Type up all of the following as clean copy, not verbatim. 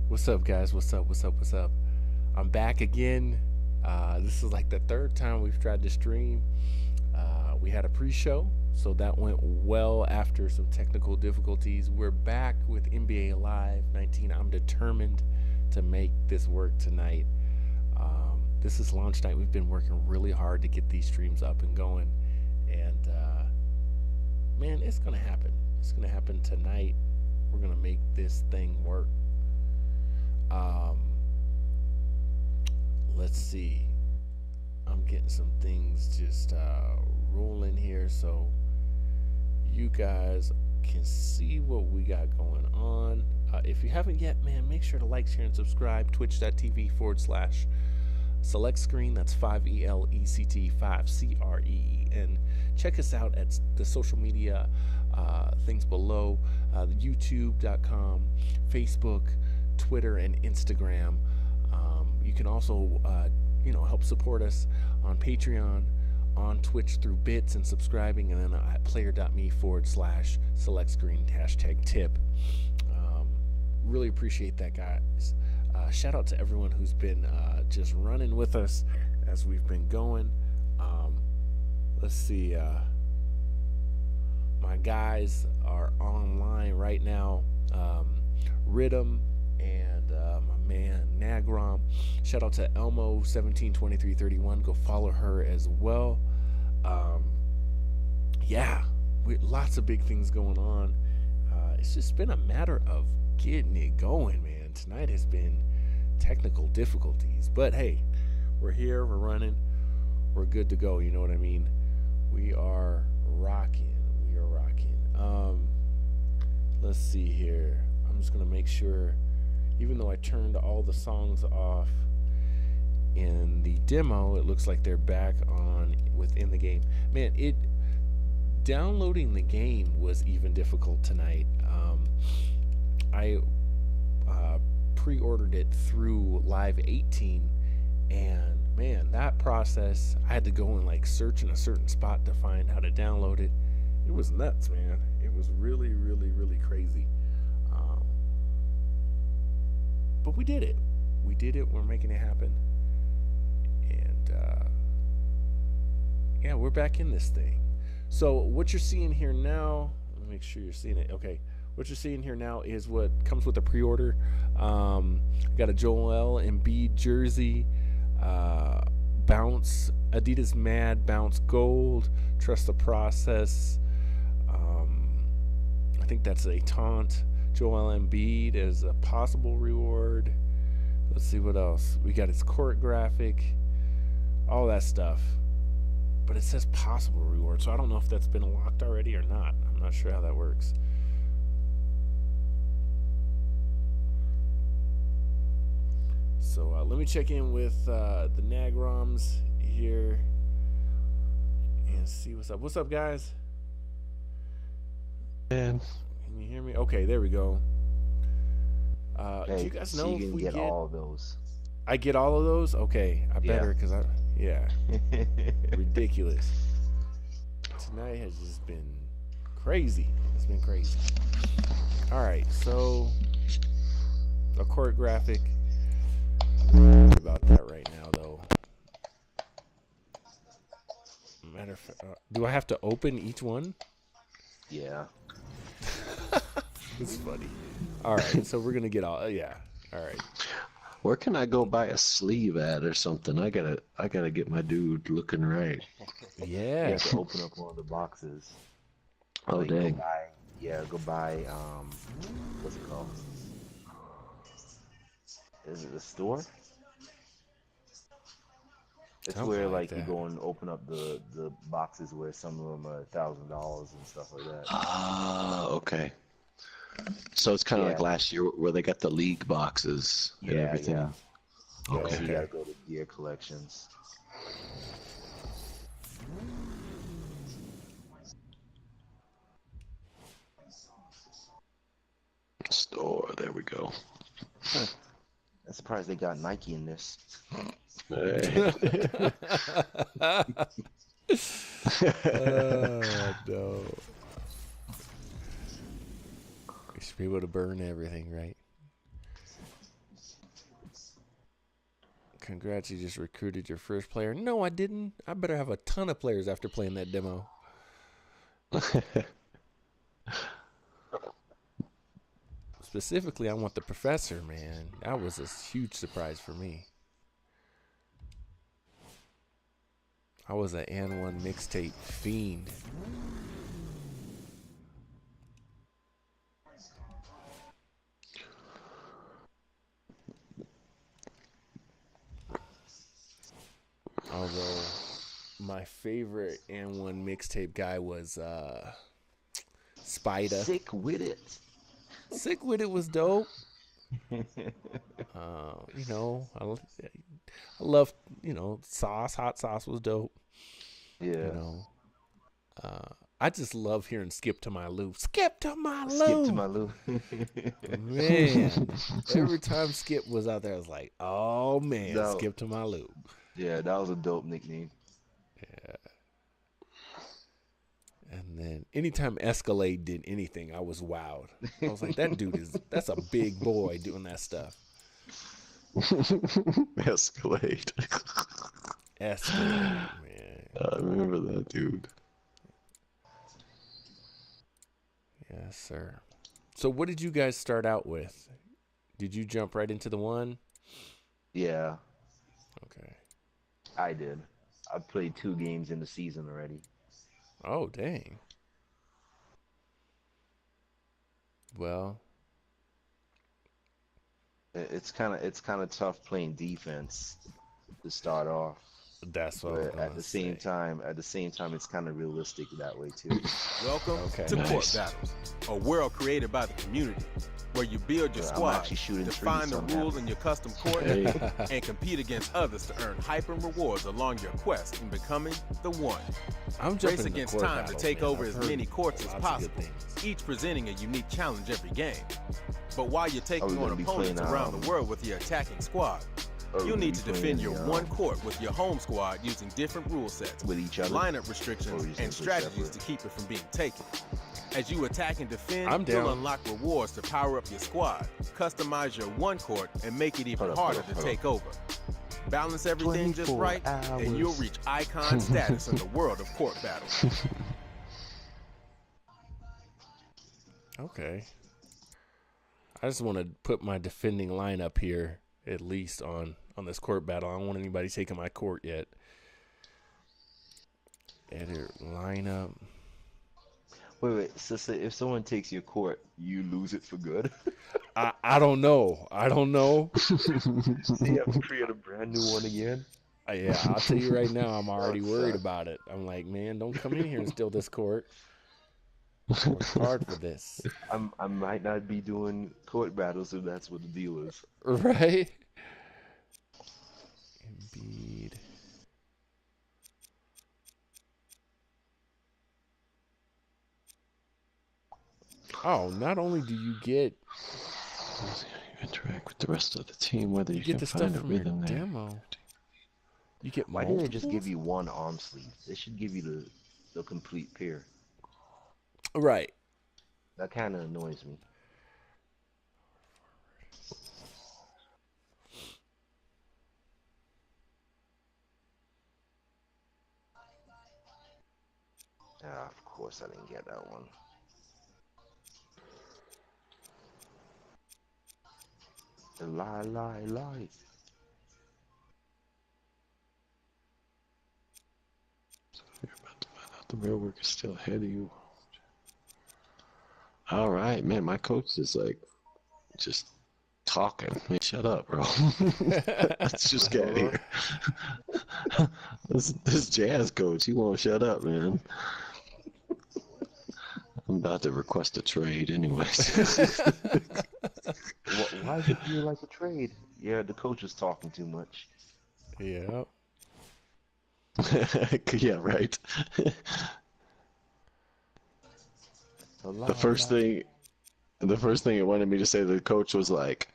What's up, guys? What's up? I'm back again. This is like the third time we've tried to stream. We had a pre-show, so that went well after some technical difficulties. We're back with NBA Live 19. I'm determined to make this work tonight. This is launch night. We've been working really hard to get these streams up and going, and man, it's gonna happen. It's gonna happen tonight. We're gonna make this thing work. Um, let's see. I'm getting some things just rolling here so you guys can see what we got going on. If you haven't yet, man, make sure to like, share, and subscribe. Twitch.tv/select screen. That's 5ELECT 5CREE. And check us out at the social media things below, YouTube.com, Facebook, Twitter, and Instagram. You can also, help support us on Patreon, on Twitch through bits and subscribing, and then at player.me/select screen #tip. Really appreciate that, guys. Shout out to everyone who's been just running with us as we've been going. Let's see. My guys are online right now. Rhythm and my man Nagrom. Shout out to Elmo172331. Go follow her as well. Lots of big things going on. It's just been a matter of getting it going, man. Tonight has been technical difficulties, but hey, we're here, we're running, we're good to go. You know what I mean? We are rocking. Let's see here. I'm just gonna make sure, even though I turned all the songs off in the demo, it looks like they're back on within the game. Man, downloading the game was even difficult tonight. I pre-ordered it through Live 18, and man, that process, I had to go and like search in a certain spot to find how to download it. It was nuts, man. It was really crazy. But we did it. We're making it happen. And we're back in this thing. So what you're seeing here now, let me make sure you're seeing it. Okay. What you're seeing here now is what comes with a pre-order. Got a Joel Embiid jersey, Bounce, Adidas Mad Bounce Gold, Trust the Process. I think that's a taunt. Joel Embiid as a possible reward. Let's see what else. We got his court graphic, all that stuff. But it says possible reward, so I don't know if that's been unlocked already or not. I'm not sure how that works. So let me check in with the Nagroms here and see what's up. What's up, guys? Man. Can you hear me? Okay, there we go. Hey, do you guys so know you if can we get all of those? I get all of those? Okay, I better, because ridiculous. Tonight has just been crazy. It's been crazy. All right, so a court graphic. About that right now, though. Matter of fact, do I have to open each one? Yeah. It's funny. All right, so we're gonna get all. Yeah. All right. Where can I go buy a sleeve at or something? I gotta get my dude looking right. Yeah. You have to open up one of the boxes. Oh, like, dang. Go buy what's it called? Is it the store? It's Something where like you that. go and open up the boxes where some of them are $1,000 and stuff like that. Ah, okay. So it's kind of like last year where they got the league boxes and everything. Yeah. Okay. So you gotta go to gear collections. Store, there we go. I'm surprised they got Nike in this. Hey. No. We should be able to burn everything, right? Congrats, you just recruited your first player. No, I didn't. I better have a ton of players after playing that demo. Specifically, I want the professor, man. That was a huge surprise for me. I was an N1 mixtape fiend. Although my favorite N1 mixtape guy was Spider. Sick with it. Sick with it was dope. You know, I love, you know, sauce. Hot sauce was dope. Yeah. You know, I just love hearing "Skip to My Lou." Skip to my Lou. Skip to my Lou. Man, every time Skip was out there, I was like, "Oh man, No. Skip to my Lou." Yeah, that was a dope nickname. Yeah. And then anytime Escalade did anything, I was wowed. I was like, that's a big boy doing that stuff. Escalade. Escalade, man. I remember that, dude. Yes, sir. So what did you guys start out with? Did you jump right into the one? Yeah, Okay. I did. I played 2 games in the season already. Oh, dang. Well, It's kind of tough playing defense to start off. that's what I was But gonna at the same say. time, it's kind of realistic that way too. Welcome Okay. to Court Nice. Battles, a world created by the community, where you build your Yeah, I'm squad, actually shooting define trees, the so I'm rules happy. in your custom court, Hey. and compete against others to earn hype and rewards along your quest in becoming the one. I'm jumping Race into against court time to battles, take man. over I've as heard many courts as lots of possible, good things. each presenting a unique challenge every game. But while you're taking we're on gonna be opponents playing, around the world with your attacking squad, you'll need to defend your one court with your home squad using different rule sets, with each other. lineup Or restrictions, you just and play strategies separate? to keep it from being taken. As you attack and defend, I'm down. you'll unlock rewards to power up your squad, customize your one court, and make it even Hold up, harder hold up, to hold take over. Balance everything just 24 right, and you'll hours. reach icon status in the world of court battles. Okay. I just want to put my defending lineup here, at least on this court battle. I don't want anybody taking my court yet. Edit lineup. Wait. So say if someone takes your court, you lose it for good. I don't know. So you have to create a brand new one again. Yeah, I'll tell you right now, I'm already worried about it. I'm like, man, don't come in here and steal this court. I worked hard for this. I might not be doing court battles if that's what the deal is. Right? Embiid. Oh, not only do you get Interact with the rest of the team, whether you, you get can the stuff find a from your rhythm there. demo, you get Why didn't they just multiples? give you one arm sleeve? They should give you the complete pair. Right. That kind of annoys me. Ah, of course I didn't get that one. Lie. You're about to find out the real work is still ahead of you. All right, man. My coach is like just talking. Man, shut up, bro. Let's just get here. This jazz coach, he won't shut up, man. I'm about to request a trade, anyways. Why did you like a trade? Yeah, the coach is talking too much. Yeah. Yeah, right. The first thing it wanted me to say to the coach was like,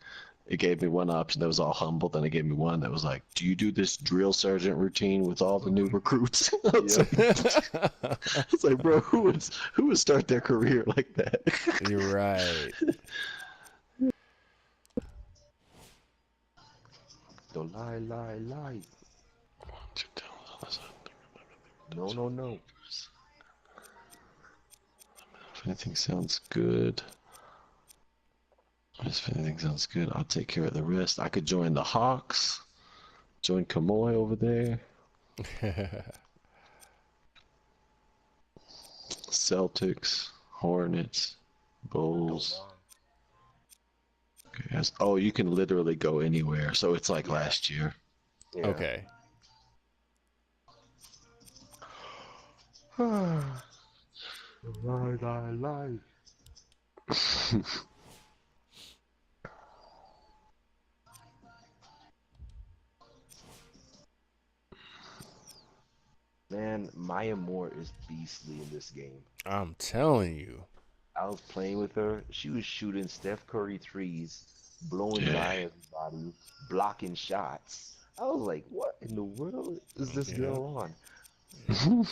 it gave me one option that was all humble, then it gave me one that was like, do you do this drill sergeant routine with all the new recruits? I was like, bro, who would start their career like that? You're right. Don't lie, lie, lie. No, no, no. If anything sounds good. If anything sounds good, I'll take care of the rest. I could join the Hawks. Join Kamoy over there. Celtics, Hornets, Bulls. Okay, oh, you can literally go anywhere. So it's like last year. Yeah. Okay. Lie, lie, lie. Man, Maya Moore is beastly in this game. I'm telling you. I was playing with her. She was shooting Steph Curry threes, blowing by everybody, blocking shots. I was like, what in the world is this girl on?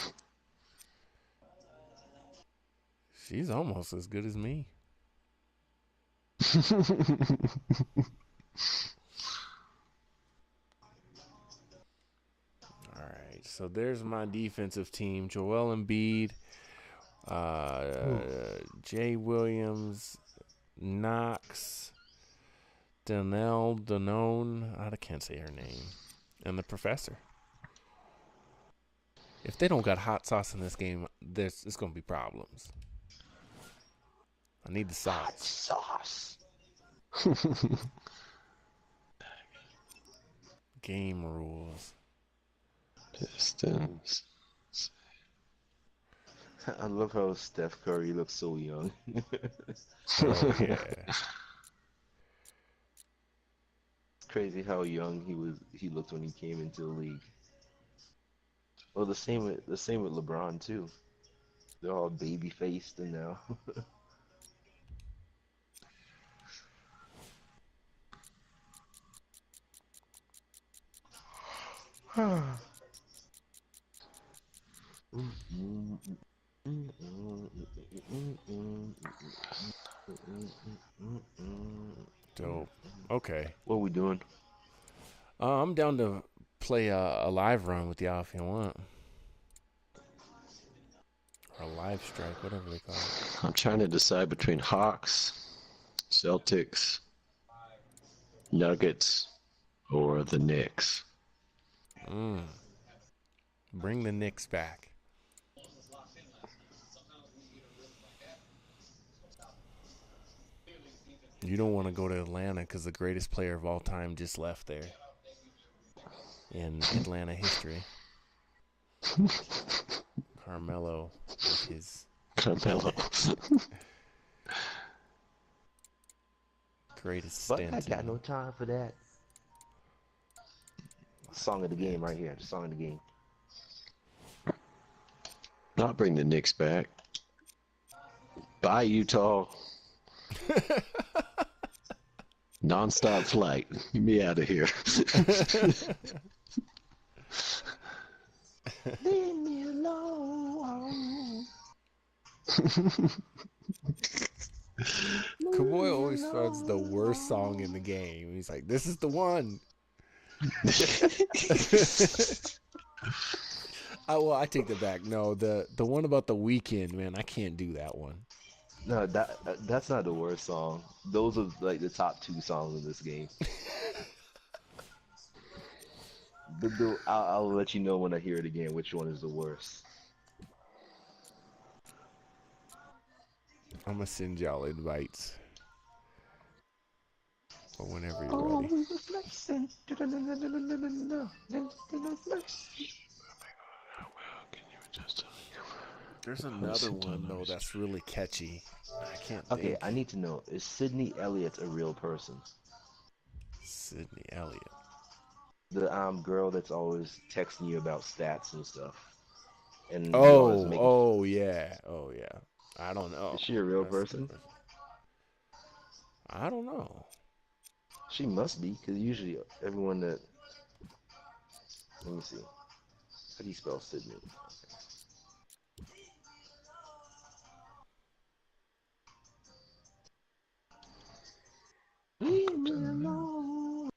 She's almost as good as me. All right, so there's my defensive team: Joel Embiid, Jay Williams, Knox, Danone. I can't say her name, and the professor. If they don't got hot sauce in this game, it's gonna be problems. I need the sauce. Hot sauce. Game rules. Distance. I love how Steph Curry looks so young. Oh yeah. It's crazy how young he looked when he came into the league. Well, the same with LeBron too. They're all baby faced and now. Dope. Okay. What are we doing? I'm down to play a live run with y'all if you want. Or a live strike, whatever they call it. I'm trying to decide between Hawks, Celtics, Nuggets, or the Knicks. Bring the Knicks back. You don't want to go to Atlanta because the greatest player of all time just left there in Atlanta history. Carmelo with his Carmelo. greatest But stint. I got no time for that. Song of the game right here. The song of the game. I'll bring the Knicks back. Bye, Utah. Non-stop flight. Get me out of here. Leave me alone. Kawhi always finds the worst song in the game. He's like, this is the one. I take that back. No, the one about the weekend, man, I can't do that one. No, that's not the worst song. Those are like the top two songs in this game. I'll let you know when I hear it again which one is the worst. I'm gonna send y'all invites. Or whenever you're ready. There's another one though that's really catchy. I can't think. Okay, I need to know, is Sydney Elliott a real person? Sydney Elliott. The girl that's always texting you about stats and stuff. And you always make Oh yeah. I don't know. Is she a real That's person? different. I don't know. She must be, because usually everyone that... Let me see. How do you spell Sydney? Leave me alone.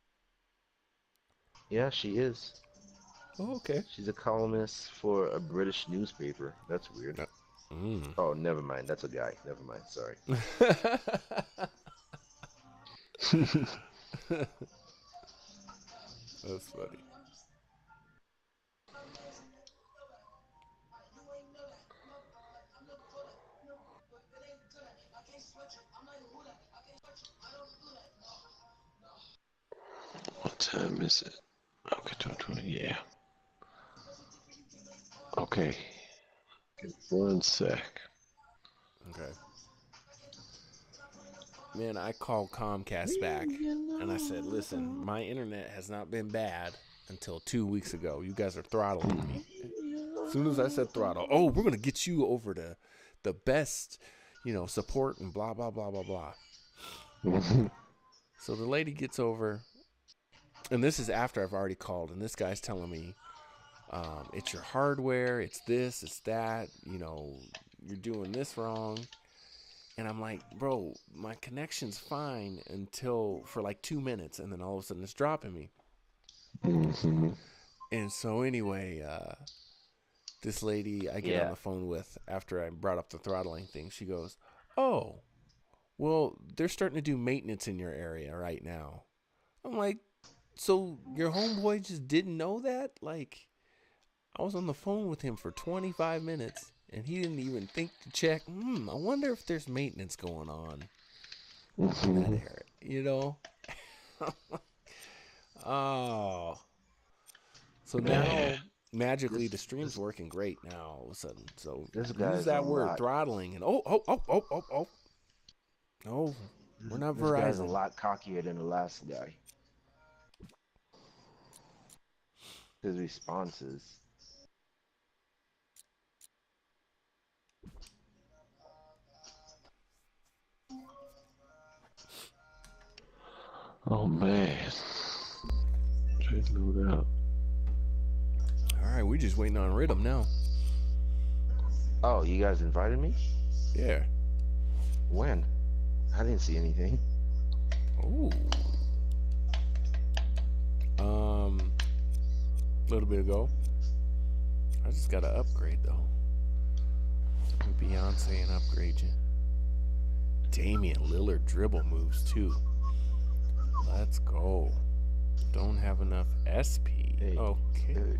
Yeah, she is. Oh, okay. She's a columnist for a British newspaper. That's weird. Mm. Oh, never mind. That's a guy. Never mind. Sorry. That's funny. What time is it? Okay, 12:20. Yeah. Okay. Give me 1 sec. Okay. Man, I called Comcast back and I said, listen, my internet has not been bad until 2 weeks ago. You guys are throttling me. As soon as I said throttle, oh, we're going to get you over to the best, support and blah, blah, blah, blah, blah. So the lady gets over, and this is after I've already called, and this guy's telling me, it's your hardware, it's this, it's that, you're doing this wrong. And I'm like, bro, my connection's fine for like 2 minutes, and then all of a sudden it's dropping me. Mm-hmm. And so anyway, this lady I get on the phone with after I brought up the throttling thing, she goes, oh, well, they're starting to do maintenance in your area right now. I'm like, so your homeboy just didn't know that? Like, I was on the phone with him for 25 minutes. And he didn't even think to check. I wonder if there's maintenance going on in that area, Oh. So now, magically, the stream's working great now all of a sudden. So use that word, throttling. And oh. No, we're not Verizon. This guy's a lot cockier than the last guy. His responses. Oh man. Try to load out. Alright, we're just waiting on Rhythm now. Oh, you guys invited me? Yeah. When? I didn't see anything. Ooh. A little bit ago. I just gotta upgrade though. Beyonce and upgrade you. Damian Lillard dribble moves too. Let's go. Don't have enough SP. Hey. Okay. Hey.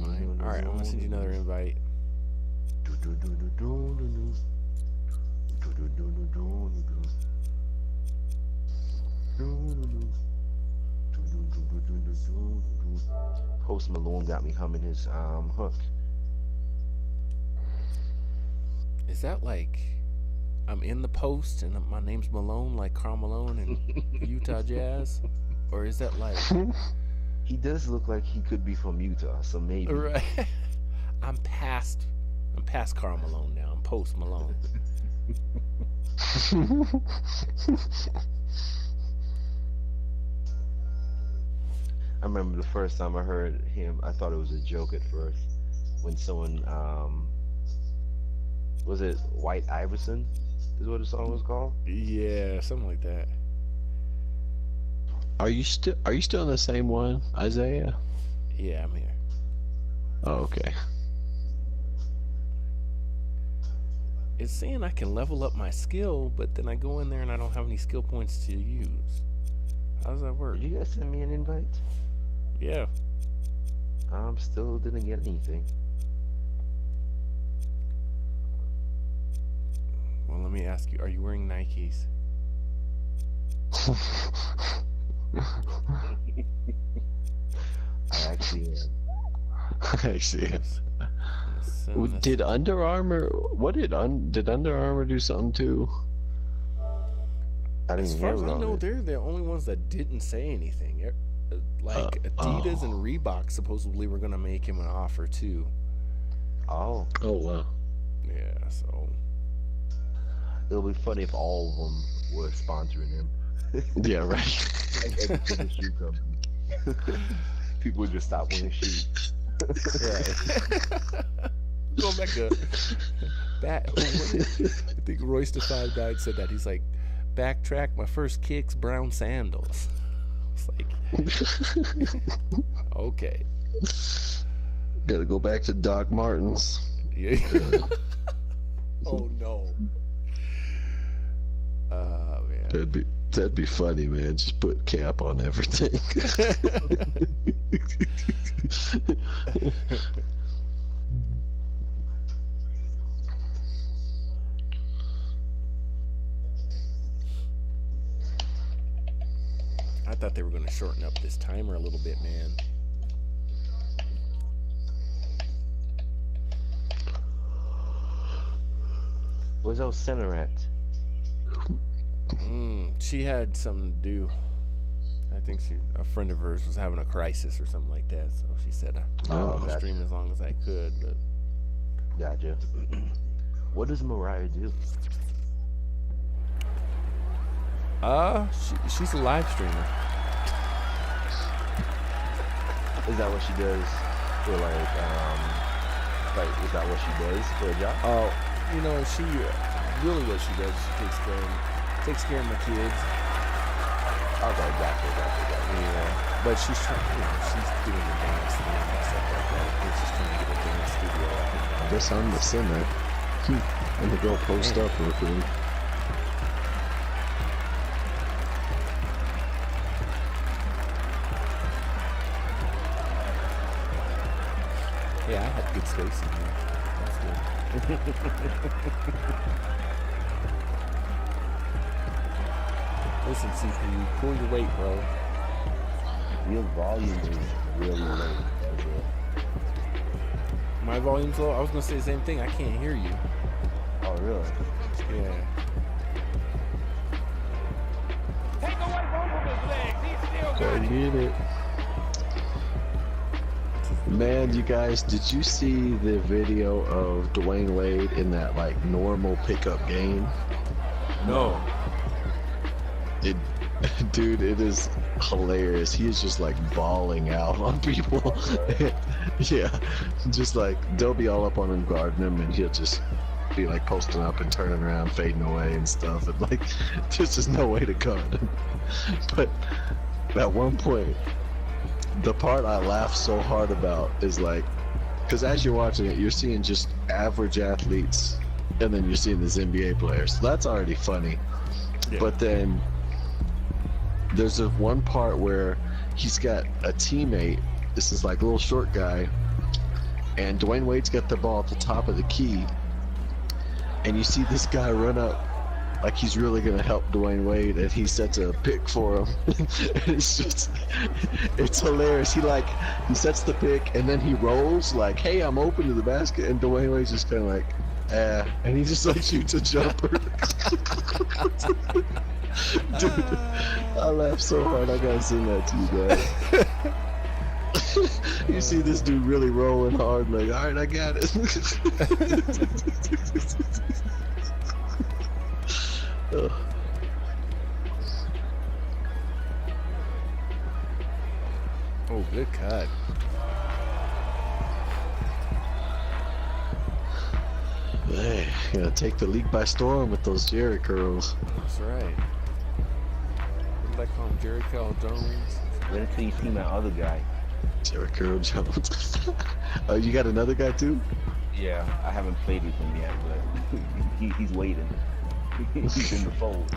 Fine. Alright, I'm gonna send you another invite. Post Malone got me humming his hook. Is that like I'm in the post and my name's Malone, like Karl Malone and Utah Jazz? Or is that like... He does look like he could be from Utah, so maybe. Right. I'm past Karl Malone now. I'm post Malone. I remember the first time I heard him, I thought it was a joke at first. When someone, was it White Iverson? Is what the song was called? Yeah, something like that. Are you still in the same one, Isaiah? Yeah, I'm here. Oh, okay. It's saying I can level up my skill, but then I go in there and I don't have any skill points to use. How does that work? Did you guys send me an invite? Yeah. Still didn't get anything. Well, let me ask you, are you wearing Nikes? I actually am. I see. Did Under Armour? Did Under Armour do something too? I didn't as far as I know, they're the only ones that didn't say anything. Like Adidas and Reebok supposedly were gonna make him an offer too. Oh. Oh wow. Yeah. So it'll be funny if all of them were sponsoring him. Yeah. Right. Like every shoe company. People would just stop wearing shoes. Right. Going back to I think Royce the Five Guy said that. He's like, backtrack. My first kick's brown sandals. It's like, okay. Gotta go back to Doc Martens. Yeah. Oh no. Man. That'd be funny, man. Just put cap on everything. I thought they were going to shorten up this timer a little bit, man. Where's our center at? She had something to do. I think a friend of hers was having a crisis or something like that, so she said I'm gonna stream as long as I could. But Gotcha. What does Mariah do? She's a live streamer. Is that what she does for like is that what she does for a job? Oh, you know, she really what she does, she takes care of my kids. Okay, gotcha. Yeah, but she's trying, she's doing the dance thing and stuff like that. She's trying to get a dance studio out. I guess I'm the sinner. I'm gonna go post up real quick. Yeah, I had good space in here. That's good. Listen, CPU, pull your weight, bro. Your volume is really low. My volume's low. I was gonna say the same thing. I can't hear you. Oh, really? Yeah. Take away both of his legs. He's still got I it. get it. Man, you guys, did you see the video of Dwayne Wade in that like normal pickup game? No. Dude, it is hilarious. He is just like bawling out on people. Yeah, just like they'll be all up on him guarding him, and he'll just be like posting up and turning around, fading away and stuff. And like, there's just no way to guard him. But at one point, the part I laugh so hard about is like, because as you're watching it, you're seeing just average athletes, and then you're seeing these NBA players. So that's already funny. Yeah. But then there's a one part where he's got a teammate. This is like a little short guy, and Dwayne Wade's got the ball at the top of the key, and you see this guy run up like he's really gonna help Dwayne Wade, and he sets a pick for him. And it's hilarious. He sets the pick, and then he rolls like, "Hey, I'm open to the basket," and Dwayne Wade's just kind of like, and he just like shoots a jumper. Dude, I laughed so hard. I gotta send that to you guys. You see this dude really rolling hard, like, all right, I got it. Oh, good cut. Hey, gonna take the league by storm with those Jerry curls. That's right. What did I call him? Jerry Curl Jones? Wait until you see my other guy. Jerry Curl Jones. Oh, you got another guy too? Yeah, I haven't played with him yet, but he's waiting. He's in the fold.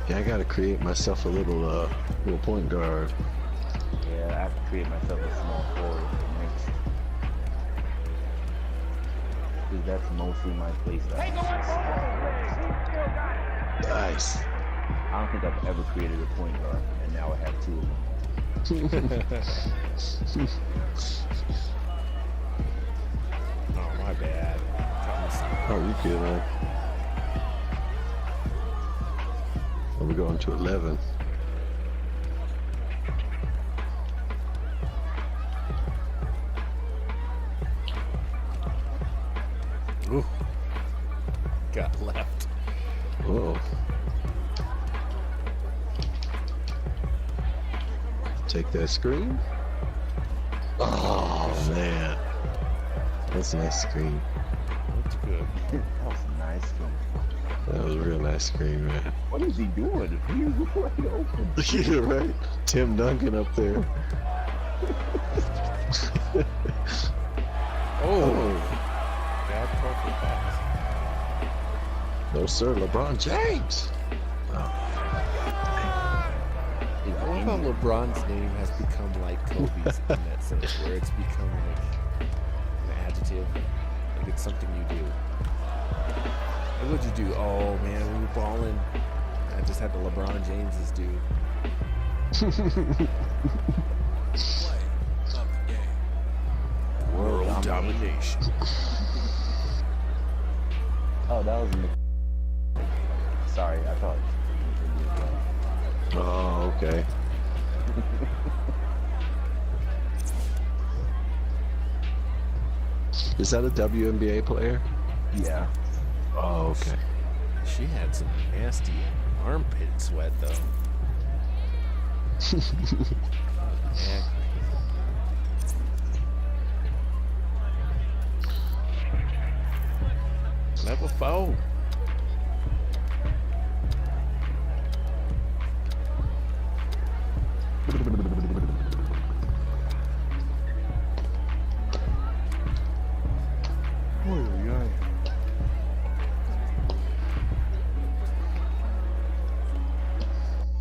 Yeah, I gotta create myself a little point guard. Yeah, I have to create myself a small forward next. Because that's mostly my play style. Take away both of his legs. He's still got it. Nice. I don't think I've ever created a point guard, and now I have two of them. Oh, my bad. Oh, you good, man? Are we going to 11? Ooh. Got left. Whoa. Take that screen. Oh man, that's a nice screen. That's good. That was a nice screen. That was a real nice screen, man. What is he doing? He was wide open. Yeah, right. Tim Duncan up there. Oh. Bad call for pass. No sir, LeBron James. I love how LeBron's name has become like Kobe's in that sense, where it's become like an adjective. Like it's something you do. Like, what'd you do? Oh man, we were balling. I just had the LeBron Jameses do. World domination. Oh, that was. Sorry, I thought. Oh, okay. Is that a WNBA player? Yeah. Oh, okay. She had some nasty armpit sweat though. Yeah. Level 4.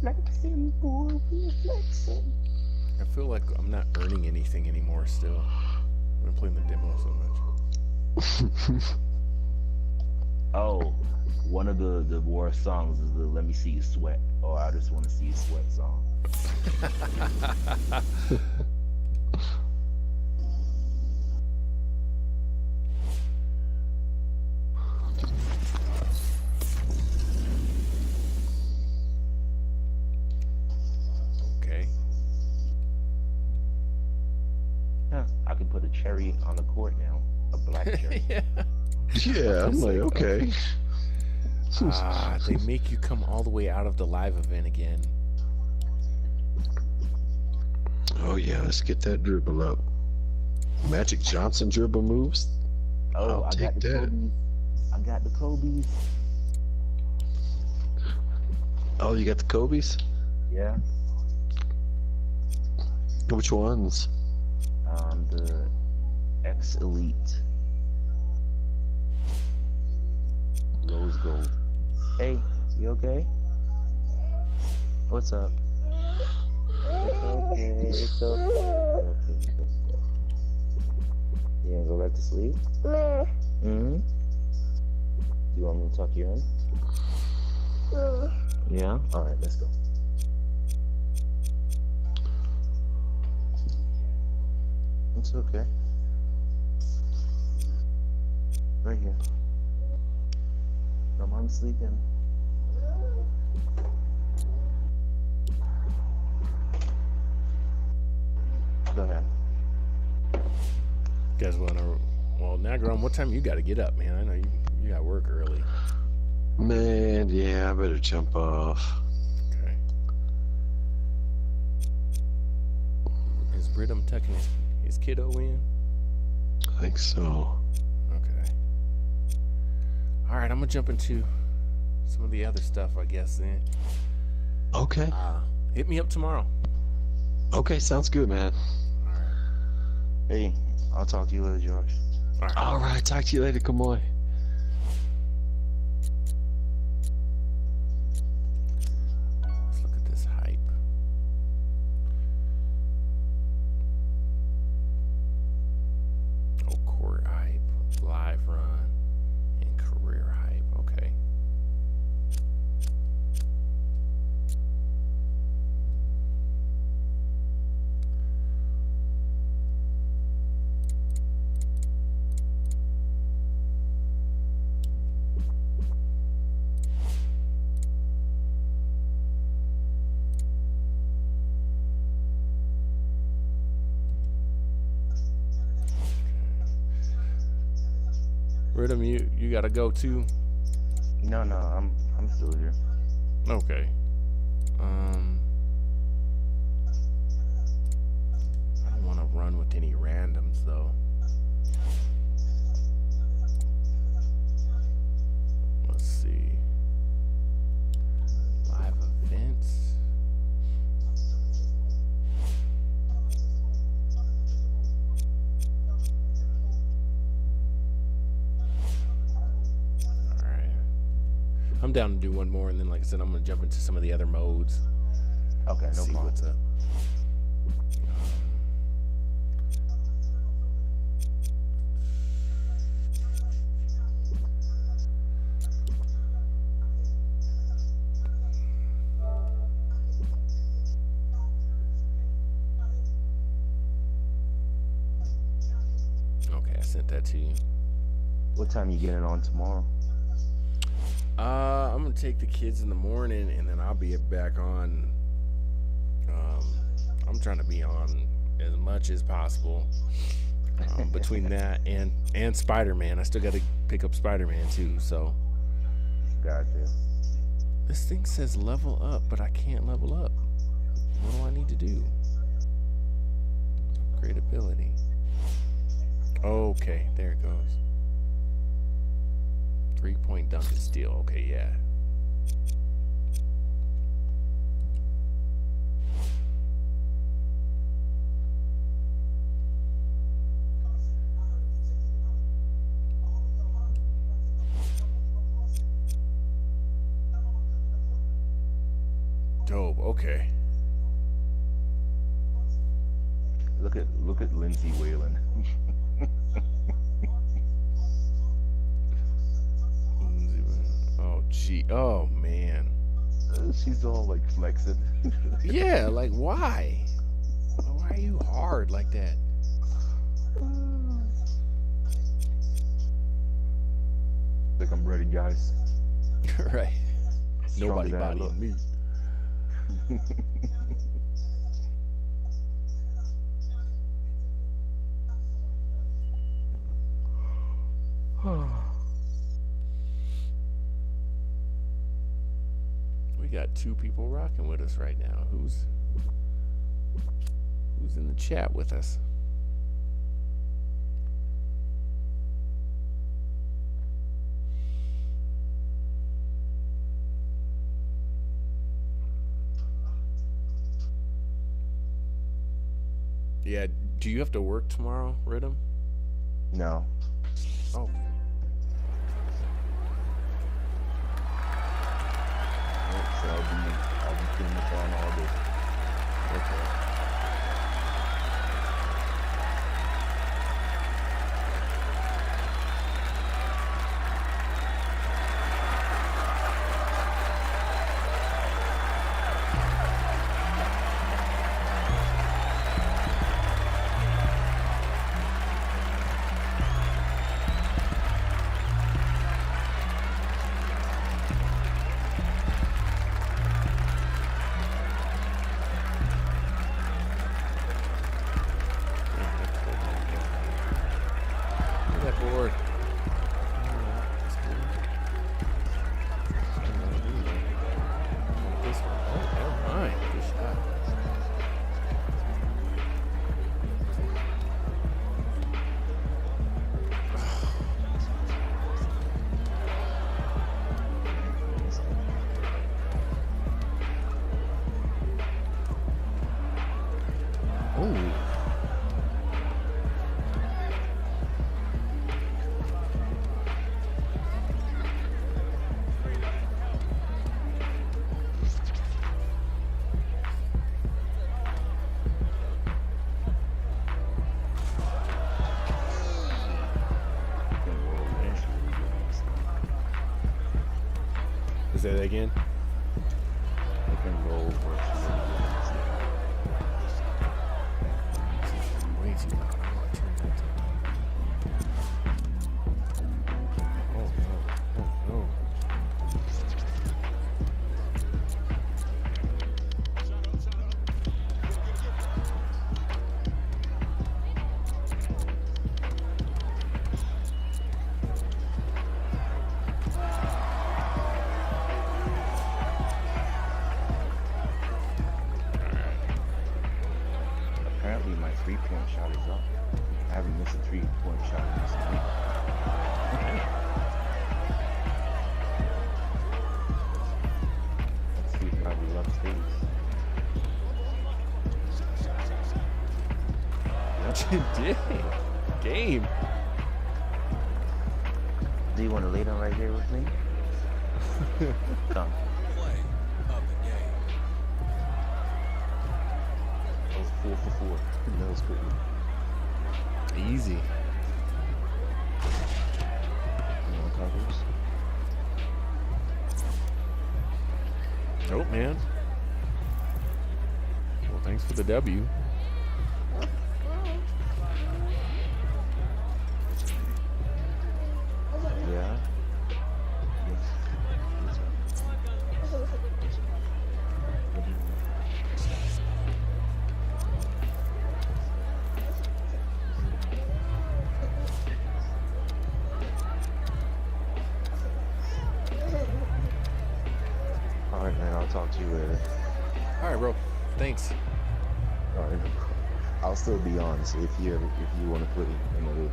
Flexing, boy, we flexing. I feel like I'm not earning anything anymore still. I've been playing the demo so much. Oh, one of the war songs is the "Let Me See You Sweat." Oh, I just want to see you sweat song. Okay. Huh, I can put a cherry on the court now. A black cherry. Yeah. Yeah, I'm like, okay. They make you come all the way out of the live event again. Oh yeah, let's get that dribble up. Magic Johnson dribble moves. Oh, I'll I take got the that. Kobe's. I got the Kobe's. Oh, you got the Kobe's? Yeah. Which ones? The X Elite. Rose gold. Hey, you okay? What's up? It's okay. It's okay. It's okay. You gonna go back to sleep? Mm-hmm. Do you want me to tuck you in? Yeah? Alright, let's go. It's okay. Right here. No, I'm sleeping. Go ahead. You guys wanna? Well, Nagron, what time you got to get up, man? I know you got work early. Man, yeah, I better jump off. Okay. Is Bridham tucking his kiddo in? I think so. Okay. All right, I'm gonna jump into some of the other stuff, I guess. Then. Okay. Hit me up tomorrow. Okay, sounds good, man. All right. Hey, I'll talk to you later, Josh. All right. All right, talk to you later, Kamoy. Let's look at this hype. Oh, court hype, live run, and career hype. Okay. Rhythm, you gotta go too. No, I'm I'm still here. Okay. I don't want to run with any randoms though. Let's see. Live events. I'm down to do one more, and then, like I said, I'm gonna jump into some of the other modes. Okay, no see problem. what's up. Okay, I sent that to you. What time you getting on tomorrow? I'm gonna take the kids in the morning, and then I'll be back on. I'm trying to be on as much as possible between that and Spider-Man. I still got to pick up Spider-Man too. So. Gotcha. This thing says level up, but I can't level up. What do I need to do? Upgrade ability. Okay, there it goes. 3-point dunk and steal. Okay, yeah. Dope. Okay. Look at Lindsay Whalen. Oh gee. Oh man. She's all like flexing. Yeah. Like why? Why are you hard like that? Like I'm ready, guys. Right. Nobody Stronger than I bodying look. me. We got 2 people rocking with us right now. Who's in the chat with us? Yeah, do you have to work tomorrow, Rhythm? No. Oh. So I'll be pretty much on all day. Okay. Say that again. I can roll Way too loud. I want to turn that down. Oh no. Oh no. up. I haven't missed a 3-point shot in this game. Let's see if Bobby Love stays. Game. Do you want to lay down right here with me? Come. Play of the game. That was 4 for 4. That was quick. Easy. Covers. Nope, man. Well, thanks for the W. Yeah. Yes. All right, man. I'll talk to you later. All right, bro. Thanks. All right. I'll still be on, so if you want to put another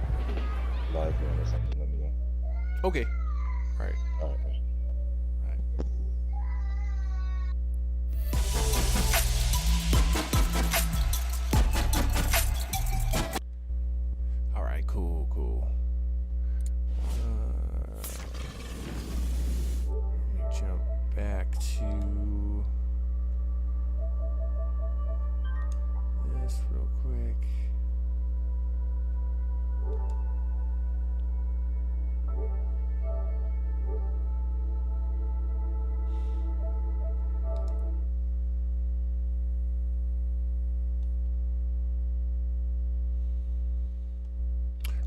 live one or something, let me know. Okay. All right. All right, man. All right. Cool. Let me jump back to this real quick.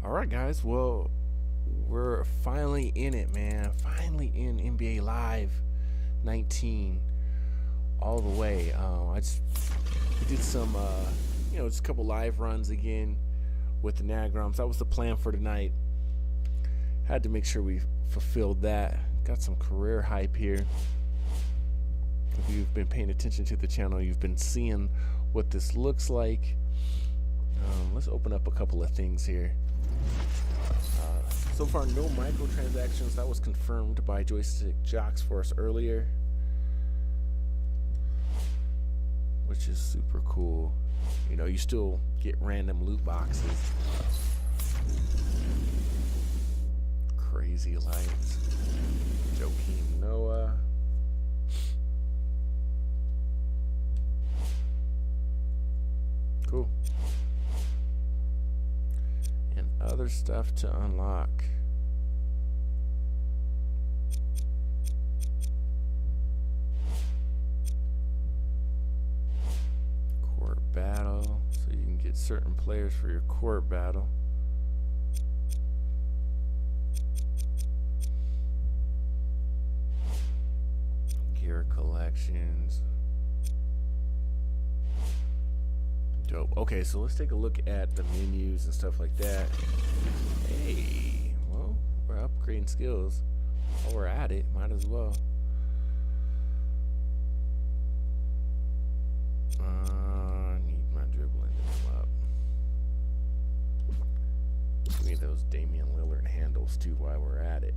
All right, guys. Well, we're finally in it, man. Finally in NBA Live 19 all the way. We did some, just a couple live runs again with the Nagrams. That was the plan for tonight. Had to make sure we fulfilled that. Got some career hype here. If you've been paying attention to the channel, you've been seeing what this looks like. Let's open up a couple of things here. So far, no microtransactions. That was confirmed by Joystick Jocks for us earlier, which is super cool. You still get random loot boxes. Crazy Lights, Joakim Noah. Cool. And other stuff to unlock. Court battle, so you can get certain players for your court battle. Gear collections. Dope. Okay, so let's take a look at the menus and stuff like that. Hey, well, we're upgrading skills. While we're at it, might as well. Need my dribbling to come up. Give me those Damian Lillard handles too while we're at it.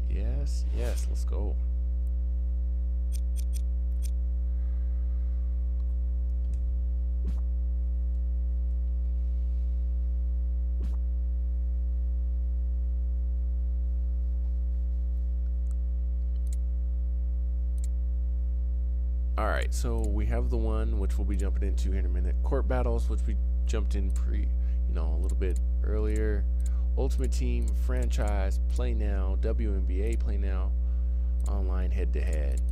Yes, let's go. Alright, so we have the one which we'll be jumping into here in a minute. Court battles, which we jumped in a little bit earlier. Ultimate Team, Franchise, Play Now, WNBA Play Now, Online Head-to-Head.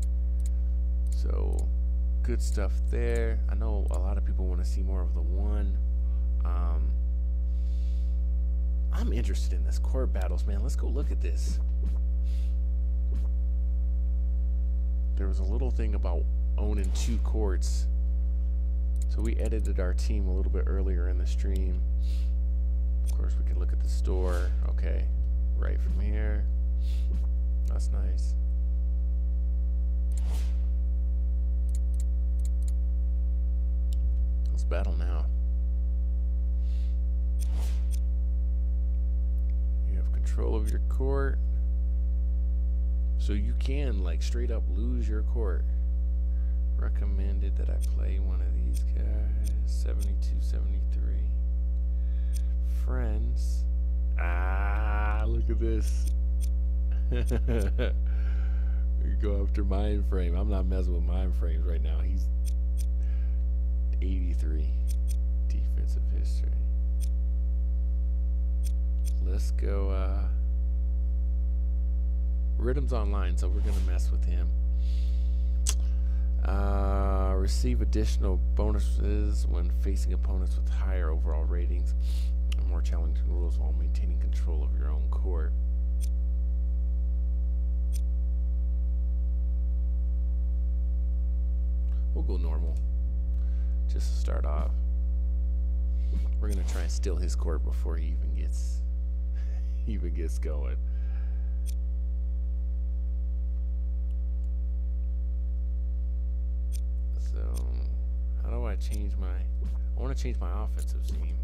So, good stuff there. I know a lot of people want to see more of the one. I'm interested in this court battles, man. Let's go look at this. There was a little thing about owning 2 courts. So we edited our team a little bit earlier in the stream. Of course, we can look at the store. Okay, right from here. That's nice. battle now. You have control of your court. So you can, like, straight up lose your court. Recommended that I play one of these guys. 72, 73. Friends. Ah, look at this. You go after Mind Frame. I'm not messing with Mind Frames right now. He's 83 defensive history. Let's go. Rhythm's online, so we're gonna mess with him. Receive additional bonuses when facing opponents with higher overall ratings and more challenging rules while maintaining control of your own court. We'll go normal, just to start off. We're gonna try and steal his court before he even gets going. So, how do I change my... I want to change my offensive scheme.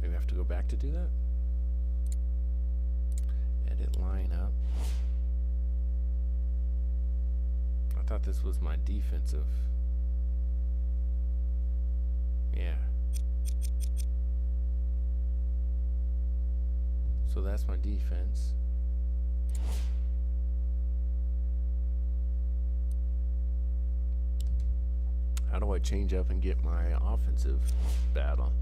Maybe I have to go back to do that? Edit lineup. I thought this was my defensive. Yeah. So that's my defense. How do I change up and get my offensive battle?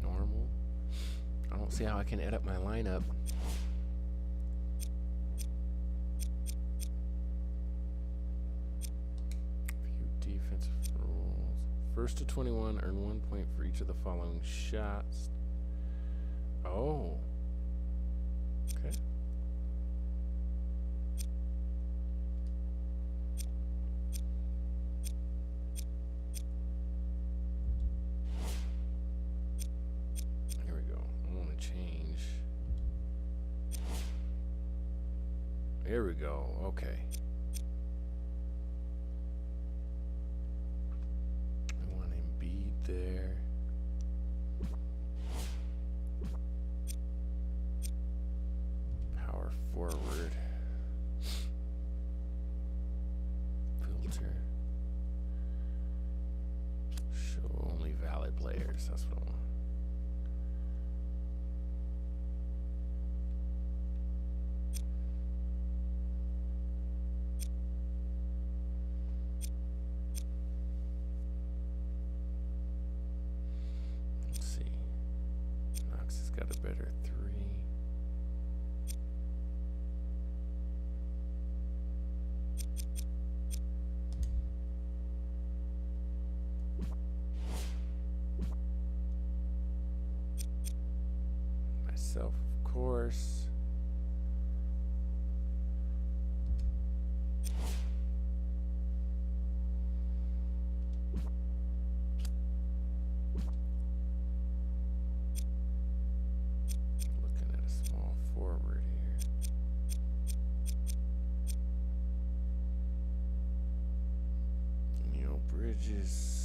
Normal. I don't see how I can edit my lineup. View defensive rules. First to 21, earn 1 point for each of the following shots. Oh. Okay. Here we go. I want to change. Here we go. Okay. I want Embiid there. Power forward. Filter. Show only valid players. That's what I want. Let's see. Knox has got a better 3. Myself, of course. Looking at a small forward here. Neil Bridges.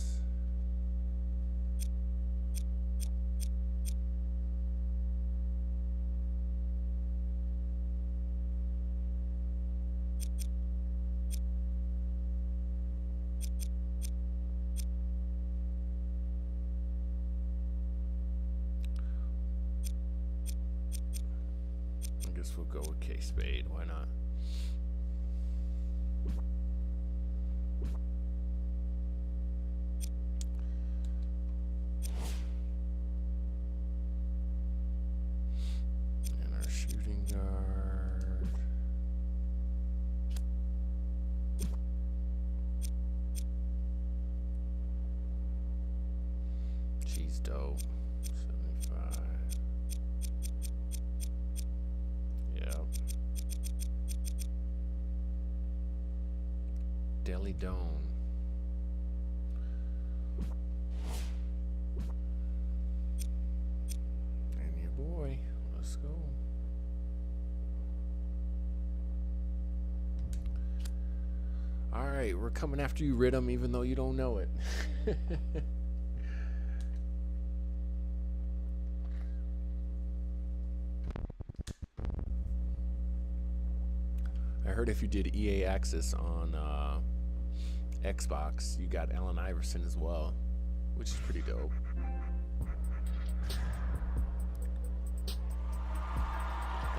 I guess we'll go with K-Spade. Why not? And our shooting guard. She's dope. 75. Deli Dome. And your boy. Let's go. All right, we're coming after you, Rhythm, even though you don't know it. I heard if you did EA Access on Xbox, you got Allen Iverson as well, which is pretty dope.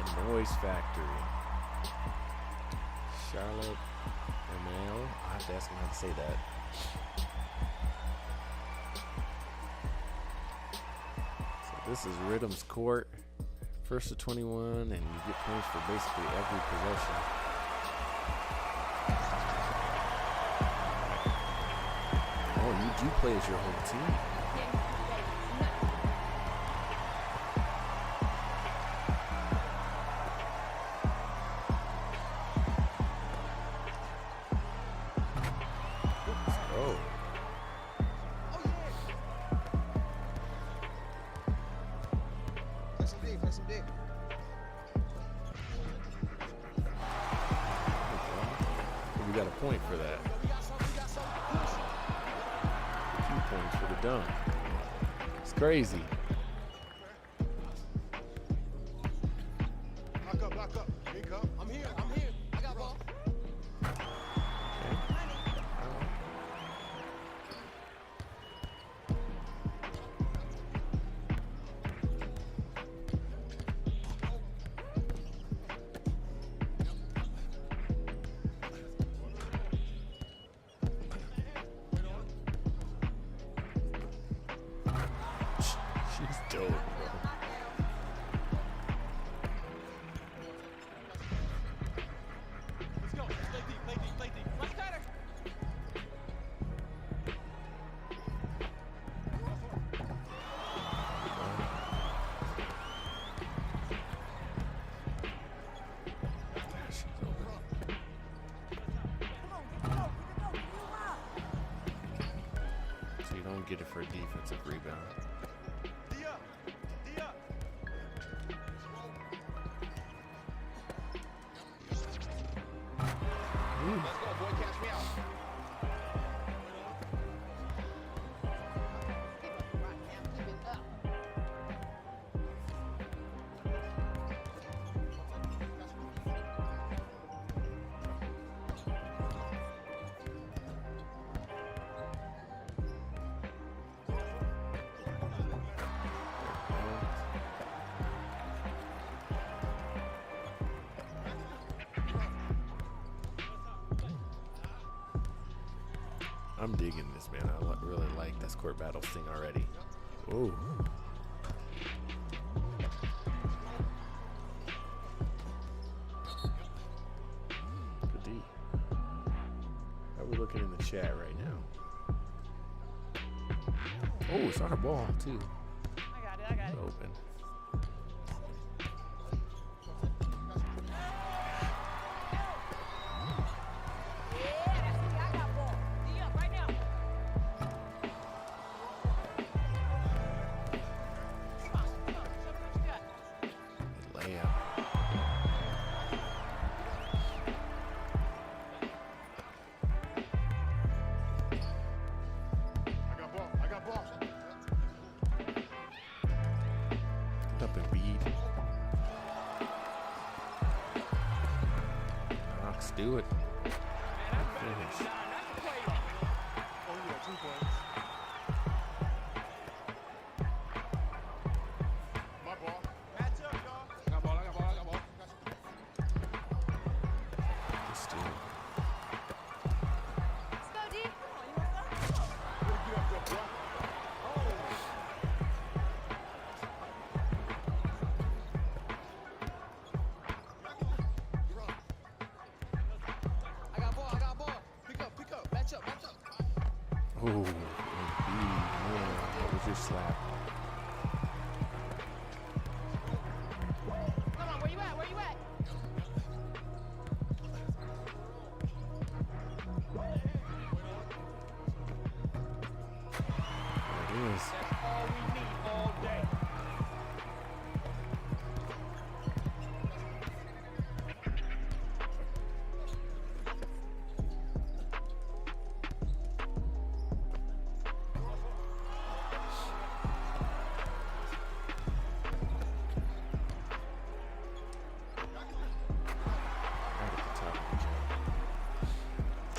The Noise Factory. Charlotte ML. I have to ask him how to say that. So this is Rhythm's Court. First to 21, and you get points for basically every possession. Oh, you do play as your whole team. We got a point for that. A few points for the dunk. It's crazy. Lock up. Here you come. I'm here. I got ball. She's dope, bro. Let's go. Play deep. Much better. So you don't get it for a defensive rebound. D up. Let's go, boy. Catch me out. I'm digging this, man. I really like this court battle thing already. Ooh. Good D. How are we looking in the chat right now? Oh, it's our ball, too. I got It's it. open. I got ball. D up right now. Come on, show me what you got. Layup. I got ball. Up and beat. Knox, do it. Finish. Oh, yeah, 2 points. My ball. Match up, y'all. I got ball. Let's do it. Let's go, D. Come on, you want to go? Get up there, bro. I got ball. Pick up. Match up. Oh, Embiid, man, what was your slap? Come on, where you at? was. That's all we need all day. Right at the top of the jump.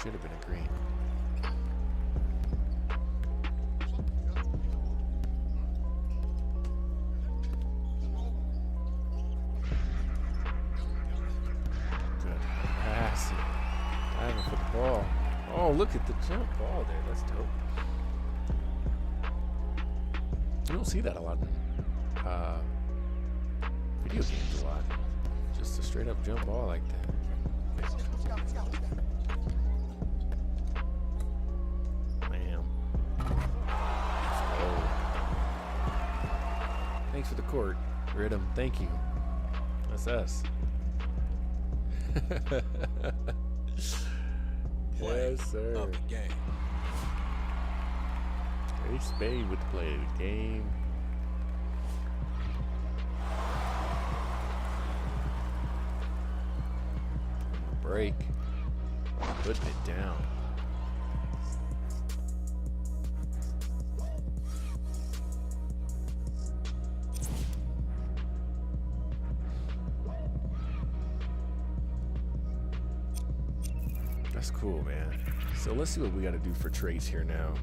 Should have been a green. Good passing. Diving for the ball. Oh, look at the jump ball there. That's dope. You don't see that a lot in video games a lot. Just a straight up jump ball like that. Man. Oh. Thanks for the court, Rhythm. Thank you. That's us. Yes, sir. Of the game. Ray Spade with the play of the game. Break. Putting it down. That's cool, man. So let's see what we got to do for Trace here now.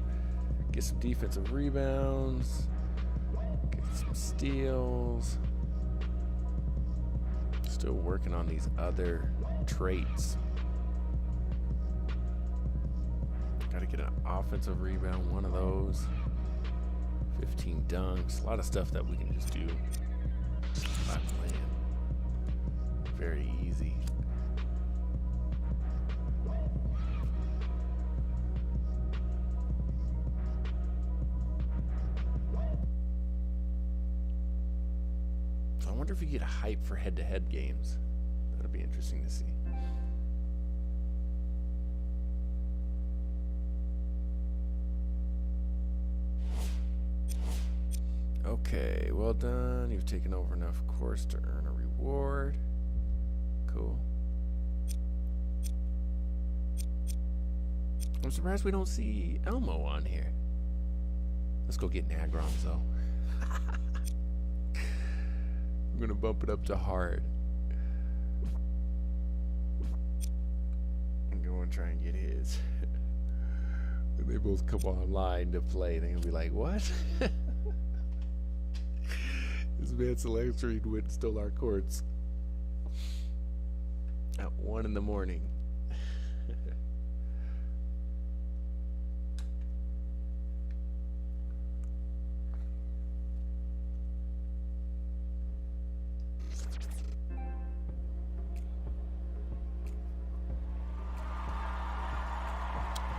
Get some defensive rebounds. Get some steals. Still working on these other traits. Got to get an offensive rebound, one of those. 15 dunks. A lot of stuff that we can just do by playing. Very easy. So I wonder if you get a hype for head-to-head games. That'll be interesting to see. Okay, well done. You've taken over enough course to earn a reward. Cool. I'm surprised we don't see Elmo on here. Let's go get Nagrons though. I'm gonna bump it up to hard. I'm going to try and get his. When they both come online to play, they're gonna be like, what? This man Selextreme went and stole our courts at 1 in the morning.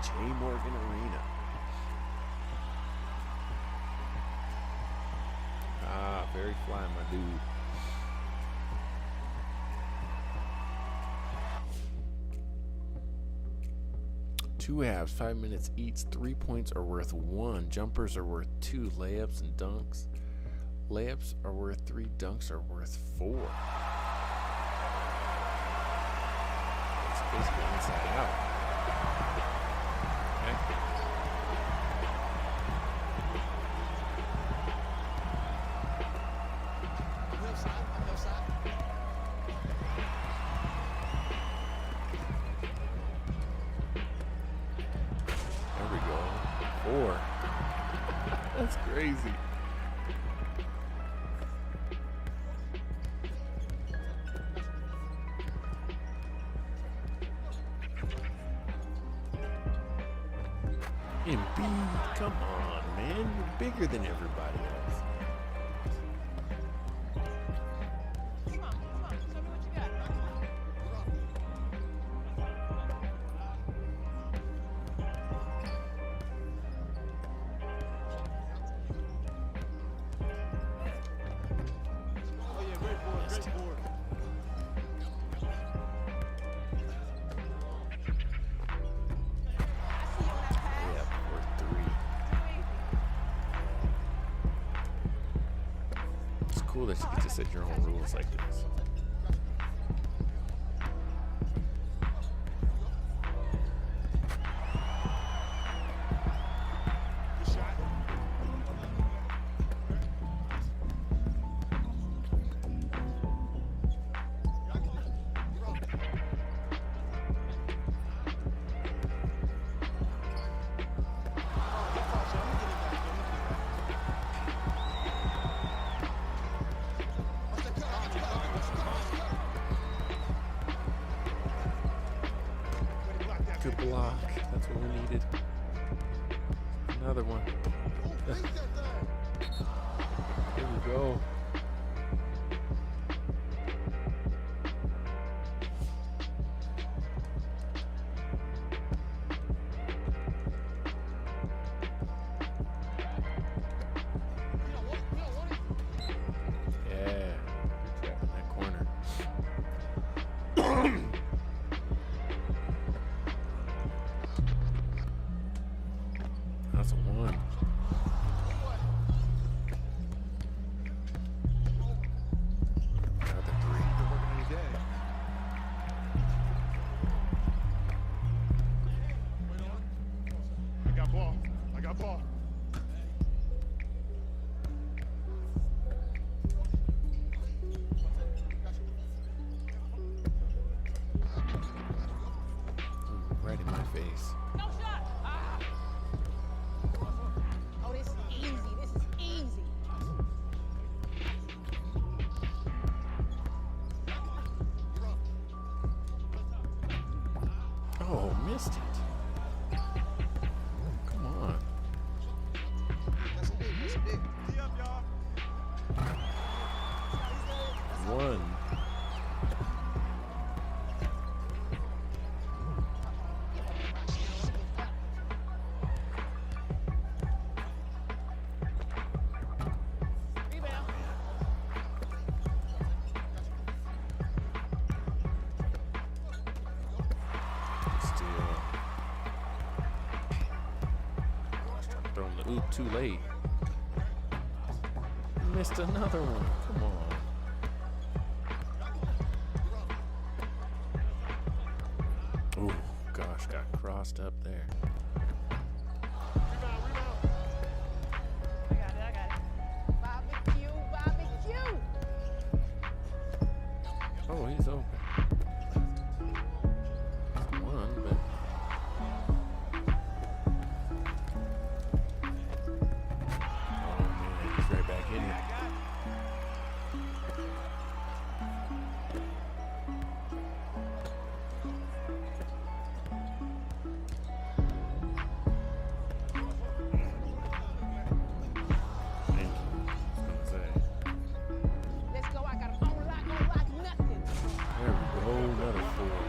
J. Morgan Arena. Ah, very fly, my dude. Two halves, 5 minutes each. 3 points are worth 1. Jumpers are worth 2. Layups and dunks. Layups are worth 3. Dunks are worth 4. It's basically inside out. Okay. There we go. 4. That's crazy. Embiid, come on, man. You're bigger than everybody else. Come on, show me what you got. Yeah, worth 3. cool that you get to set your own rules like this. Good block. That's what we needed. Another one. Here we go. Yeah. Good trap in that corner. That's a one. Another three. I got ball. I got ball. Ooh, right in my face. No shot. Ah. Oh, this is easy. This is easy. Oh, missed it. Come on. One. Rebound. Still. Throwing the oop too late. Missed another one. Come on. Oh gosh, got crossed up there. I got it. I got it. Barbecue, barbecue. Oh, he's open. One, but oh man, he's right back in it. Thank you. I was gonna say. Let's go. I got a phone lock, no lock, nothing. There we go, another four.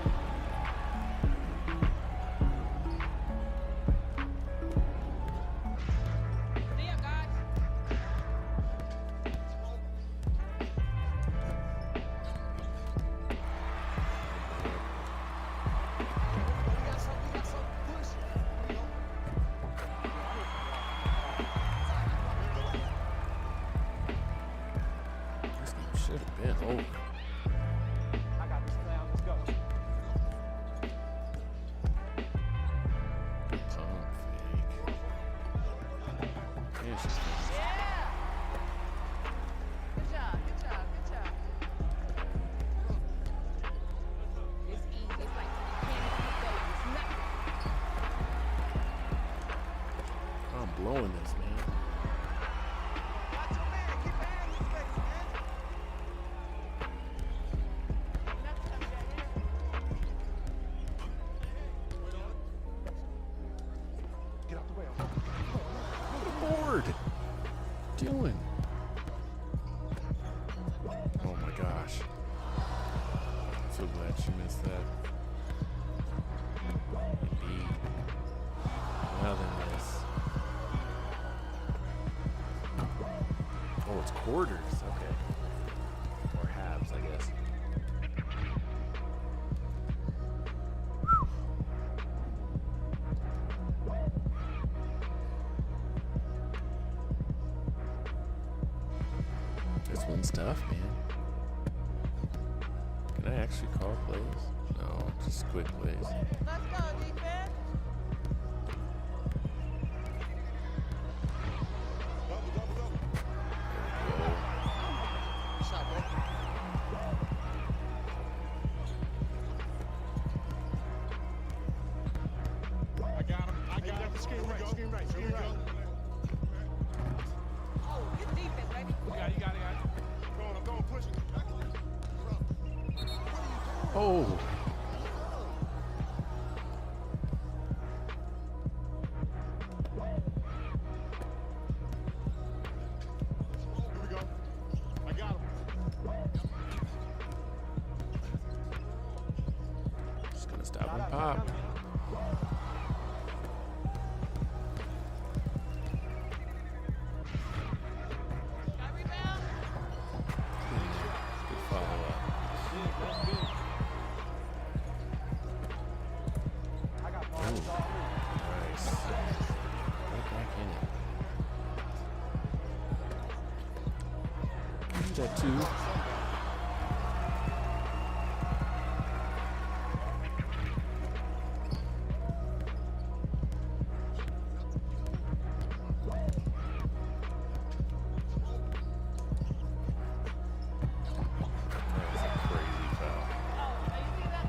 See ya, guys. This game should have been over. I got this clown. Let's go. Good pump fake. Yeah, she's Yeah. Good job. Good job. Good job. It's easy. It's like candy from a baby. It's nothing. I'm blowing this, man. Watch your man. Keep your hand in his face, man. Nothing up there. Get out the way. Board. Doing. Oh my gosh. I'm so glad she missed that. Indeed. Another miss. Oh, it's quarters. Okay. Or halves, I guess. This fun stuff, man. Can I actually call plays? No, just quick plays. Let's go, defense. Oh, good defense, baby. You got it. Go on, push it. Oh. Here we go. I got him. Just gonna stop and pop. Got a rebound? Good follow up. Nice. Right back in it. Do that too. That was a crazy foul. Oh, now you see that?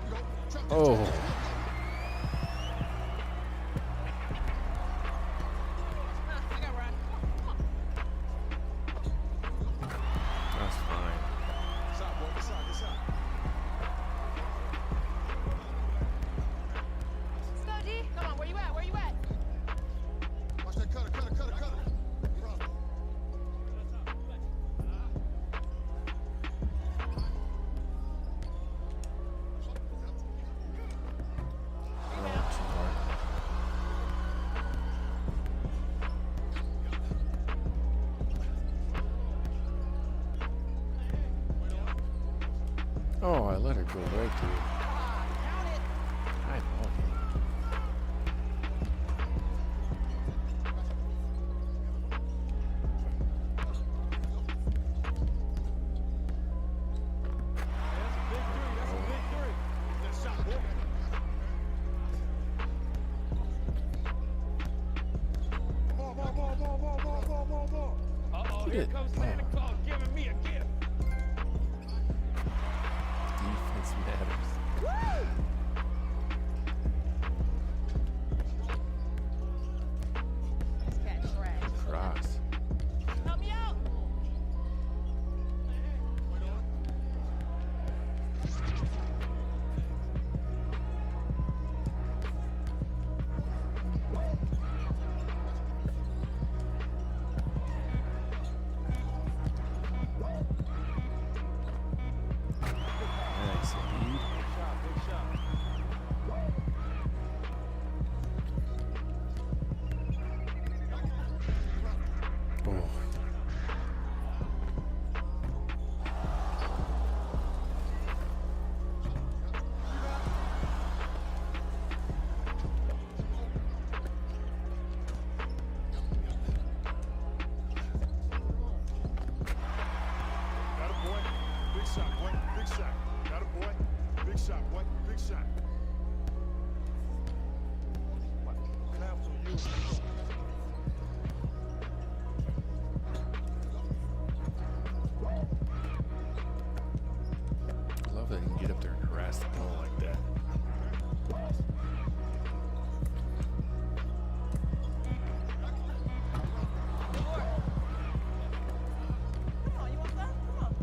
That's textbook. Oh. I got Ryan. That's fine. Side, boy. This side. Let's go, D. Come on, where you at? Where you at? Watch that cutter. Oh, too hard. Oh, I let her go right to it. Count it. High ball game. That shot, boy. Ball. Uh-oh, Look here at- comes Santa Claus giving me a gift. Defense matters. This cat trash. Cross. Help me out. Nice indeed. Big shot. Oh. Got a boy. Big shot, boy. Big shot. Got a boy. Big shot, boy. Big shot. Clamps on you. I love that you can get up there and harass the ball like that. Come on, you want some? Come on.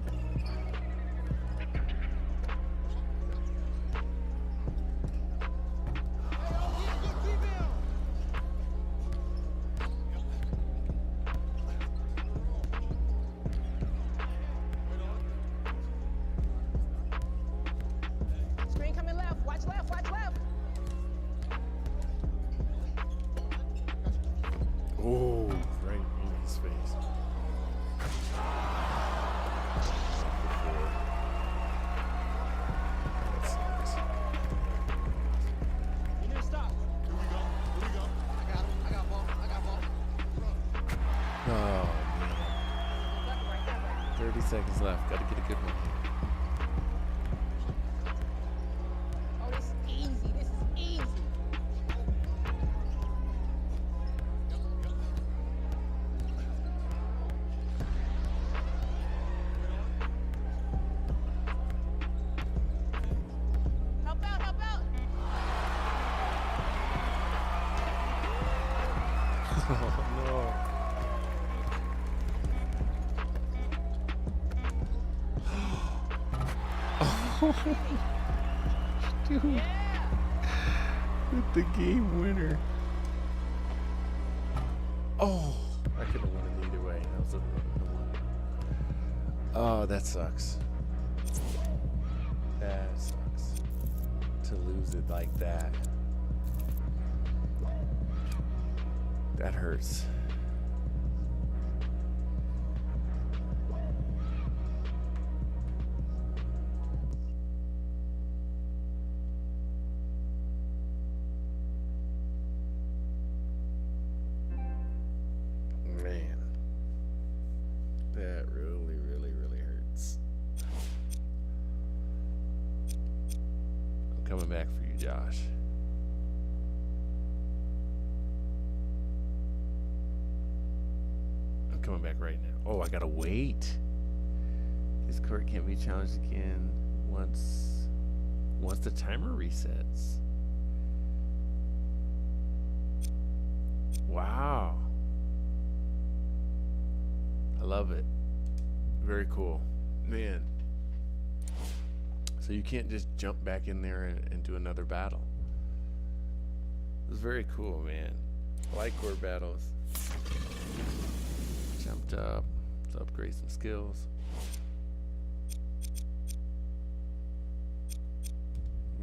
seconds left. Got to get a good one here. Oh, this is easy. This is easy. Help out, help out. Oh, no. Dude, Yeah. with the game winner. Oh, I could have won it either way. That was a one. Oh, that sucks. That sucks. To lose it like that. That hurts. Man, that really, really, really hurts. I'm coming back for you, Josh. I'm coming back right now. Oh, I gotta wait. This court can't be challenged again once the timer resets. Wow. I love it. Very cool. Man. So you can't just jump back in there and do another battle. It was very cool, man. I like court battles. Jumped up to upgrade some skills.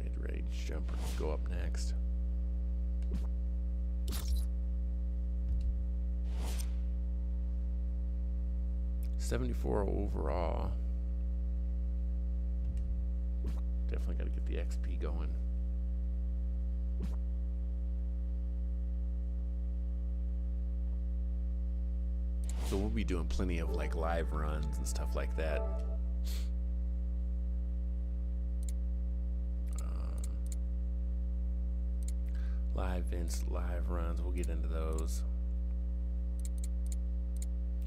Mid-range jumper can go up next. $74 overall. Definitely got to get the XP going. So we'll be doing plenty of like live runs and stuff like that. Live events, live runs, we'll get into those.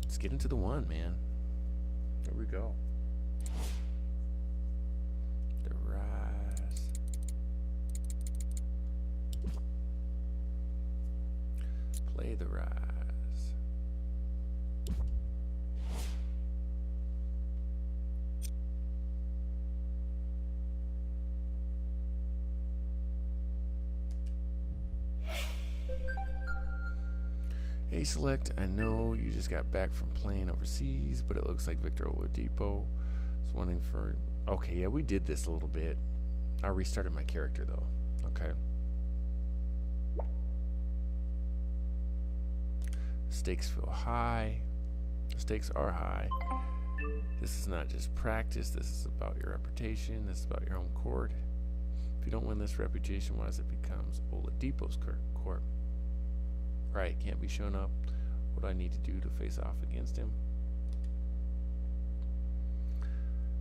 Let's get into the one, man. Here we go. The Rise. Play the Rise. Hey Select, I know you just got back from playing overseas, but it looks like Victor Oladipo is wanting for... Okay, yeah, we did this a little bit. I restarted my character though. Okay. Stakes feel high. Stakes are high. This is not just practice, this is about your reputation, this is about your home court. If you don't win this reputation-wise, it becomes Oladipo's court. Right, can't be shown up. What do I need to do to face off against him?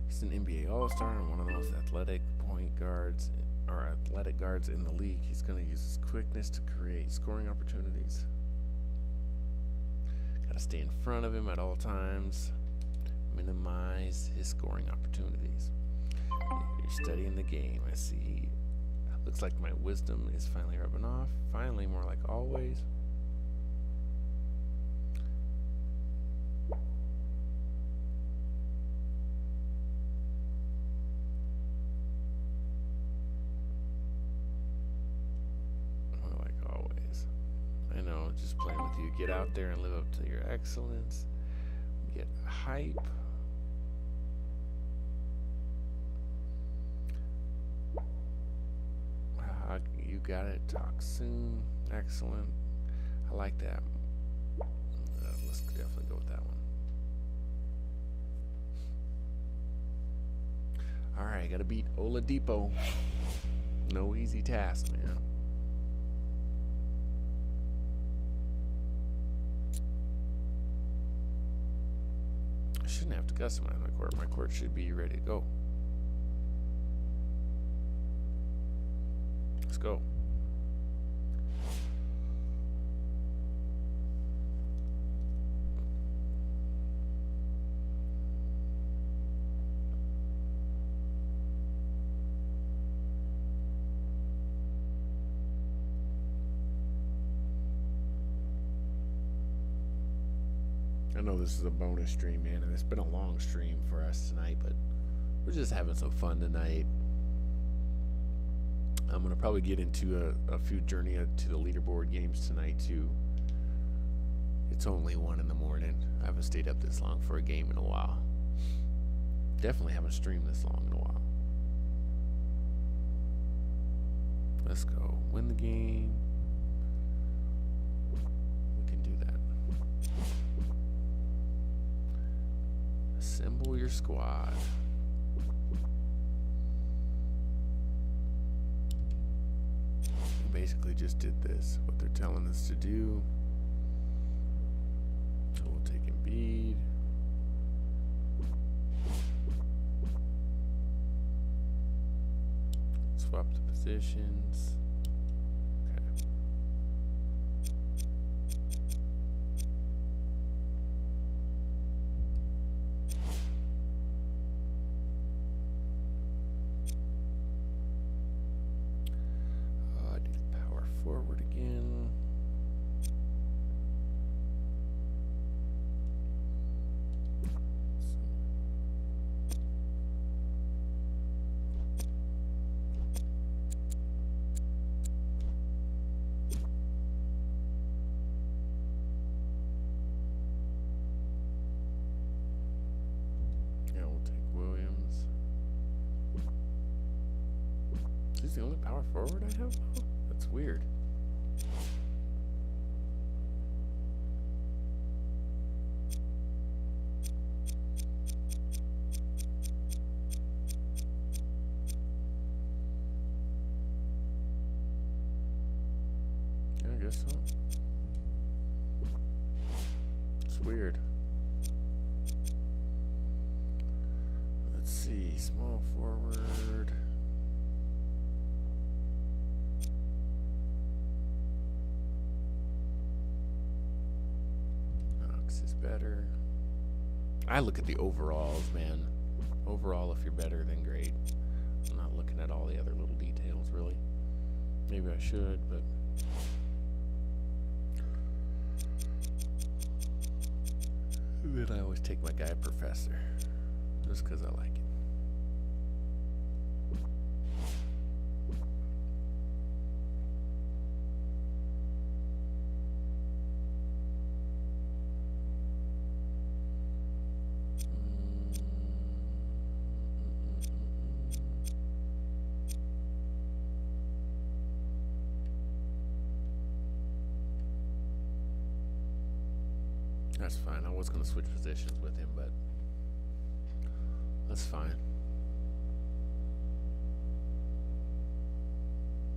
He's an NBA All-Star and one of the most athletic point guards or athletic guards in the league. He's going to use his quickness to create scoring opportunities. Got to stay in front of him at all times. Minimize his scoring opportunities. You're studying the game. I see. Looks like my wisdom is finally rubbing off. Finally, more like always. Just playing with you. Get out there and live up to your excellence. Get hype. You got it. Talk soon. Excellent. I like that. Let's definitely go with that one. Alright, gotta beat Oladipo. No easy task, man. shouldn't have to customize my court. My court should be ready to go. Let's go. I know this is a bonus stream, man, and it's been a long stream for us tonight, but we're just having some fun tonight. I'm gonna probably get into a few journey to the leaderboard games tonight too. It's only 1 in the morning. I haven't stayed up this long for a game in a while. Definitely haven't streamed this long in a while. Let's go. Win the game. We can do that. Assemble your squad. Basically just did this, what they're telling us to do. So we'll take Embiid. Swap the positions. Okay. I need power forward again. Yeah, we'll take Williams. Is this the only power forward I have? Oh, that's weird. Yeah, I guess so. It's weird. Let's see, small forward. Knox is better. I look at the overalls, man. Overall, if you're better, then great. I'm not looking at all the other little details, really. Maybe I should, but... then I always take my guy Professor. Just because I like it. That's fine. I was going to switch positions with him, but that's fine.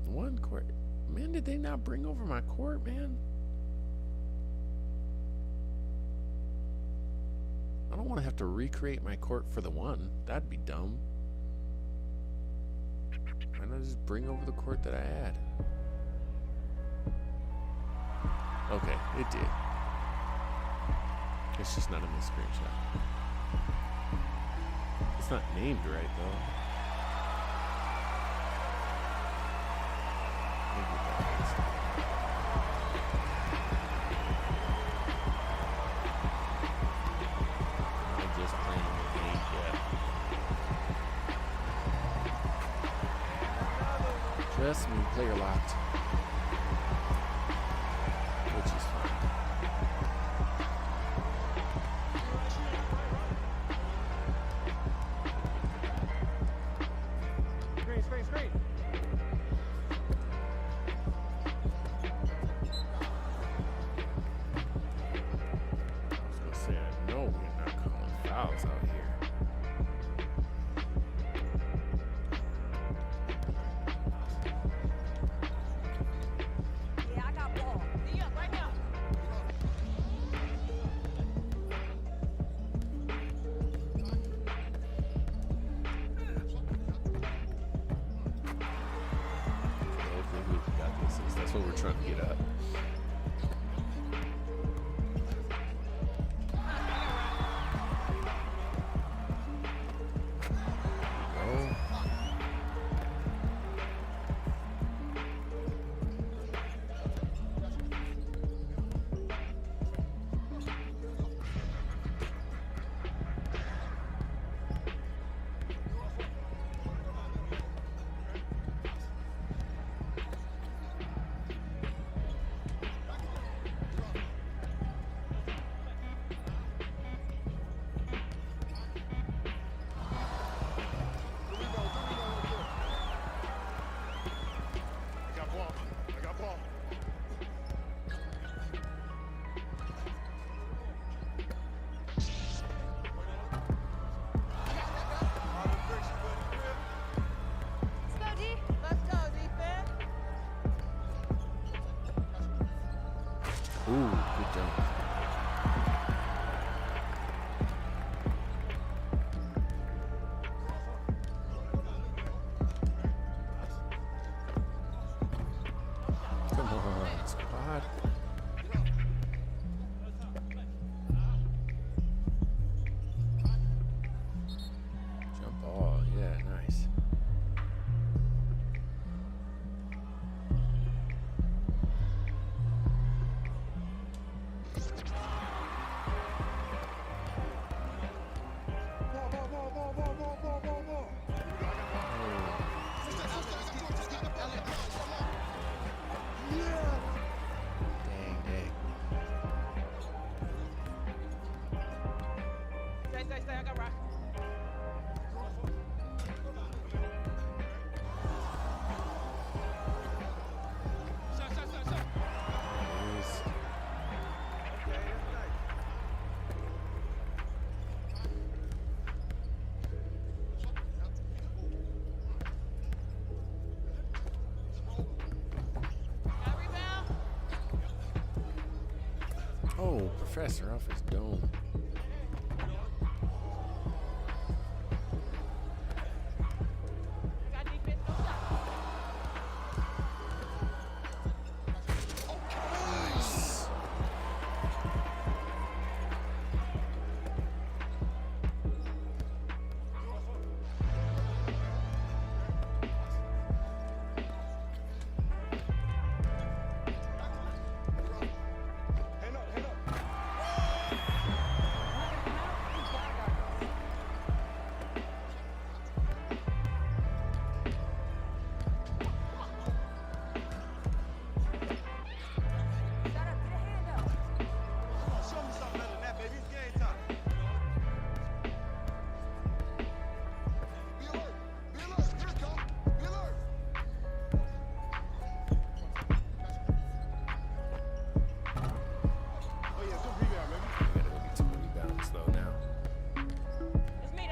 One court. Man, did they not bring over my court, man? I don't want to have to recreate my court for the one. That'd be dumb. Why not just bring over the court that I had? Okay, it did. It's just not in the screenshot. It's not named right, though. Maybe that is. I'm just playing the game yet. Trust me, player locked. Which is fine. That's what we're trying to get at. I got ball. I got ball. Let's go, D. Let's go, defense. Ooh, good job. Come on, squad. Jump ball, yeah, nice. Ball, ball, ball, ball, ball, ball, ball, ball, ball. Dang, dang. Stay. I got rock. Nice. Got rebound. Oh, Professor off his dome. Got defense. No stop. Nice. Hand up, hand up. Shut up. Get a hand up. Come on, show me something better than that, baby. It's game time. Be alert. Be alert. Here it comes. Be alert. Oh, yeah, good rebound, baby. We gotta go get some rebounds though now. That's me.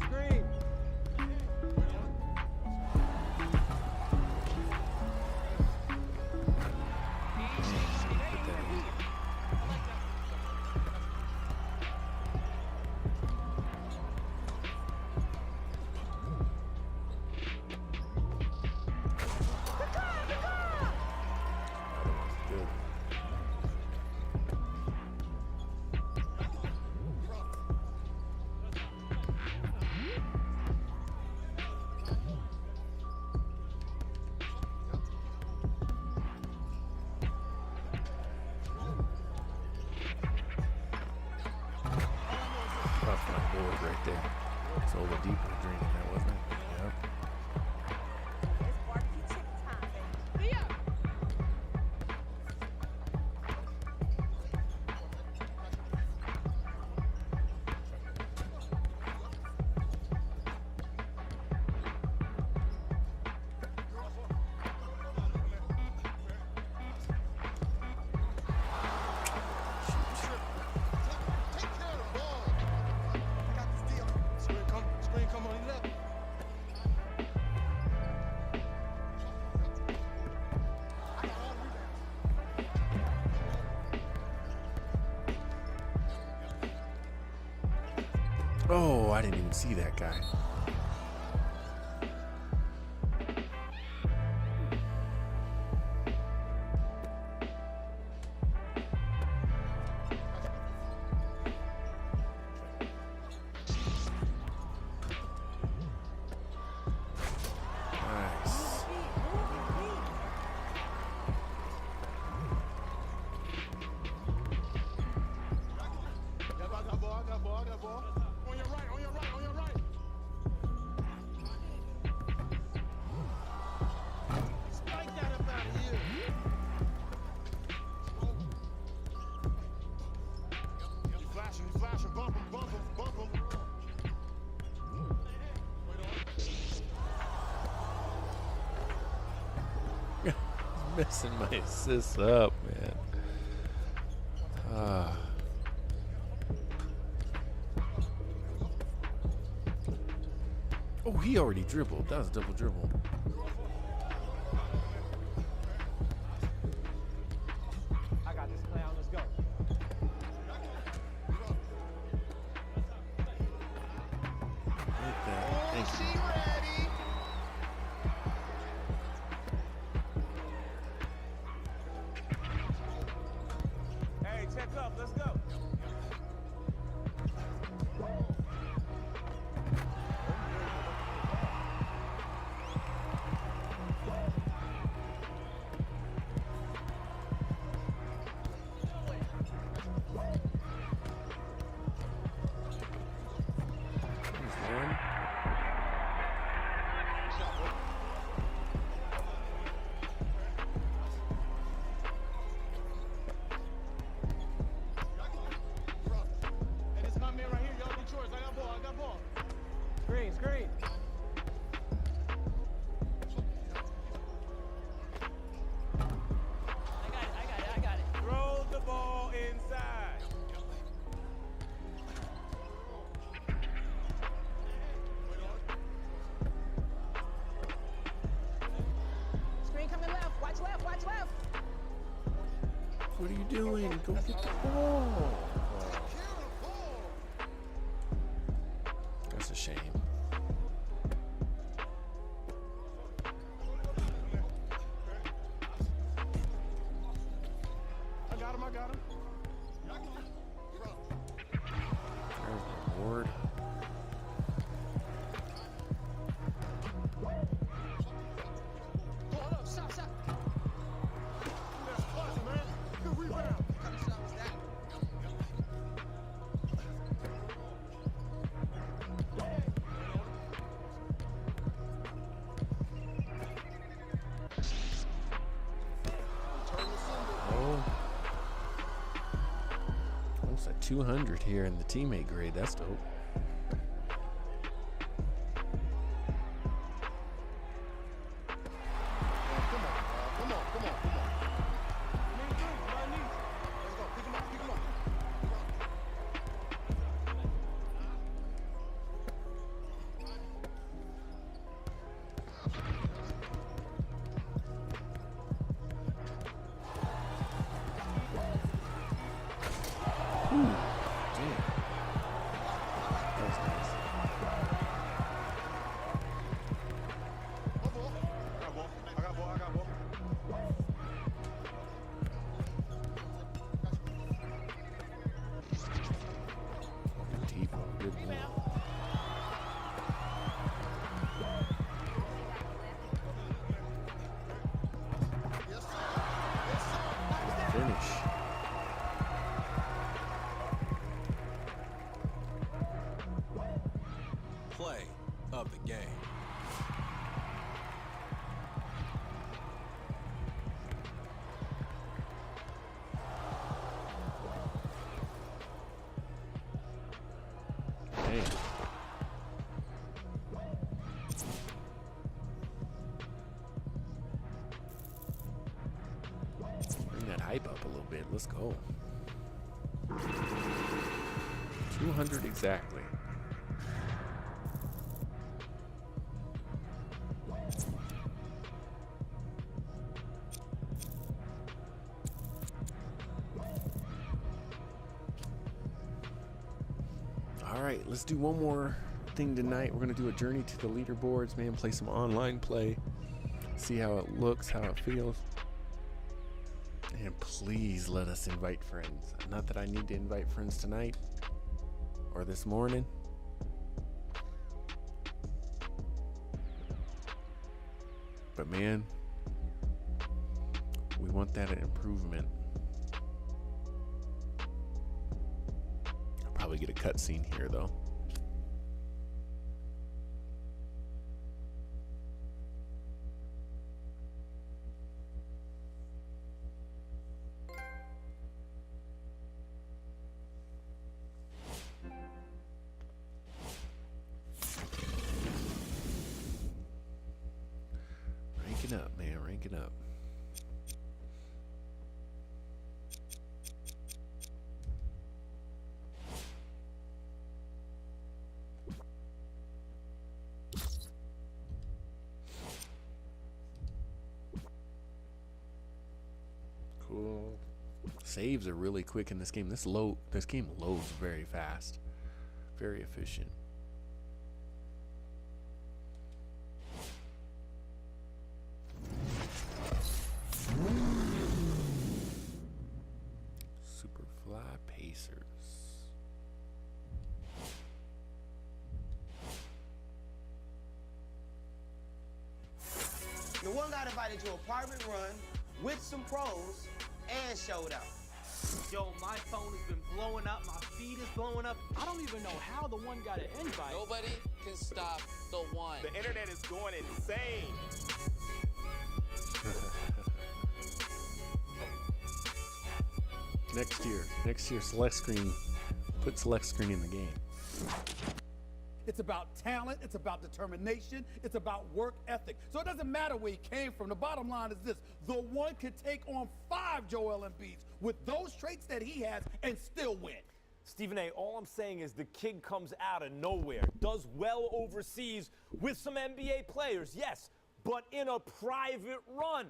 Screen. Put that in. Good. That's my board right there. It's Oladipo drinking that, wasn't it? Yep. It's barbecue chicken time, baby. Leo. Oh, I didn't even see that guy. Nice. I got ball. On your right, on your right, on your right. Strike that up out of here. You flashing, bump him. Messing my assists up, man. Oh, he already dribbled. That was a double dribble. I got this clown. Let's go. Like that. Thank you. Hey, check up. Let's go. There's one. Hey, this is my man right here. Y'all get yours. I got ball. Screen. I got it. Throw the ball inside. Screen coming left. Watch left. What are you doing? Go get the ball. That's a shame. I got him. There's the board. Hold up, stop. That's clutch, man. Good rebound. Oh. Almost at 200 here in the teammate grade. That's dope. Come on. Let's go. Pick him up. Damn. That was nice. I got ball. Deep. Good move. Finish. Play of the game. Damn. Bring that hype up a little bit. Let's go. 200 exactly. All right, let's do one more thing tonight. We're going to do a journey to the leaderboards, man. Play some online play. See how it looks, how it feels. And please let us invite friends. Not that I need to invite friends tonight or this morning. But man, we want that improvement. I'll probably get a cutscene here though. Ranking up, man, ranking up. Cool. Saves are really quick in this game. This game loads very fast. Very efficient. Superfly Pacers. The one got invited to a private run with some pros and showed out. Yo, my phone has been blowing up. My feed is blowing up. I don't even know how the one got an invite. Nobody can stop the one. The internet is going insane. Next year, select screen. Put select screen in the game. It's about talent, it's about determination, it's about work ethic. So it doesn't matter where he came from. The bottom line is this: the one could take on 5 Joel Embiids with those traits that he has and still win. Stephen A., all I'm saying is the kid comes out of nowhere, does well overseas with some NBA players, yes, but in a private run.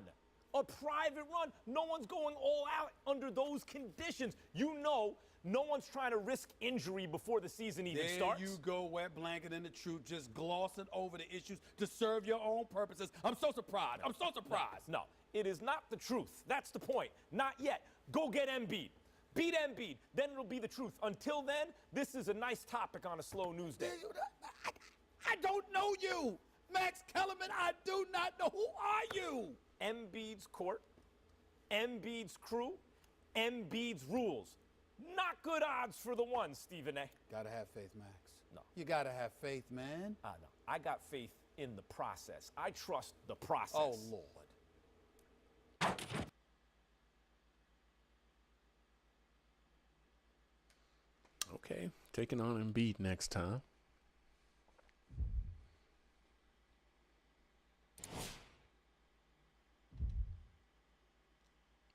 A private run. No one's going all out under those conditions. You know, no one's trying to risk injury before the season even starts. There you go, wet blanket in the truth, just glossing over the issues to serve your own purposes. I'm so surprised. I'm so surprised. No, it is not the truth. That's the point. Not yet. Go get Embiid. Beat Embiid. Then it'll be the truth. Until then, this is a nice topic on a slow news day. I don't know you. Max Kellerman, I do not know. Who are you? Embiid's court, Embiid's crew, Embiid's rules. Not good odds for the one, Stephen A. Gotta have faith, Max. No. You gotta have faith, man. No. I got faith in the process. I trust the process. Oh, Lord. Okay, taking on Embiid next time.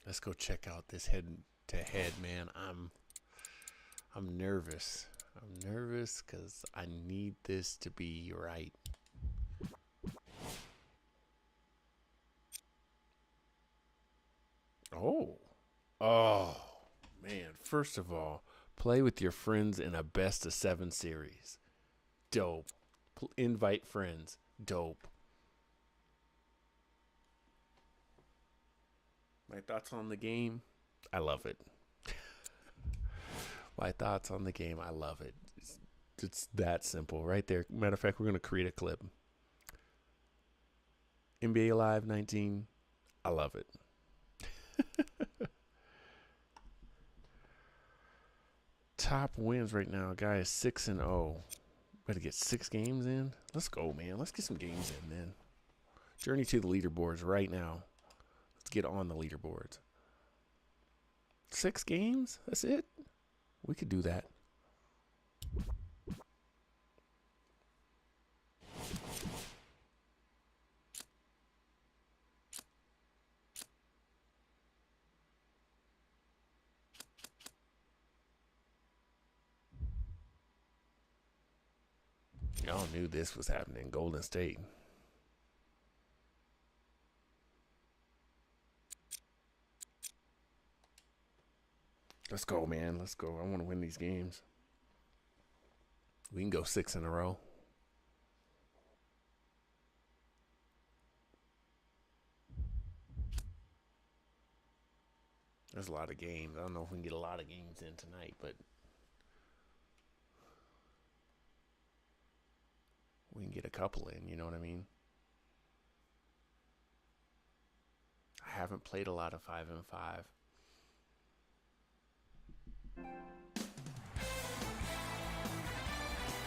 Let's go check out this head-to-head, man. I'm nervous. I'm nervous because I need this to be right. Oh, man. First of all, play with your friends in a best-of-7 series. Dope. Invite friends. Dope. My thoughts on the game, I love it. My thoughts on the game, I love it. It's that simple right there. Matter of fact, we're going to create a clip. NBA Live 19, I love it. Top wins right now. Guy is 6-0. Better get 6 games in. Let's go, man. Let's get some games in, man. Journey to the leaderboards right now. Let's get on the leaderboards. 6 games? That's it? We could do that. Y'all knew this was happening in Golden State. Let's go, man. Let's go. I want to win these games. We can go 6 in a row. There's a lot of games. I don't know if we can get a lot of games in tonight, but we can get a couple in, you know what I mean? I haven't played a lot of 5-and-5.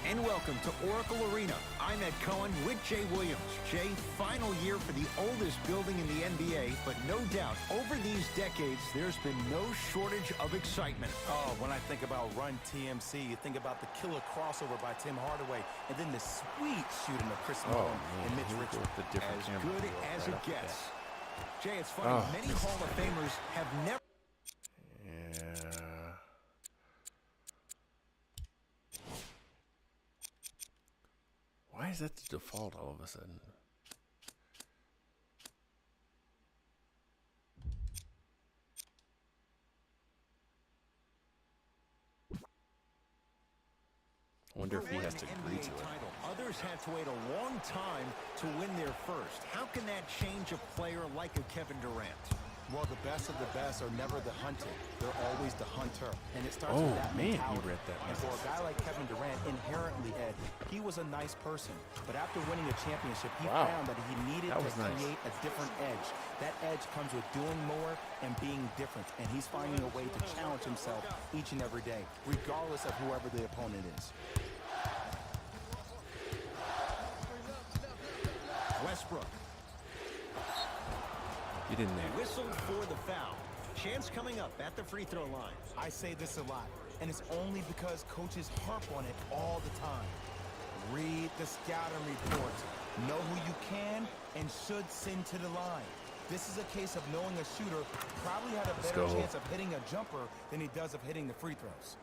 And welcome to Oracle Arena. I'm Ed Cohen with Jay Williams. Jay, final year for the oldest building in the NBA, but no doubt, over these decades, there's been no shortage of excitement. Oh, when I think about Run TMC, you think about the killer crossover by Tim Hardaway, and then the sweet shooting of Chris Malone and Mitch Richmond. As good as it gets. Jay, it's funny, many Hall of Famers have never... Yeah. Why is that the default all of a sudden? I wonder if he has to agree to it. Others had to wait a long time to win their first. How can that change a player like a Kevin Durant? Well, the best of the best are never the hunted. They're always the hunter. And it starts Oh, with that man, mentality. he read that And for a guy like Kevin Durant, inherently, Ed, he was a nice person. But after winning a championship, he found that he needed to create a different edge. That edge comes with doing more and being different. And he's finding a way to challenge himself each and every day, regardless of whoever the opponent is. Westbrook. Get in there. Whistled for the foul. Chance coming up at the free throw line. I say this a lot, and it's only because coaches harp on it all the time. Read the scouting report. Know who you can and should send to the line. This is a case of knowing a shooter probably had a better chance of hitting a jumper than he does of hitting the free throws.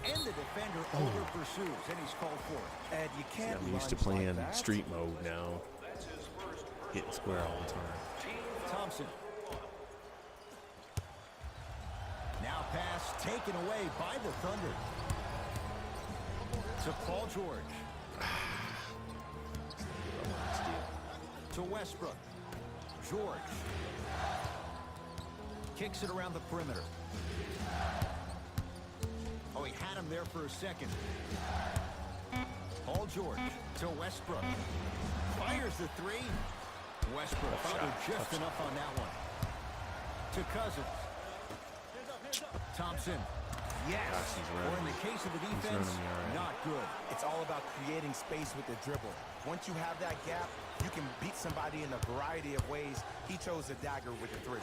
And the defender over pursues, and he's called for it. Ed, you can't. I'm used to playing street mode now. Hitting square all the time. Thompson. Now pass taken away by the Thunder. To Paul George. To Westbrook. George. Kicks it around the perimeter. Oh, he had him there for a second. Paul George to Westbrook. Fires the three. Westbrook found just enough on that one. To Cousins. Thompson. Yes. Or in the case of the defense, not good. It's all about creating space with the dribble. Once you have that gap, you can beat somebody in a variety of ways. He chose the dagger with the three.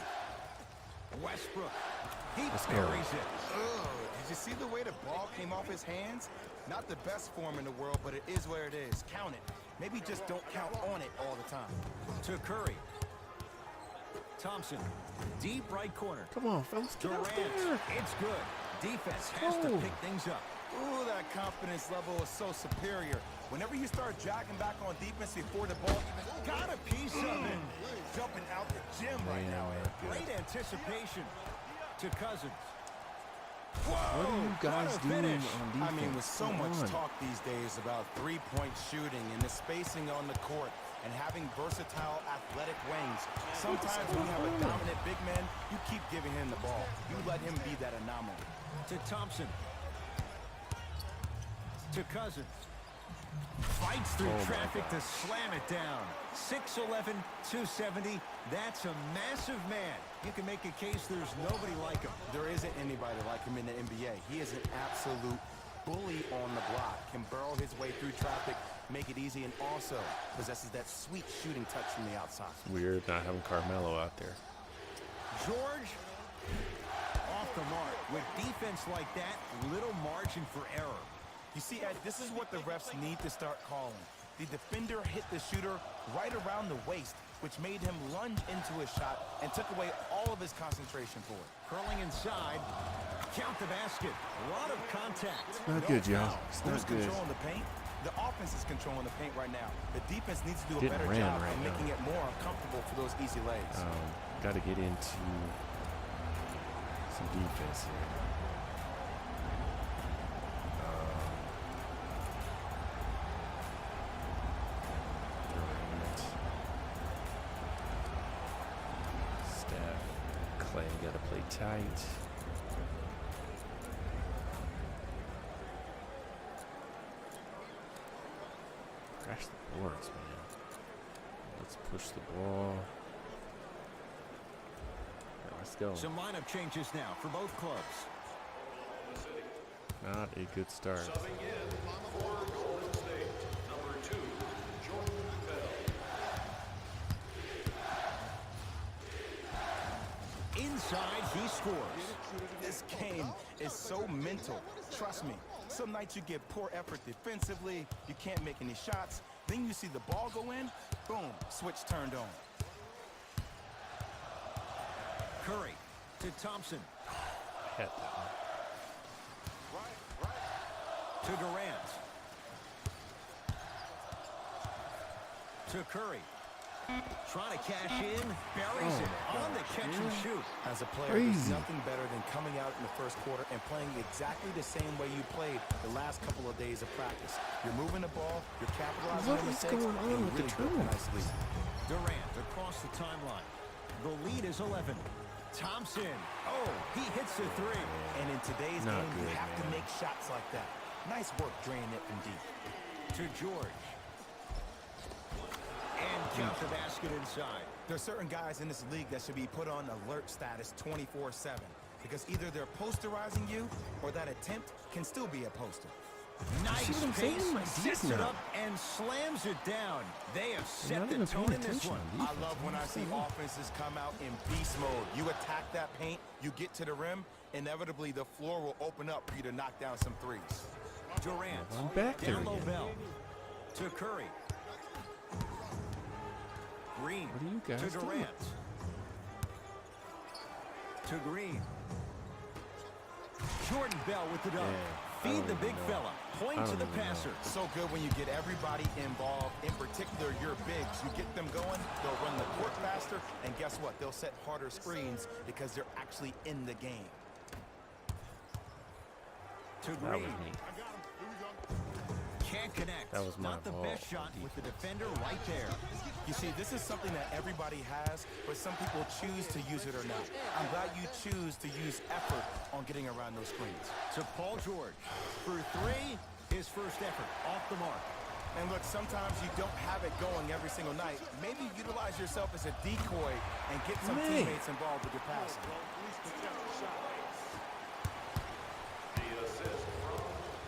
Westbrook. He buries it. Did you see the way the ball came off his hands? Not the best form in the world, but it is where it is. Count it. Maybe just don't count on it all the time. To Curry. Thompson. Deep right corner. Come on, fellas. Get Durant. out there. It's good. Defense has to pick things up. Ooh, that confidence level is so superior. Whenever you start jogging back on defense before the ball even got a piece of it. Jumping out the gym right now, Ed. Great anticipation. To Cousins. What are you guys doing on defense? I mean, with so much talk these days about three-point shooting and the spacing on the court and having versatile athletic wings, sometimes when you have a dominant big man, you keep giving him the ball. You let him be that anomaly. To Thompson. To Cousins. Fights through traffic to slam it down. 6'11", 270. That's a massive man. You can make a case there's nobody like him. There isn't anybody like him in the NBA. He is an absolute bully on the block. Can burrow his way through traffic, make it easy, and also possesses that sweet shooting touch from the outside. It's weird not having Carmelo out there. George off the mark. With defense like that, little margin for error. You see, Ed, this is what the refs need to start calling. The defender hit the shooter right around the waist, which made him lunge into his shot and took away all of his concentration for it. Curling inside. Count the basket. A lot of contact. It's not good, y'all. It's not Who's good. controlling the paint? The offense is controlling the paint right now. The defense needs to do a better job of making it more uncomfortable for those easy lays. Got to get into some defense here. Clay got to play tight. Crash the boards, man. Let's push the ball. Let's go. Some lineup changes now for both clubs. Not a good start. Subbing in for Golden State, number 2, Jordan Bell. Inside, he scores. This game is so mental. Trust me. Some nights you get poor effort defensively, you can't make any shots, then you see the ball go in, boom, switch turned on. Curry to Thompson. Hit that one. To Durant. To Curry. Trying to cash in, buries it on the catch and shoot. As a player, there's nothing better than coming out in the first quarter and playing exactly the same way you played the last couple of days of practice. You're moving the ball, you're capitalizing on mistakes, and you really built a nice lead. Durant across the timeline. The lead is 11. Thompson. Oh, he hits the three. And in today's game, you have to make shots like that. Nice work draining it from deep. To George. And count the basket inside. There are certain guys in this league that should be put on alert status 24/7 because either they're posterizing you or that attempt can still be a poster. Nice pace, sets it up and slams it down. They have set the tone in this one. I love when I see offenses come out in beast mode. You attack that paint, you get to the rim, inevitably the floor will open up for you to knock down some threes. Durant, I'm back there down low again. Bell. To Curry. Green What are you guys to doing? Durant. To Green. Jordan Bell with the dunk. Feed the big fella. Point to the passer. So good when you get everybody involved, in particular your bigs. You get them going, they'll run the court faster, and guess what? They'll set harder screens because they're actually in the game. To That Green. was me. Can't connect. That was my Not the ball. best shot with the defender right there. You see, this is something that everybody has, but some people choose to use it or not. I'm glad you choose to use effort on getting around those screens. To Paul George. For three, his first effort. Off the mark. And look, sometimes you don't have it going every single night. Maybe utilize yourself as a decoy and get some teammates involved with your passing. The assist from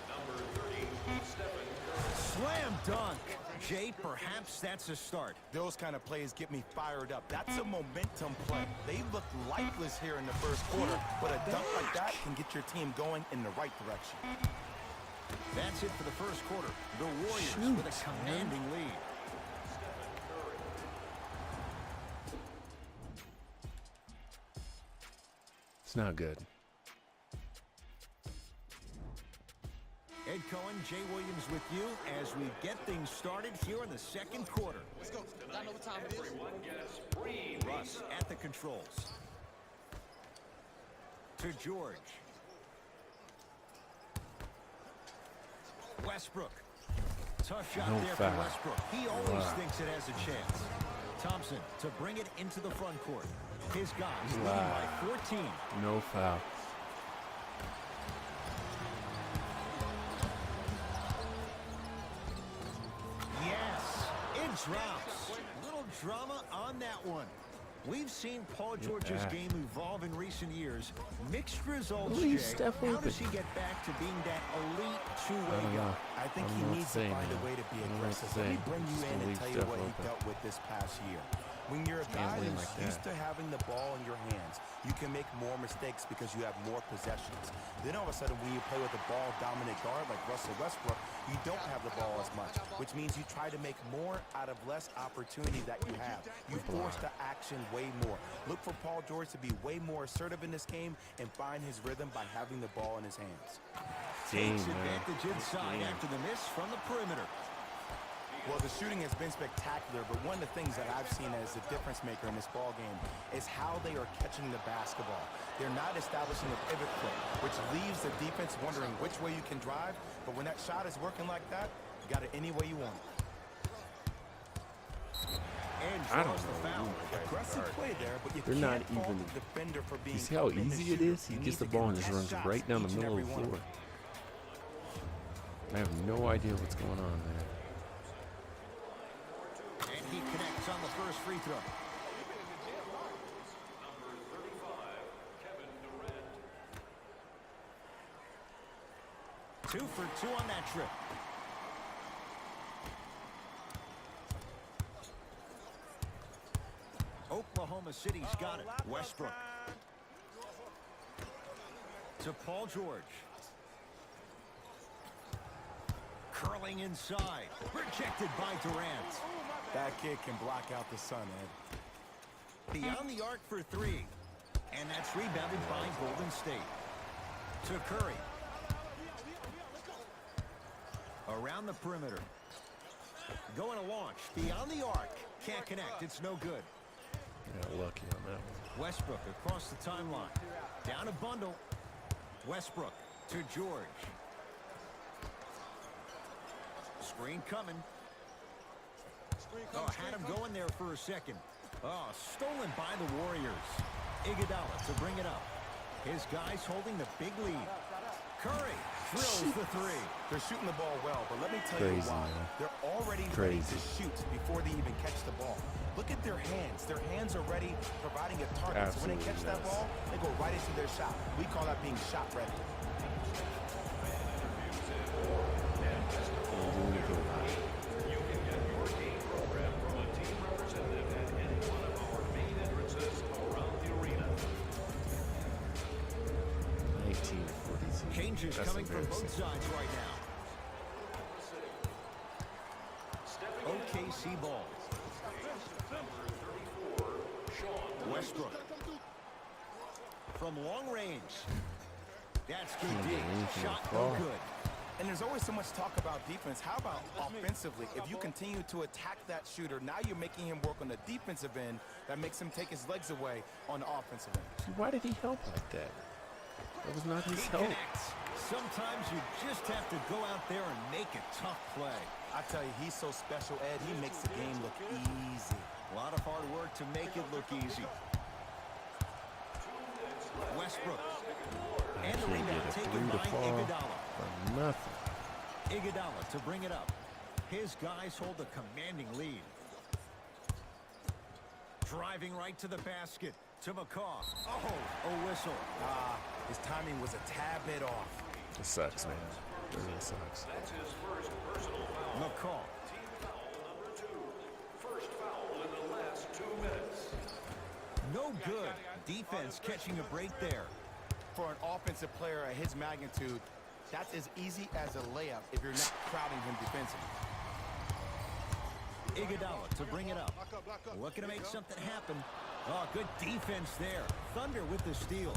number 30, Stephen Curry. Slam dunk. Jay, perhaps that's a start. Those kind of plays get me fired up. That's a momentum play. They look lifeless here in the first quarter, but a dunk like that can get your team going in the right direction. That's it for the first quarter. The Warriors with a commanding lead. It's not good. Ed Cohen, Jay Williams with you as we get things started here in the second quarter. Let's go. I know what time it is. Russ at the controls. To George. Westbrook. Tough shot No there foul. for Westbrook. He always Wow. thinks it has a chance. Thompson to bring it into the front court. His guys leading Wow. by 14. No foul. Yes, it drops. Little drama on that one. We've seen Paul George's back. game evolve in recent years. Mixed results, Leave Jay. Steph How open. does he get back to being that elite I two-way don't guy? know. I think I don't he know what needs to to say, find man. a way to be I don't know what to aggressive. Let me say. bring you Just in gonna and leave tell you Steph what he open. dealt with this past year. When you're a Can't guy win who's like used that. to having the ball in your hands, you can make more mistakes because you have more possessions. Then all of a sudden, when you play with a ball-dominant guard like Russell Westbrook, you don't have the ball as much, which means you try to make more out of less opportunity that you have. You force the action way more. Look for Paul George to be way more assertive in this game and find his rhythm by having the ball in his hands. Takes advantage inside after the miss from the perimeter. Well, the shooting has been spectacular, but one of the things that I've seen as the difference maker in this ball game is how they are catching the basketball. They're not establishing a pivot play, which leaves the defense wondering which way you can drive, but when that shot is working like that, you got it any way you want it. And I don't draws the know. foul. who my guys Aggressive are. play there, but you They're can't not fault even. the defender for being You see how open in the easy it shooter. is? He You gets need the to ball get and just best runs shots right down the each and middle of every the one floor. them. I have no idea what's going on there. And he connects on the first free throw. Two for two on that trip. Oklahoma City's got it. Westbrook. To Paul George. Curling inside. Rejected by Durant. That kid can block out the sun, Ed. Beyond the arc for three. And that's rebounded by Golden State. To Curry. Around the perimeter. Going to launch. Beyond the arc. Can't connect. It's no good. Got lucky on that one. Westbrook across the timeline. Down a bundle. Westbrook to George. Screen coming. Oh, had him going there for a second. Oh, stolen by the Warriors. Iguodala to bring it up. His guys holding the big lead. Curry drills the three. They're shooting the ball well, but let me tell you why. Man. They're already ready to shoot before they even catch the ball. Look at their hands. Their hands are ready, providing a target. So when they catch that ball, they go right into their shot. We call that being shot ready. Changes coming from both sides right now. OKC ball. Westbrook. From long range. That's good deep. Shot no good. And there's always so much talk about defense. How about offensively? If you continue to attack that shooter, now you're making him work on the defensive end. That makes him take his legs away on the offensive end. Why did he help like that? That was not his help. Sometimes you just have to go out there and make a tough play. I tell you, he's so special, Ed. He makes the game look easy. A lot of hard work to make it look easy. Westbrook. And the rebound taken by Iguodala. For nothing. Iguodala to bring it up. His guys hold a commanding lead. Driving right to the basket. To McCaw. Oh, a whistle. His timing was a tad bit off. It sucks, man. It really sucks. That's his first personal foul. McCaw. Team foul number 2. First foul in the last 2 minutes. No good. Defense catching a break there. For an offensive player at his magnitude, that's as easy as a layup if you're not crowding him defensively. Iguodala to bring it up. Looking to make something happen. Oh, good defense there. Thunder with the steal.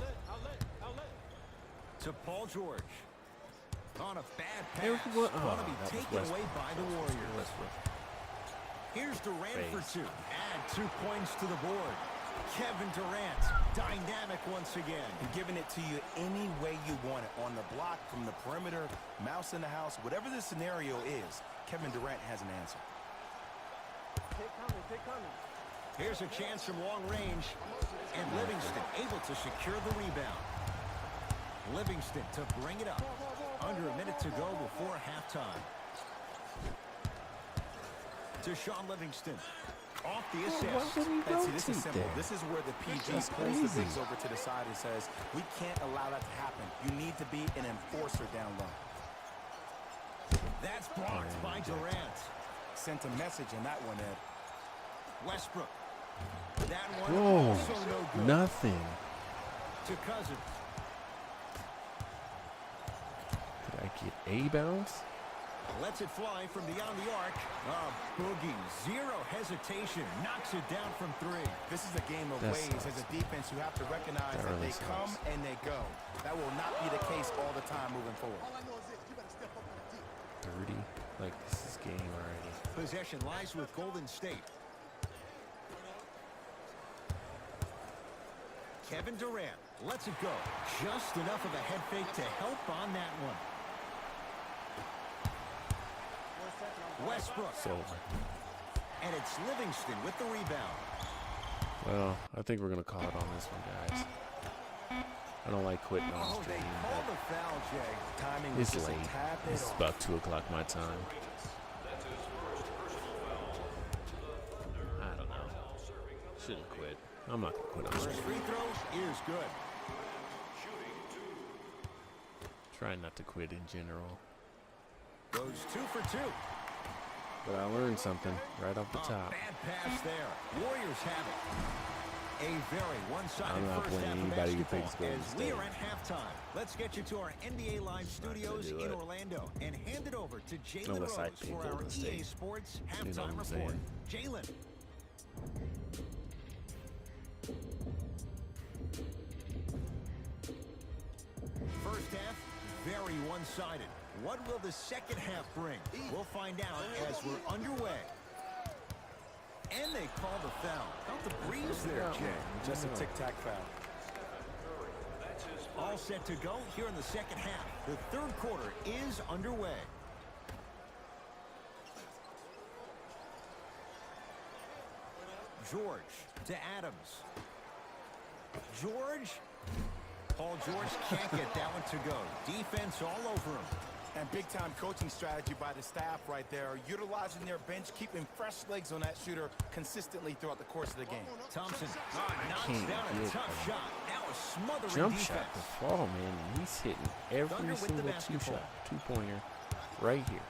To Paul George. On a bad pass. Going to be taken away by the Warriors. Here's Durant for two. Add 2 points to the board. Kevin Durant, dynamic once again. And giving it to you any way you want it. On the block, from the perimeter, mouse in the house, whatever the scenario is, Kevin Durant has an answer. Here's a chance from long range. And Livingston able to secure the rebound. Livingston to bring it up. Under a minute to go before halftime. To Sean Livingston. Off the assist. And see, this is simple. This is where the PG pulls the bigs over to the side and says, we can't allow that to happen. You need to be an enforcer down low. That's blocked by Durant. Sent a message in that one, Ed. Westbrook. That one Whoa, also no good. nothing. To Cousins. Did I get a bounce? Lets it fly from beyond the arc. Boogie, zero hesitation, knocks it down from three. This is a game of ways. As a defense, you have to recognize that really they come and they go. That will not be the case all the time moving forward. 30? Like, this is game already. Possession lies with Golden State. Kevin Durant lets it go. Just enough of a head fake to help on that one. Westbrook. And it's Livingston with the rebound. Well, I think we're going to call it on this one, guys. I don't like quitting on Oh, they stream, call but the foul, Jay. Timing was it's just a late. tad bit It's off. about 2 o'clock my time. I don't know. Shouldn't quit. I'm not going to quit on First stream. free throw is good. Try not to quit in general. Goes 2 for 2. But I learned something right off the top. Bad pass there. Warriors have it. A very one-sided I'm not first blaming half of anybody who basketball thinks Golden as we State. are at halftime. Let's get you to our NBA Live studios do in it. Orlando and hand it over to Jalen Unless I Rose pick for our Golden EA State. Sports You know halftime what I'm report. saying? Jalen. First half, very one-sided. What will the second half bring? We'll find out as we're underway. And they call the foul. Out the breeze there, Jay. Just a tic-tac foul. All set to go here in the second half. The third quarter is underway. George to Adams. George. Paul George can't get that one to go. Defense all over him. And big-time coaching strategy by the staff right there, utilizing their bench, keeping fresh legs on that shooter consistently throughout the course of the game. Thompson knocks can't down a get tough a shot. Now a smothering Jump defense. shot to fall, man. And he's hitting every Thunder with the single basketball. two-pointer right here.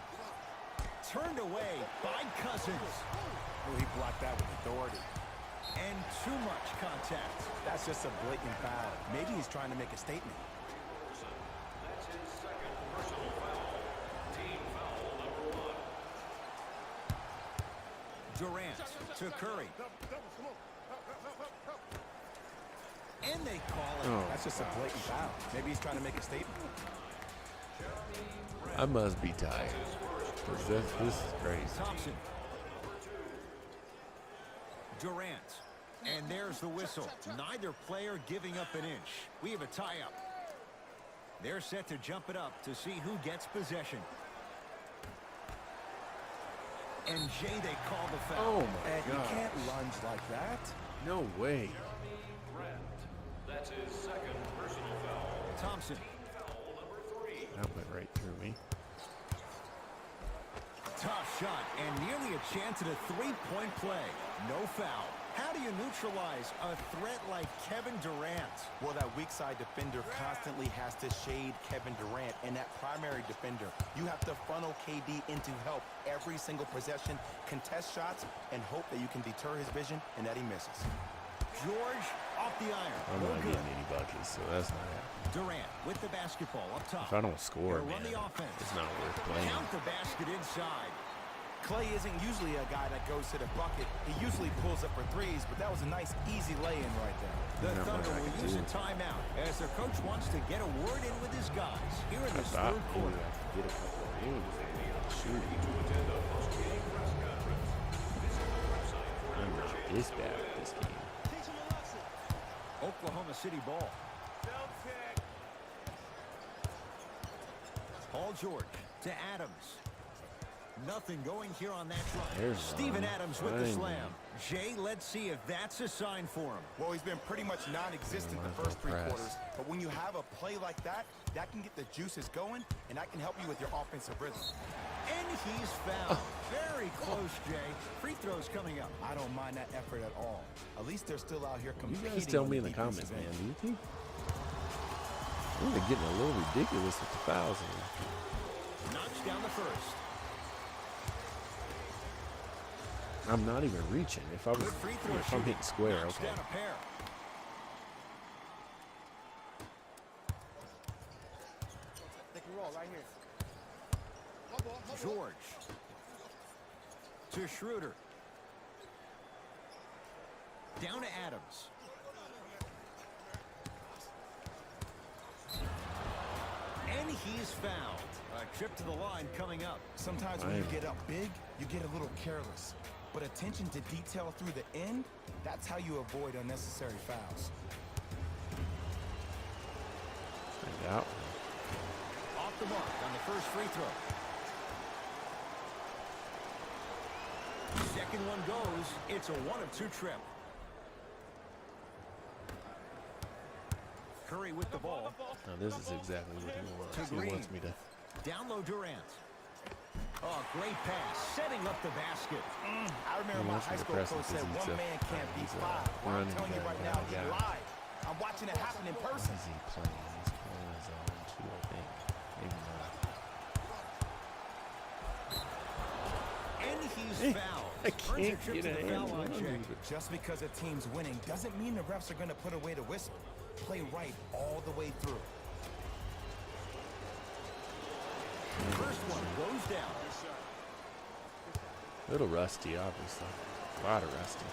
Turned away by Cousins. Oh, he blocked that with authority. And too much contact. That's just a blatant foul. Maybe he's trying to make a statement. Durant to Curry. And they call it. Oh, That's just a blatant foul. Maybe he's trying to make a statement. I must be tired. 'Cause this is crazy. Thompson. Durant. And there's the whistle. Neither player giving up an inch. We have a tie-up. They're set to jump it up to see who gets possession. And Jay, they call the foul. Oh, my And you God. can't lunge like that. No way. That's his second personal foul. Thompson. That went right through me. Tough shot and nearly a chance at a three-point play. No foul. How do you neutralize a threat like Kevin Durant? Well, that weak side defender constantly has to shade Kevin Durant, and that primary defender, you have to funnel KD into help every single possession, contest shots, and hope that you can deter his vision and that he misses. George off the iron. I'm No not good. getting any buckets, so that's not happening. Durant with the basketball up top. If I don't score, They'll man, run the offense. it's not worth playing. Count the basket inside. Clay isn't usually a guy that goes to the bucket. He usually pulls up for threes, but that was a nice, easy lay-in right there. The Not Thunder much I will can use do. a timeout as their coach wants to get a word in with his guys here in I this thought third maybe quarter. I could get a couple of games and shoot. I'm not this bad at this game. Oklahoma City ball. Paul George to Adams. Nothing going here on that drive. There's Steven one. Adams with the Fine, slam. man. Jay, let's see if that's a sign for him. Well, he's been pretty much non-existent Yeah, might the as first well three press. quarters, but when you have a play like that, that can get the juices going, and that can help you with your offensive rhythm. And he's fouled. Very close, Jay. Free throws coming up. I don't mind that effort at all. At least they're still out here You competing. guys tell on me in the defensive comments, man. end. Do you think? They're getting a little ridiculous with the fouls here. Knocks down the first. I'm not even reaching. If I was, Good free throw if I'm hitting square, Knocks okay. down a pair. They can roll right here. George to Schroeder. Down to Adams. And he's fouled. A trip to the line coming up. Sometimes when you get up big, you get a little careless. But attention to detail through the end, that's how you avoid unnecessary fouls. Out. Off the mark on the first free throw. second one goes. It's a 1-of-2 trip. Curry with the ball. Now this is exactly what he wants. To He Green. wants me to. Down low Durant. Oh, great pass. Setting up the basket. I remember my high school coach said one man can't beat five. Well, I'm telling you right now, he's live. I'm watching it happen in person. Is he playing? He's playing his own too, I think. Maybe not. And he's fouled. I can't get a foul hand line, on Jay. him. Just because a team's winning doesn't mean the refs are going to put away the whistle. Play right all the way through. First one goes down. A little rusty, obviously. A lot of rusty.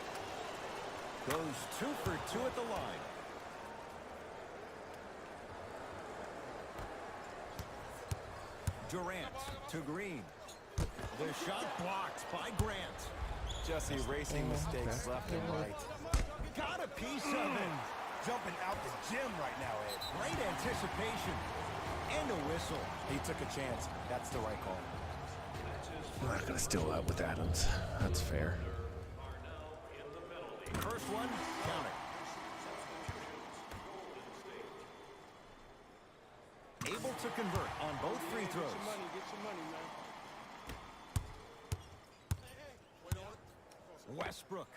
Goes 2 for 2 at the line. Durant to Green. The shot blocked by Grant. Just erasing mistakes left and right. Got a piece of it. Jumping out the gym right now, Ed. Great anticipation. And a whistle. He took a chance. That's the right call. I'm not going to steal that with Adams. That's fair. First one, count it. Able to convert on both free throws. Westbrook.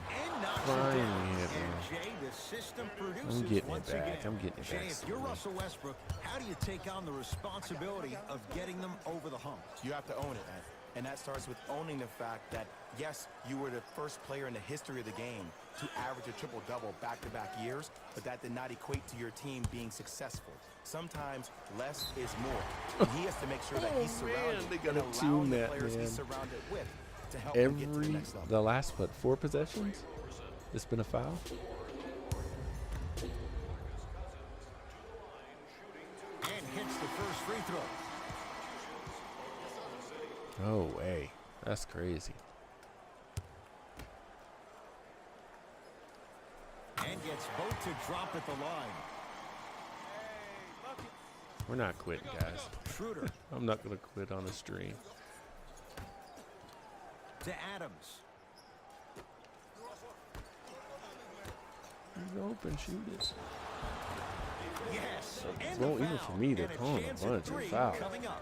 And knocks it Finally down. hit, And man. Jay, the system produces I'm getting it once back. again. I'm getting it Jay, back. if you're Russell Westbrook, how do you take on the responsibility of getting them over the hump? You have to own it, Ed. And that starts with owning the fact that, yes, you were the first player in the history of the game to average a triple-double back-to-back years, but that did not equate to your team being successful. Sometimes less is more. And he has to make sure that he's surrounded they gotta and tune allowing the that, players man. he's surrounded with to help him get to the next level. The last, what, 4 possessions? It's been a foul? And hits the first free throw. No way. That's crazy. And gets both to drop at the line. We're not quitting, guys. Schroeder I'm not going to quit on a stream. to Adams. He's open, shoot it. Yes. And Well, the even foul. for me, they're And a calling a chance at bunch of three fouls. coming up.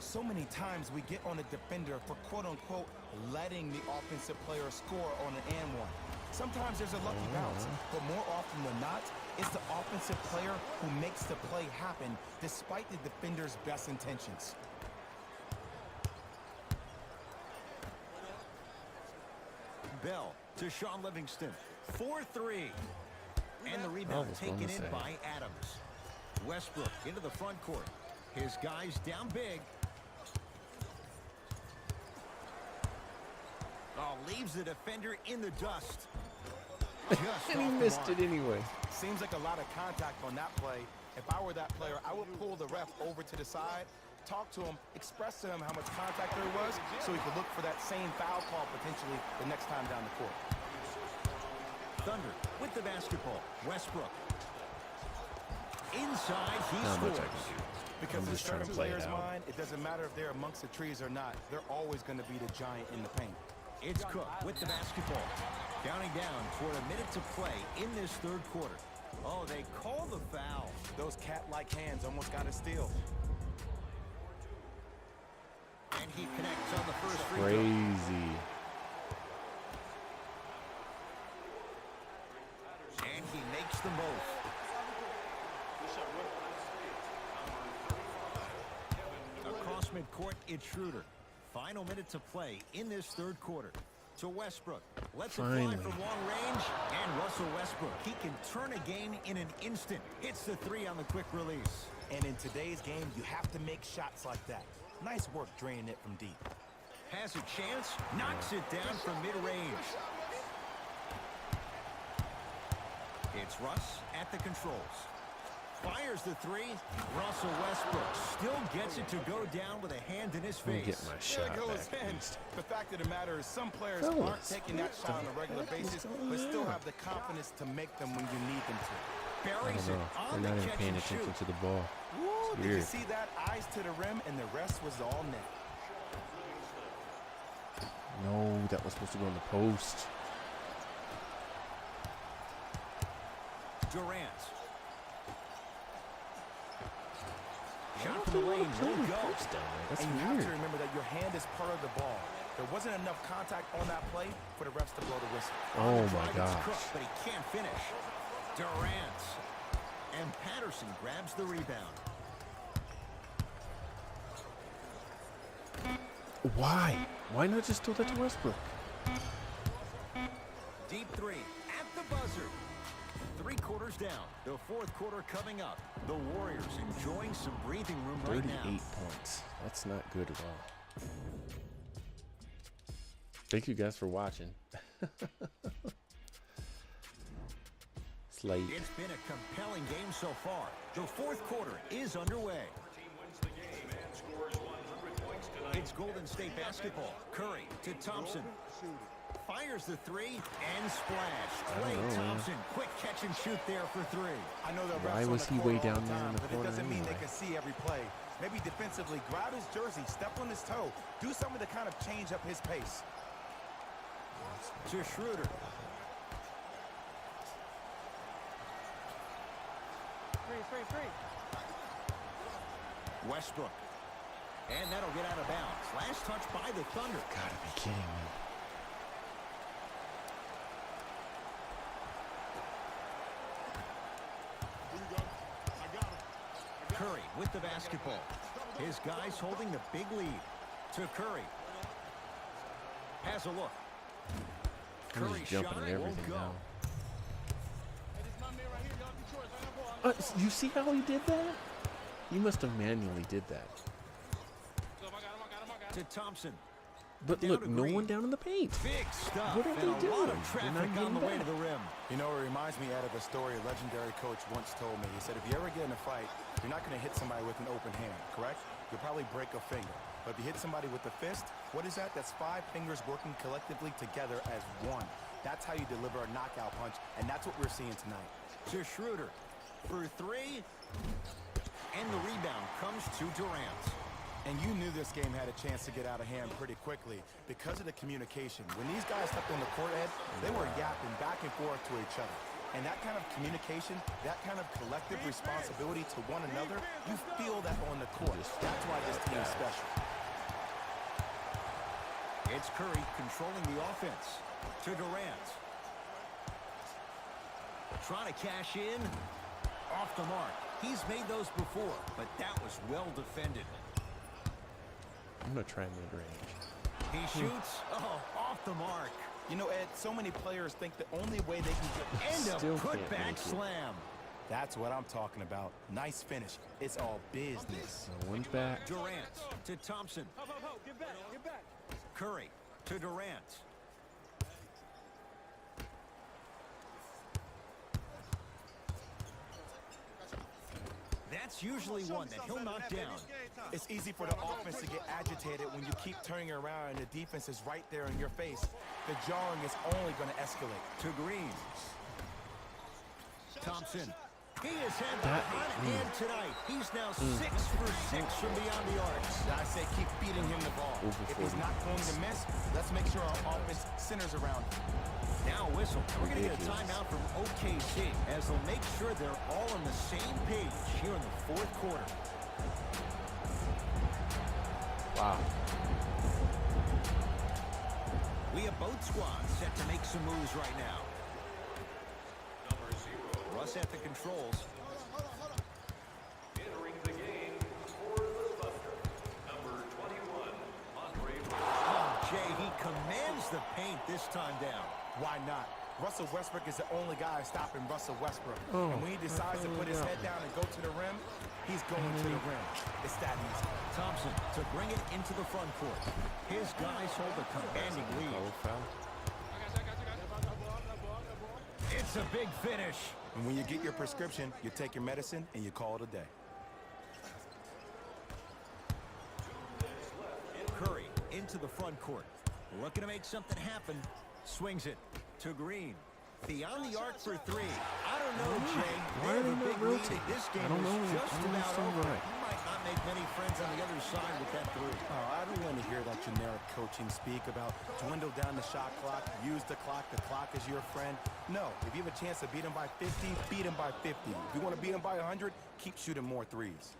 So many times we get on a defender for quote-unquote letting the offensive player score on an and one. Sometimes there's a lucky bounce, but more often than not, it's the offensive player who makes the play happen despite the defender's best intentions. Bell to Sean Livingston. 4-3. And the I rebound was taken gonna in say. by Adams. Westbrook into the front court. His guys down big. Oh, leaves the defender in the dust. Just And he off the missed mark. it anyway. Seems like a lot of contact on that play. If I were that player, I would pull the ref over to the side, talk to him, express to him how much contact there was, so he could look for that same foul call potentially the next time down the court. Thunder with the basketball. Westbrook. Inside, he Not much I scores. can do. Because I'm in just trying to certain play it players' out. mind, it doesn't matter if they're amongst the trees or not. They're always going to be the giant in the paint. It's Cook with the basketball. Counting down toward a minute to play in this third quarter. Oh, they call the foul. Those cat-like hands almost got a steal. And he connects on the first free throw. Crazy. And he makes them both. Across midcourt, it's Schroeder. Final minute to play in this third quarter. To Westbrook. Lets it fly Finally. from long range. And Russell Westbrook. He can turn a game in an instant. Hits the three on the quick release. And in today's game, you have to make shots like that. Nice work draining it from deep. Has a chance. Knocks it down from mid-range. It's Russ at the controls. Fires the three. Russell Westbrook still gets it to go down with a hand in his Let me face. get my There shot it goes back. in. The fact of the matter is some players Fellas, aren't taking that shot on a regular basis, but still have the confidence to make them when you need them to. I Buries don't it know. on They're the not even catch paying and attention shoot. to the ball. Woo, It's did you weird. see that? Eyes to the rim, and the rest was all net. No, that was supposed to go in the post. Durant. Shot from the lane, no go. That's and you weird. have to remember that your hand is part of the ball. There wasn't enough contact on that play for the refs to blow the whistle. Oh my Drive, it's gosh. Cook, but he can't finish. Durant. And Patterson grabs the rebound. Why? Why not just throw that to Westbrook? Deep three at the buzzer. 3 quarters down. The 4th quarter coming up. The Warriors enjoying some breathing room right 38 now. points. That's not good at all. Thank you guys for watching. It's late. It's been a compelling game so far. The 4th quarter is underway. It's Golden State basketball. Curry to Thompson. Fires the 3 and splash. Klay Thompson, quick catch and shoot there for 3. I know the Why refs was on the he court way all down the there in time, the but corner it doesn't mean anyway? they can see every play. Maybe defensively, grab his jersey, step on his toe, do something to kind of change up his pace. To Schroeder. Free. Westbrook. And that'll get out of bounds. Last touch by the Thunder. Gotta be kidding me. Curry with the basketball. His guys holding the big lead. To Curry. Has a look. I'm Curry just jumping shot at won't everything go. now. You see how he did that? You must have manually did that. To Thompson. But Down look, to no Green. one down in the paint. Big stuff. What are and they a lot doing? of They're traffic not on the getting way to back. the rim. You know, it reminds me out of a story a legendary coach once told me. He said, if you ever get in a fight, you're not going to hit somebody with an open hand, correct? You'll probably break a finger. But if you hit somebody with a fist, what is that? That's 5 fingers working collectively together as one. That's how you deliver a knockout punch, and that's what we're seeing tonight. To Schroeder. For 3. And the rebound comes to Durant. And you knew this game had a chance to get out of hand pretty quickly because of the communication. When these guys stepped on the court, Ed, they were yapping back and forth to each other. And that kind of communication, that kind of collective responsibility to one another, you feel that on the court. That's why this team is special. It's Curry controlling the offense. To Durant. Trying to cash in. Off the mark. He's made those before, but that was well defended. I'm going to try mid-range. He shoots. Oh, off the mark. You know, Ed, so many players think the only way they can get... And Still a can't make putback it. slam. That's what I'm talking about. Nice finish. It's all business. No one's back. Durant to Thompson. Get back. Curry to Durant. That's usually one that he'll knock down. It's easy for the offense to get agitated when you keep turning around and the defense is right there in your face. The jarring is only going to escalate. To Green. Thompson. He has had the hot hand tonight. He's now 6 for 6 from beyond the arc. I say keep feeding him the ball. Over If he's 40 not going to miss, let's make sure our offense centers around him. Now a whistle. We're going to get a timeout from OKC as they'll make sure they're all on the same page here in the 4th quarter. Wow. We have both squads set to make some moves right now. Russ at the controls. Entering the game for the Thunder, number 21, Andre. Oh, Jay, he commands the paint this time down. Why not? Russell Westbrook is the only guy stopping Russell Westbrook. Oh, and when he decides to put his head down and go to the rim, he's going to the rim. It's that easy. Thompson to bring it into the front court. His guys hold a commanding lead. It's a big finish. And when you get your prescription, you take your medicine and you call it a day. Curry into the front court. Looking to make something happen. Swings it to Green. Beyond the arc for 3. I don't know, Jay. Why are they have a not big lead. rotating? This game I don't know. is just I don't about understand over. why. He might not make many friends on the other side with that three. Oh, I don't want to hear that generic coaching speak about dwindle down the shot clock, use the clock is your friend. No, if you have a chance to beat him by 50, beat him by 50. If you want to beat him by 100, keep shooting more threes.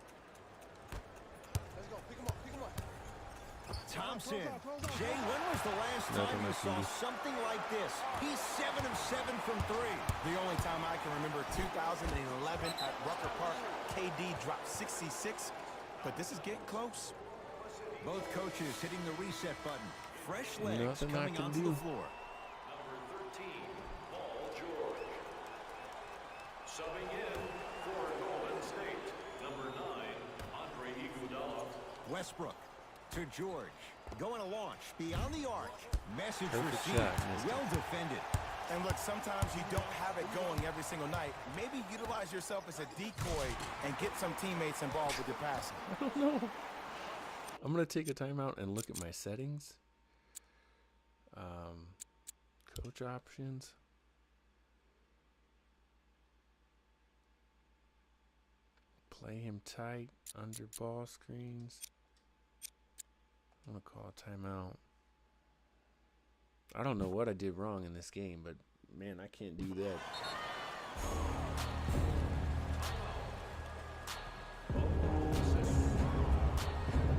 Let's go. Pick him up. Pick him up. Thompson. Jay, when was the last time you saw something like this? He's 7 of 7 from 3. The only time I can remember 2011 at Rucker Park, KD dropped 66, but this is getting close. Both coaches hitting the reset button. Fresh legs Nothing I coming can onto do. the floor. Number 13, Paul George. Subbing in for Golden State, number 9, Andre Iguodala. Westbrook to George. Going to launch beyond the arc. Message Perfect received. shot, missed it. Well defended. And look, sometimes you don't have it going every single night. Maybe utilize yourself as a decoy and get some teammates involved with your passing. I don't know. I'm going to take a timeout and look at my settings. Coach options. Play him tight, under ball screens. I'm going to call a timeout. I don't know what I did wrong in this game, but man, I can't do that.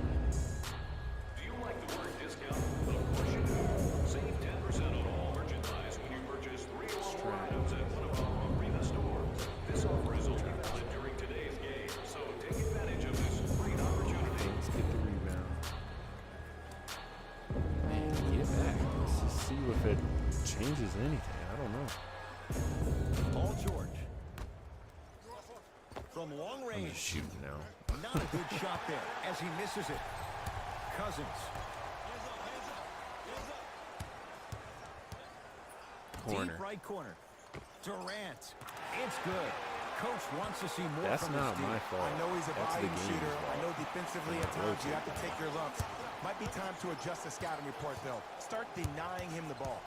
Do you like the word discount? Of course you do. Save 10% on all merchandise when you purchase 3 or more items at one of our arena stores. This offer is only valid during today's game, so take advantage of this great opportunity. Let's get the rebound. Man, get back. Let's just see if it changes anything. I don't know. Paul George. From long I'm range. just shooting now. Not a good shot there as he misses it. Cousins. Corner. Deep right corner. Durant. It's good. Coach wants to see more That's from not his team. my fault. I know he's a That's the volume game's shooter. fault. I know defensively at times you have to take your lumps. Might be time to adjust the scouting report, though. Start denying him the ball.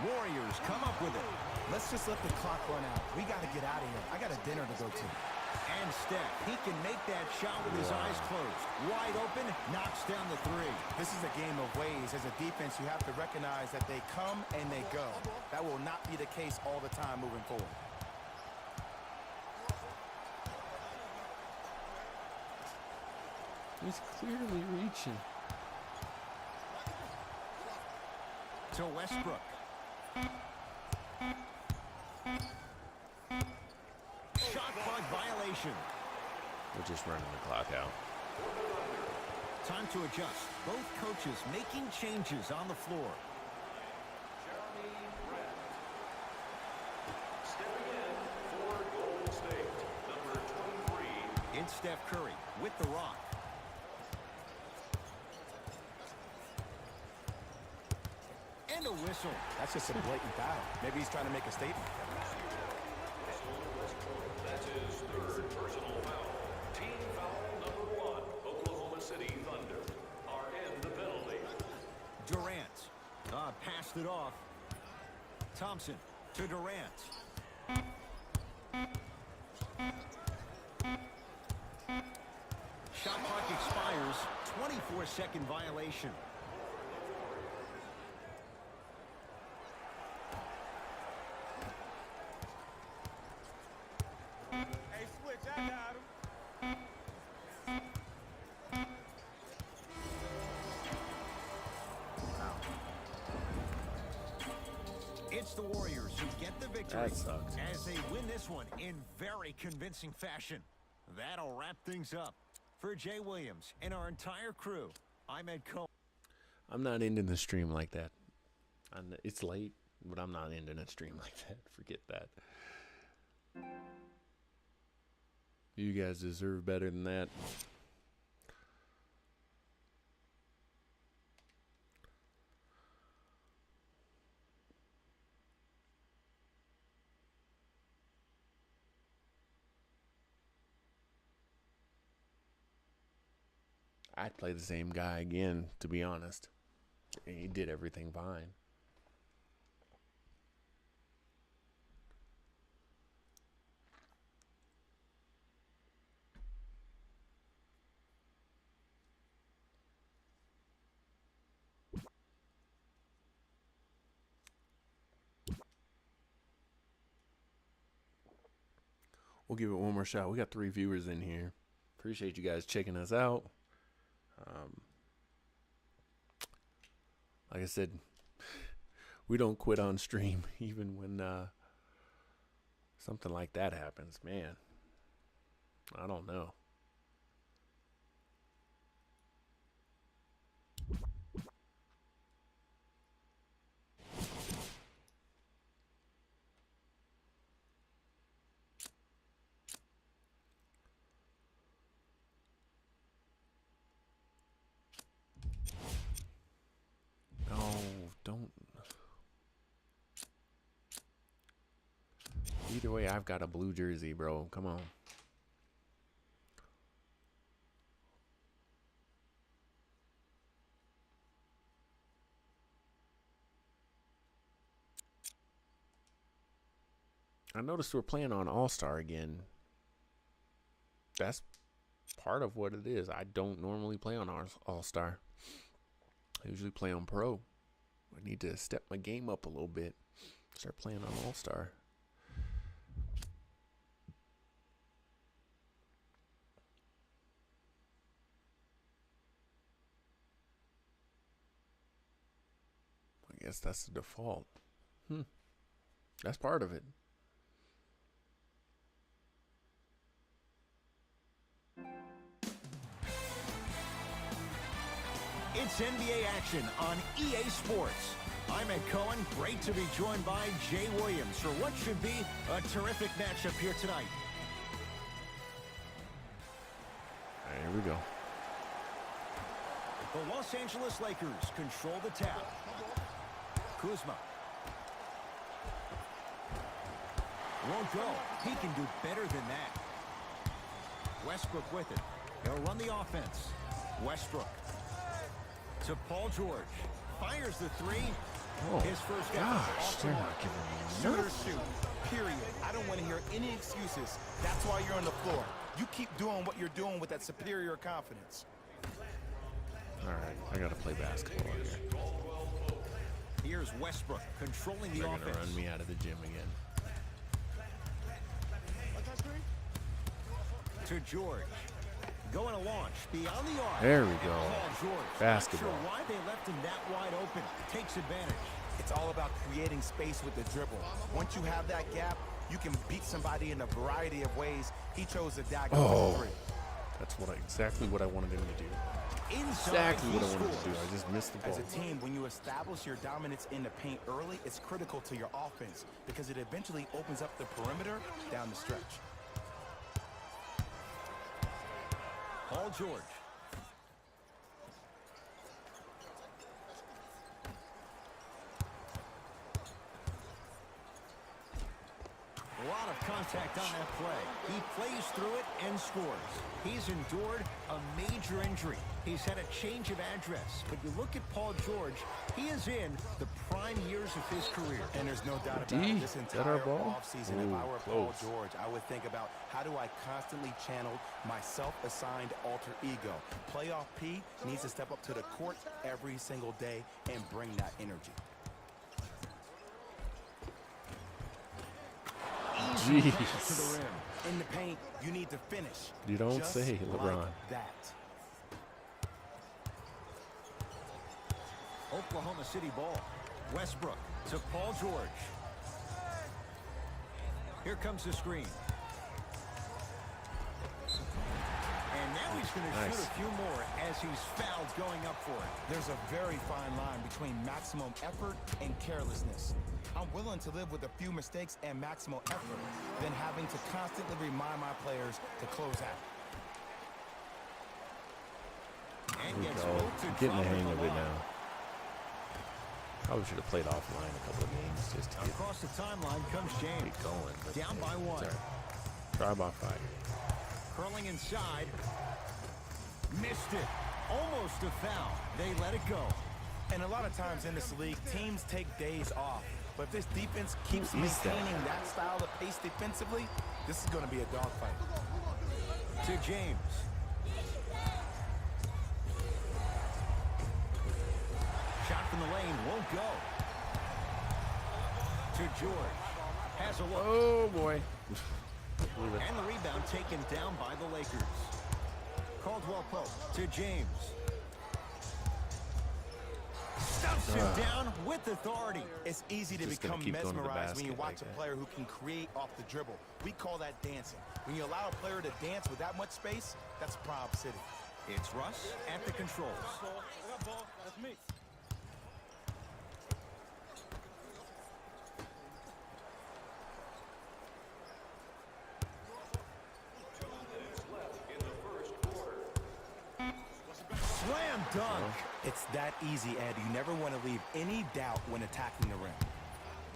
Warriors come up with it. Let's just let the clock run out. We got to get out of here. I got a dinner to go to. And Steph, he can make that shot with his eyes closed. Wide open, knocks down the three. This is a game of ways. As a defense, you have to recognize that they come and they go. That will not be the case all the time moving forward. He's clearly reaching. To Westbrook. Shot clock violation. We're just running the clock out. Time to adjust. Both coaches making changes on the floor. Jeremy Grant. Stepping in for Golden State, number 23. It's Steph Curry with the rock. And a whistle. That's just a blatant foul. Maybe he's trying to make a statement. That's his third personal foul. Team foul number 1. Oklahoma City Thunder are in the penalty. Durant. Passed it off. Thompson to Durant. Shot clock expires. 24-second violation. Hey, Switch, I got him. It's the Warriors who get the victory That sucks. as they win this one in very convincing fashion. That'll wrap things up. For Jay Williams and our entire crew, I'm Ed Cohen. I'm not ending the stream like that. It's late, but I'm not ending a stream like that. Forget that. You guys deserve better than that. I'd play the same guy again, to be honest. He did everything fine. We'll give it one more shot. We got 3 viewers in here. Appreciate you guys checking us out. Like I said, we don't quit on stream even when something like that happens. Man, I don't know. Don't. Either way, I've got a blue jersey, bro. Come on. I noticed we're playing on All-Star again. That's part of what it is. I don't normally play on All-Star. I usually play on Pro. I need to step my game up a little bit. Start playing on All-Star. I guess that's the default. That's part of it. It's NBA action on EA Sports. I'm Ed Cohen. Great to be joined by Jay Williams for what should be a terrific matchup here tonight. Here we go. The Los Angeles Lakers control the tap. Kuzma. Won't go. He can do better than that. Westbrook with it. He'll run the offense. Westbrook. To Paul George. Fires the 3. His first gosh, they're not giving me Shoot or enough. shoot. Period. I don't want to hear any excuses. That's why you're on the floor. You keep doing what you're doing with that superior confidence. All right, I gotta play basketball here. Here's Westbrook controlling the They're offense. gonna run me out of the gym again. To George. Going to launch beyond the arc. There we go. Paul George. Basketball. Not sure why they left him that wide open. Takes advantage. It's all about creating space with the dribble. Once you have that gap, you can beat somebody in a variety of ways. He chose the dagger. Oh, that's exactly what I wanted him to do. Inside, Exactly what I wanted to do. I just missed the ball. As a team, when you establish your dominance in the paint early, it's critical to your offense because it eventually opens up the perimeter down the stretch. Paul George. A lot of contact on that play. He plays through it and scores. He's endured a major injury. He's had a change of address. But you look at Paul George, he is in the prime years of his career. And there's no doubt about it. This entire offseason, if I were Paul George, I would think about how do I constantly channel my self-assigned alter ego. Playoff P needs to step up to the court every single day and bring that energy. Jeez. In the paint, you need to finish. You don't Just say, LeBron. Like that. Oklahoma City ball. Westbrook to Paul George. Here comes the screen. And now he's going to shoot a few more as he's fouled going up for it. There's a very fine line between maximum effort and carelessness. I'm willing to live with a few mistakes and maximum effort than having to constantly remind my players to close out. And Here we go. I'm getting the hang of it now. Probably should have played offline a couple of games just to get Across the timeline comes James. going. But Down by 1. Try by 5. Curling inside. Missed it. Almost a foul. They let it go. And a lot of times in this league, teams take days off. But if this defense keeps maintaining that style of pace defensively, this is going to be a dogfight. To James. Shot from the lane won't go. To George. Has a look. Oh, boy. And the rebound taken down by the Lakers. Caldwell Pope to James. Stuffs him down with authority. It's easy to become mesmerized when you watch a player who can create off the dribble. We call that dancing. When you allow a player to dance with that much space, that's Prob City. It's Russ at the controls. That's me. Slam dunk. It's that easy, Ed. You never want to leave any doubt when attacking the rim.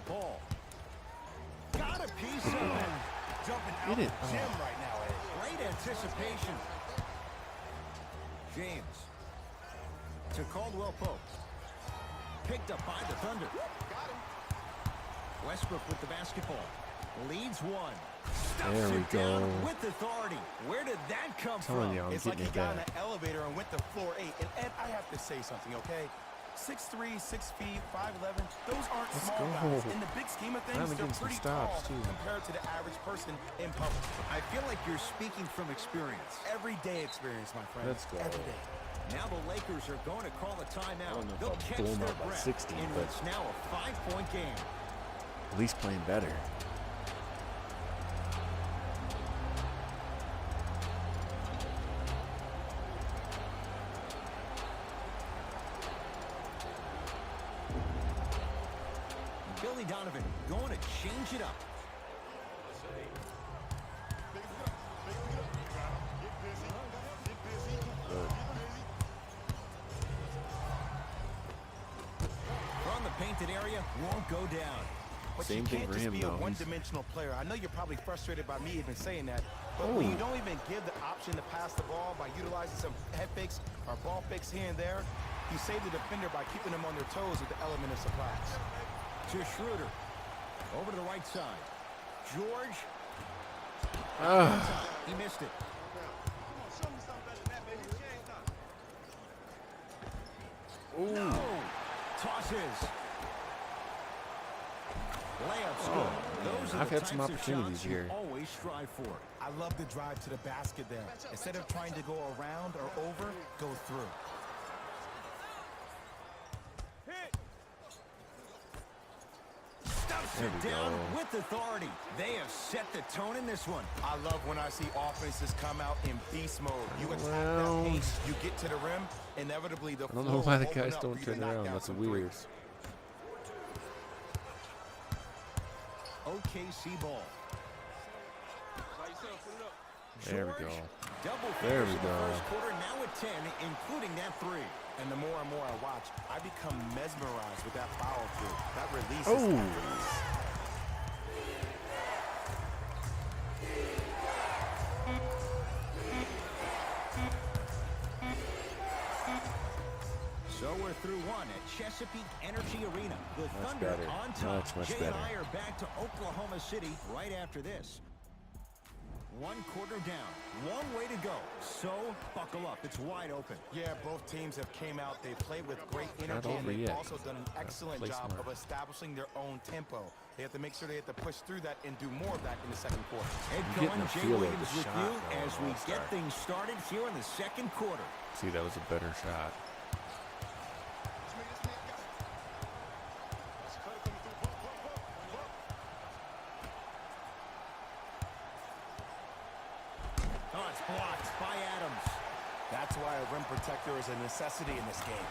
Ball. Got a piece of it. Jumping out the gym right now, Ed. Great anticipation. James. To Caldwell Pope. Picked up by the Thunder. Westbrook with the basketball. Leads one. There we go. With authority. Where did that come Telling from? you, I'm It's like getting he it got on back. the elevator and went to floor 8. And Ed, I have to say something, okay? 6'3", 6 feet, 5'11". Those aren't Let's small go. guys. In the big scheme of things, Finally they're getting some pretty stops, tall too. compared to the average person in public. I feel like you're speaking from experience. Everyday experience, my friend. Let's go. Every day. Now the Lakers are going to call a timeout. don't know if They'll I'll catch blow 'em their out by breath 60, in but- what's now a 5-point game. At least playing better. Billy Donovan going to change it up. From the painted area, won't go down. But Same you thing can't for just him, be a though. one-dimensional player. I know you're probably frustrated by me even saying that, but when you don't even give the option to pass the ball by utilizing some head fakes or ball fakes here and there, you save the defender by keeping them on their toes with the element of surprise. To Schroeder. Over to the right side. George. He missed it. No. Tosses. Layup score. Those are I've the had some types of opportunities shots you here. always strive for. I love the drive to the basket there. Instead of trying to go around or over, go through. Stuffs There it we down go. with authority. They have set the tone in this one. I love when I see offenses come out in beast mode. You attack that Around. paint, you get to the rim, inevitably the I don't floor know why the will open guys up don't for you to turn knock around. down That's some weird. threes. OKC ball. There we George, go. Double There figures we in the go. first quarter, now at 10, including that three. And the more and more I watch, I become mesmerized with that follow through. That release is Oh. effortless. So we're through one at Chesapeake Energy Arena. The Much Thunder better. on top. Much Jay better. and I are back to Oklahoma City right after this. 1 quarter down. One way to go. So buckle up. It's wide open. Yeah, both teams have came out. They played with great energy, over and they've yet. also done an excellent Play job smart. of establishing their own tempo. They have to make sure they have to push through that and do more of that in the second quarter. Head I'm getting Cohen, a Jay feel of the Williams with shot you now, as we All-Star. get things started here in the second quarter. See, that was a better shot. Oh, it's blocked by Adams. That's why a rim protector is a necessity in this game.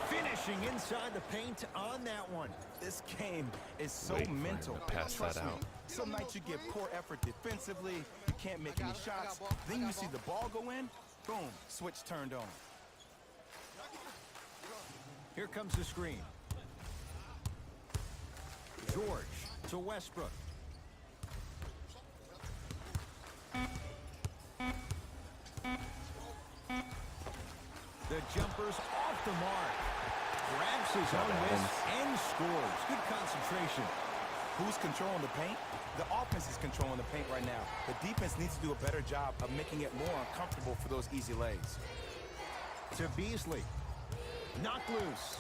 Finishing inside the paint on that one. This game is so Waiting for him mental. to pass Trust that me, out. some nights you give poor effort defensively, you can't make any shots. Then you see the ball go in, boom, switch turned on. Here comes the screen. George to Westbrook. The jumper's off the mark. Grabs his own wrist and scores. Good concentration. Who's controlling the paint? The offense is controlling the paint right now. The defense needs to do a better job of making it more uncomfortable for those easy lays. To Beasley. Knocked loose.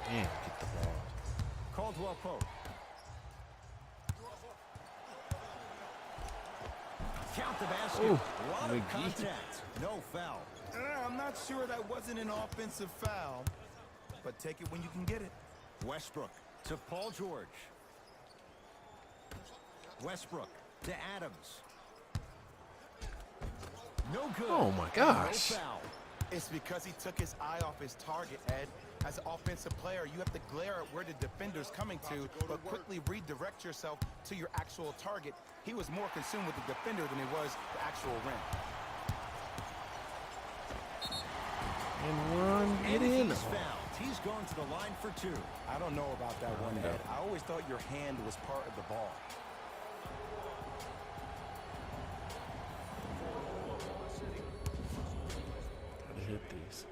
Damn, get the ball. Caldwell Pope. the basket. Ooh, A lot of McGee. contact. No foul. I'm not sure that wasn't an offensive foul, but take it when you can get it. Westbrook to Paul George. Westbrook to Adams. No good. Oh my gosh. No foul. It's because he took his eye off his target, Ed. As an offensive player, you have to glare at where the defender's coming to, but quickly redirect yourself to your actual target. He was more consumed with the defender than he was the actual rim. And one, get in. He's fouled. He's going to the line for 2. I don't know about that one, Ed. I always thought your hand was part of the ball. Gotta hit these.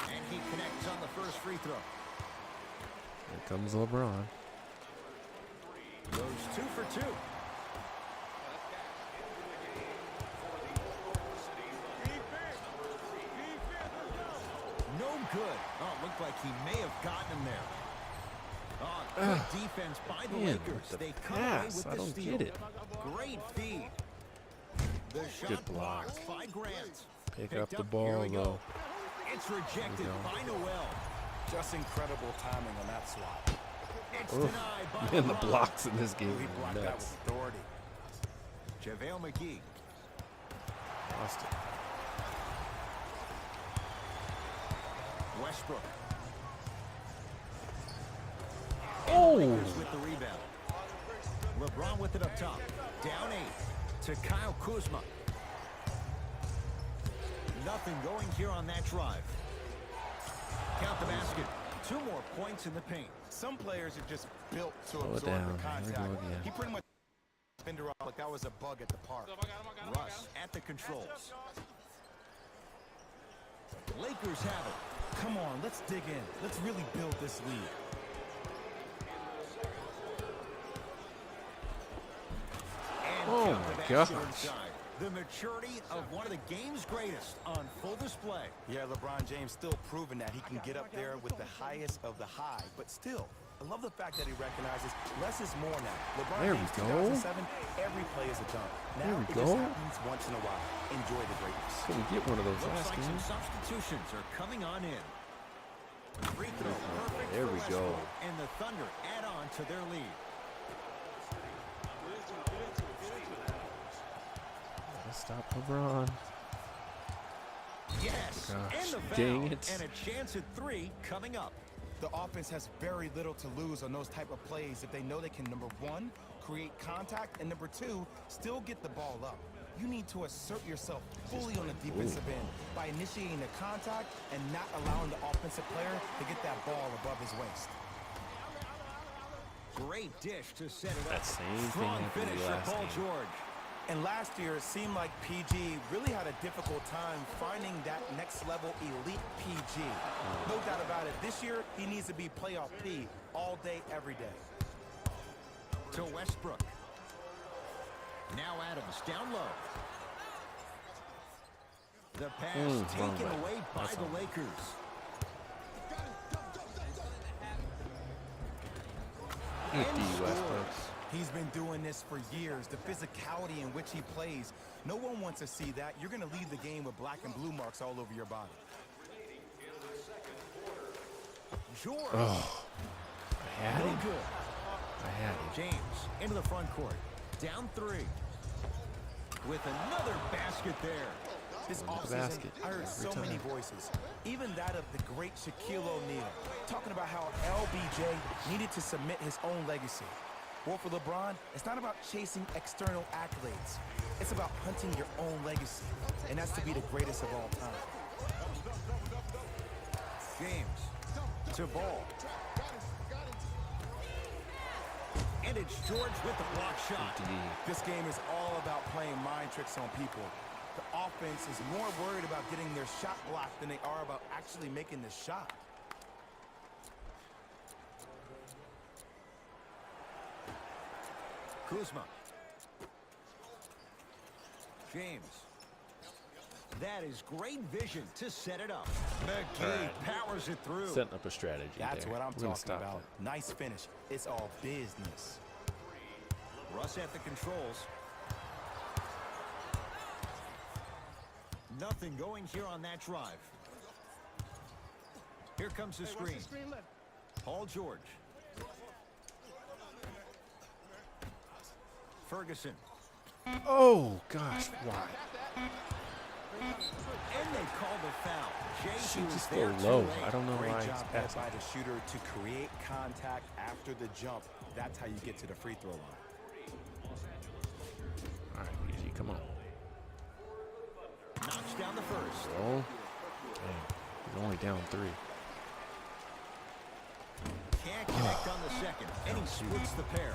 And he connects on the first free throw. Here comes LeBron. Goes 2 for 2. No good. Oh, it looked like he may have gotten him there. Oh, good defense by the Lakers. They come away with I the don't steal. get it. Great feed. The shot Good block. blocked by Grant. Pick Picked up the Here ball, we go. though. It's rejected go. by Noel. Just incredible timing on that swap. It's Oof. denied by Man, the LeBron. blocks in this game He are blocked that nuts. with authority. JaVale McGee. Lost it. Westbrook. Oh! Lakers with the rebound. LeBron with it up top. Down 8 to Kyle Kuzma. Nothing going here on that drive. Count the basket. 2 more points in the paint. Some players are just built to Slow it absorb down. the Here we contact. go again. He pretty much defender off like that was a bug at the park. Russ at the controls. Lakers have it. Come on, let's dig in. Let's really build this lead. And Oh count the my basket gosh. inside. The maturity of one of the game's greatest on full display. Yeah, LeBron James still proving that he can get up there with the highest of the high, but still, I love the fact that he recognizes less is more now. LeBron There we James go. 2007, every play is a dunk. Now There we it go. just happens once in a while. Enjoy the greatness. Couldn't get one of those Looks last like some game. substitutions are coming on in. Free throw perfect There for we go. Westbrook, and the Thunder add on to their lead. Let's stop LeBron. Yes, Gosh, and the foul, dang it. and a chance at 3 coming up. The offense has very little to lose on those type of plays if they know they can, number 1, create contact, and number 2, still get the ball up. You need to assert yourself fully on the defensive end by initiating the contact and not allowing the offensive player to get that ball above his waist. Great dish to set it up. That same thing Strong happened finish to for last Paul game. George. And last year, it seemed like PG really had a difficult time finding that next level elite PG. No doubt about it. This year, he needs to be playoff P all day, every day. To Westbrook. Now Adams down low. The pass wrong taken way. away by That's the on. Lakers. Empty And Westbrook. scores. He's been doing this for years. The physicality in which he plays. No one wants to see that. You're going to leave the game with black and blue marks all over your body. George. Oh, I had No him. good. I had him. James into the front court. Down 3. With another basket there. This the offseason, basket I heard every so many time. voices, even that of the great Shaquille O'Neal, talking about how LBJ needed to submit his own legacy. Well, for LeBron, it's not about chasing external accolades. It's about hunting your own legacy, and that's to be the greatest of all time. James to Ball. And it's George with the block shot. This game is all about playing mind tricks on people. The offense is more worried about getting their shot blocked than they are about actually making the shot. Kuzma. James. That is great vision to set it up. McGee powers it through. Setting up a strategy. That's there. what I'm We're gonna talking stop about. Nice finish. It's all business. Russ at the controls. Nothing going here on that drive. Here comes the screen. Paul George. Ferguson. Oh, gosh, why? And they call the foul. Jay, She he was just there go too low. late. I don't know Great why he's job there passing. by the shooter to create contact after the jump. That's how you get to the free throw line. All right, PG, come on. Knocks down the first. Oh, dang. He's only down 3. Can't connect on the second, and he splits the pair.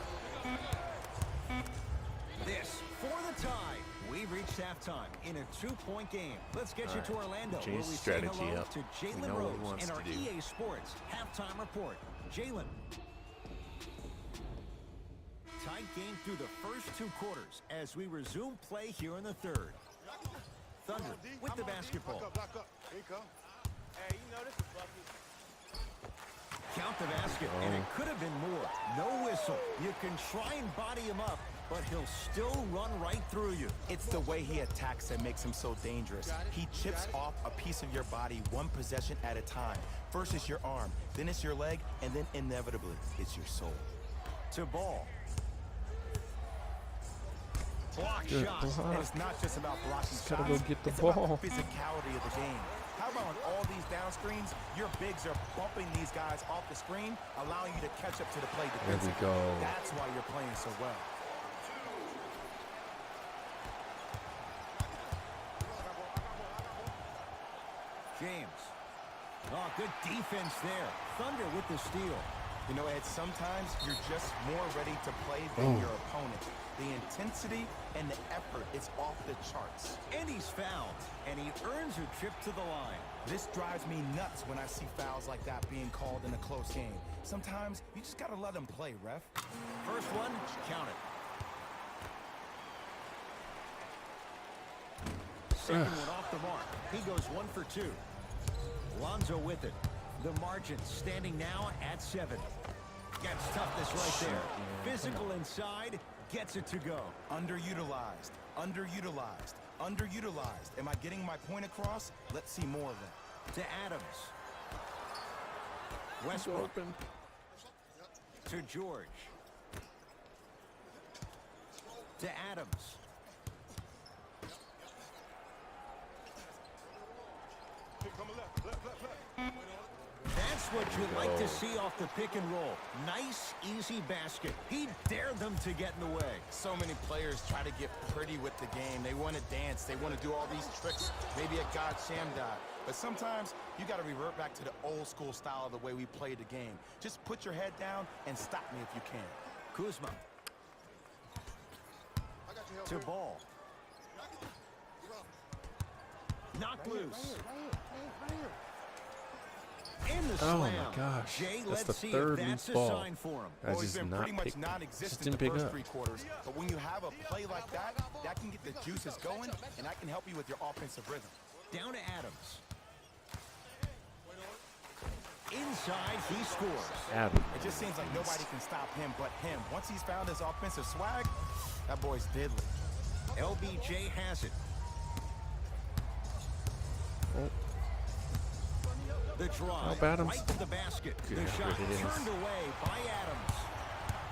This for the tie. We've reached halftime in a 2-point game. Let's get you to Orlando, Change where we say strategy hello up. to We Jalen know what he Rose wants and our to do. EA Sports halftime report. Jalen. Tight game through the first 2 quarters as we resume play here in the third. Thunder with the basketball. Back up. Here you come. Hey, you know this is Bucky. Count the basket, and it could have been more. No whistle. You can try and body him up, but he'll still run right through you. It's the way he attacks that makes him so dangerous. He chips off a piece of your body one possession at a time. First it's your arm, then it's your leg, and then inevitably it's your soul. To Ball. Block Good shot. block. And it's not just about blocking Just gotta shots. go get the it's ball. about the physicality of the game. How about on all these down screens, your bigs are bumping these guys off the screen, allowing you to catch up to the play There we defensively. go. That's why you're playing so well. James. Oh, good defense there. Thunder with the steal. You know, Ed, sometimes you're just more ready to play than your opponent. The intensity and the effort is off the charts. And he's fouled, and he earns a trip to the line. This drives me nuts when I see fouls like that being called in a close game. Sometimes you just gotta let them play, ref. First one, count it. Second one off the mark. He goes 1 for 2. Lonzo with it. The margin standing now at 7. Gets toughness right there. Physical inside, gets it to go. Underutilized, underutilized, underutilized. Am I getting my point across? Let's see more of that. To Adams. Westbrook. To George. To Adams. That's what you'd like to see off the pick and roll. Nice, easy basket. He dared them to get in the way. So many players try to get pretty with the game. They want to dance. They want to do all these tricks. Maybe a God Shamdad. But sometimes you got to revert back to the old school style of the way we played the game. Just put your head down and stop me if you can. Kuzma. To Ball. Knocked loose. In the Oh slam. my gosh. Jay, That's let's the see third if loose that's a ball. sign for him. That's He's just been not pretty much pick, just non-existent didn't the pick first up. 3 quarters. But when you have a play like that, that can get the juices going, and that can help you with your offensive rhythm. Down to Adams. Inside, he scores. Adams. It just seems like nobody can stop him but him. Once he's found his offensive swag, that boy's deadly. LBJ has it. The drive, Adams. right to the basket. Good The shot effort it is. turned away by Adams.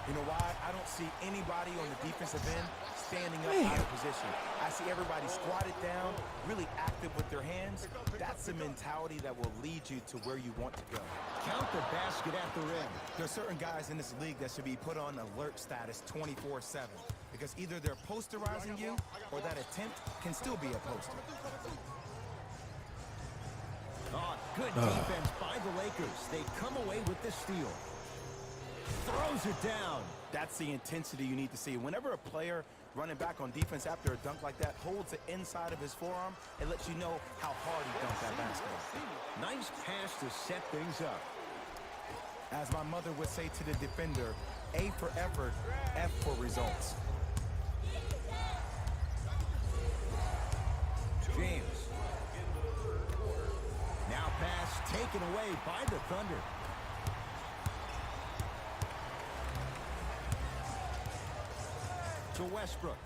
You know why? I don't see anybody on the defensive end standing up out of position. I see everybody squatted down, really active with their hands. That's the mentality that will lead you to where you want to go. Count the basket at the rim. There are certain guys in this league that should be put on alert status 24/7 because either they're posterizing you or that attempt can still be a poster. Oh, good defense by the Lakers. They come away with the steal. Throws it down. That's the intensity you need to see. Whenever a player running back on defense after a dunk like that holds the inside of his forearm, it lets you know how hard he dunked that basketball. Nice pass to set things up. As my mother would say to the defender, A for effort, F for results. James. Now pass taken away by the Thunder. To Westbrook.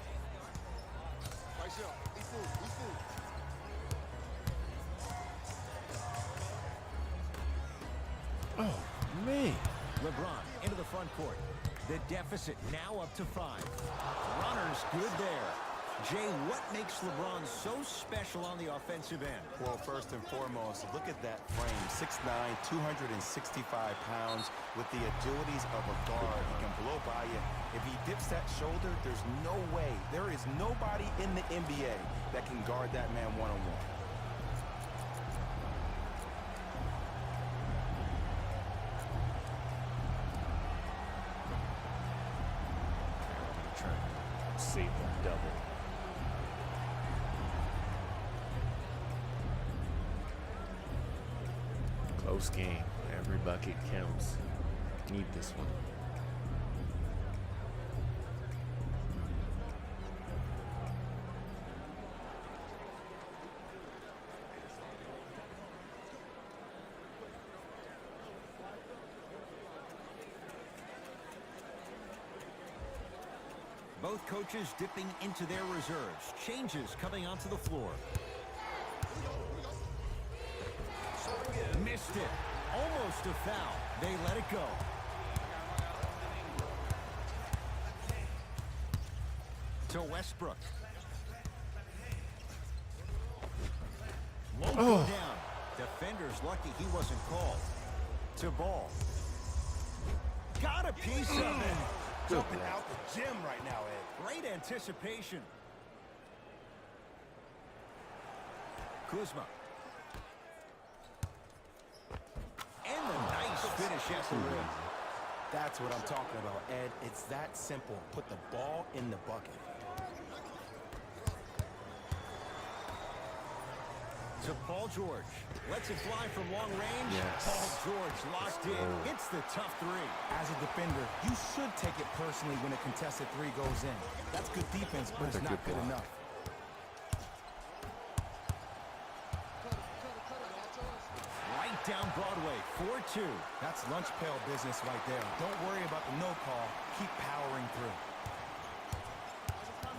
Oh, man. LeBron into the front court. The deficit now up to 5. Runners good there. Jay, what makes LeBron so special on the offensive end? Well, first and foremost, look at that frame. 6'9", 265 pounds with the agilities of a guard. He can blow by you. If he dips that shoulder, there's no way. There is nobody in the NBA that can guard that man one-on-one. Save them double. Close game. Every bucket counts. Need this one. Both coaches dipping into their reserves. Changes coming onto the floor. Missed it. Almost a foul. They let it go. To Westbrook. Won't go down. Defender's lucky he wasn't called. To Ball. Got a piece of it. Jumping out the gym right now, Ed. Great anticipation. Kuzma. And the nice finish at the rim. That's what I'm talking about, Ed. It's that simple. Put the ball in the bucket. To Paul George. Lets it fly from long range. Yes. Paul George locked in. Hits the tough 3. As a defender, you should take it personally when a contested 3 goes in. That's good defense, but it's not good enough. Right down Broadway, 4-2. That's lunch pail business right there. Don't worry about the no call. Keep powering through.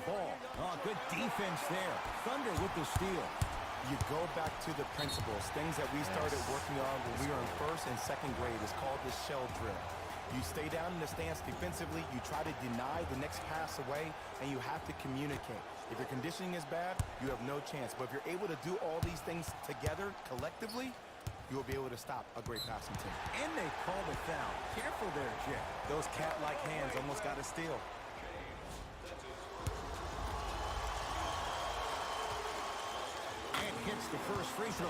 Ball. Oh, good defense there. Thunder with the steal. You go back to the principles, things that we started working on when we were in 1st and 2nd grade. It's called the shell drill. You stay down in the stance defensively, you try to deny the next pass away, and you have to communicate. If your conditioning is bad, you have no chance. But if you're able to do all these things together, collectively, you will be able to stop a great passing team. And they call the foul. Careful there, Jay. Those cat-like hands almost got a steal. And hits the first free throw.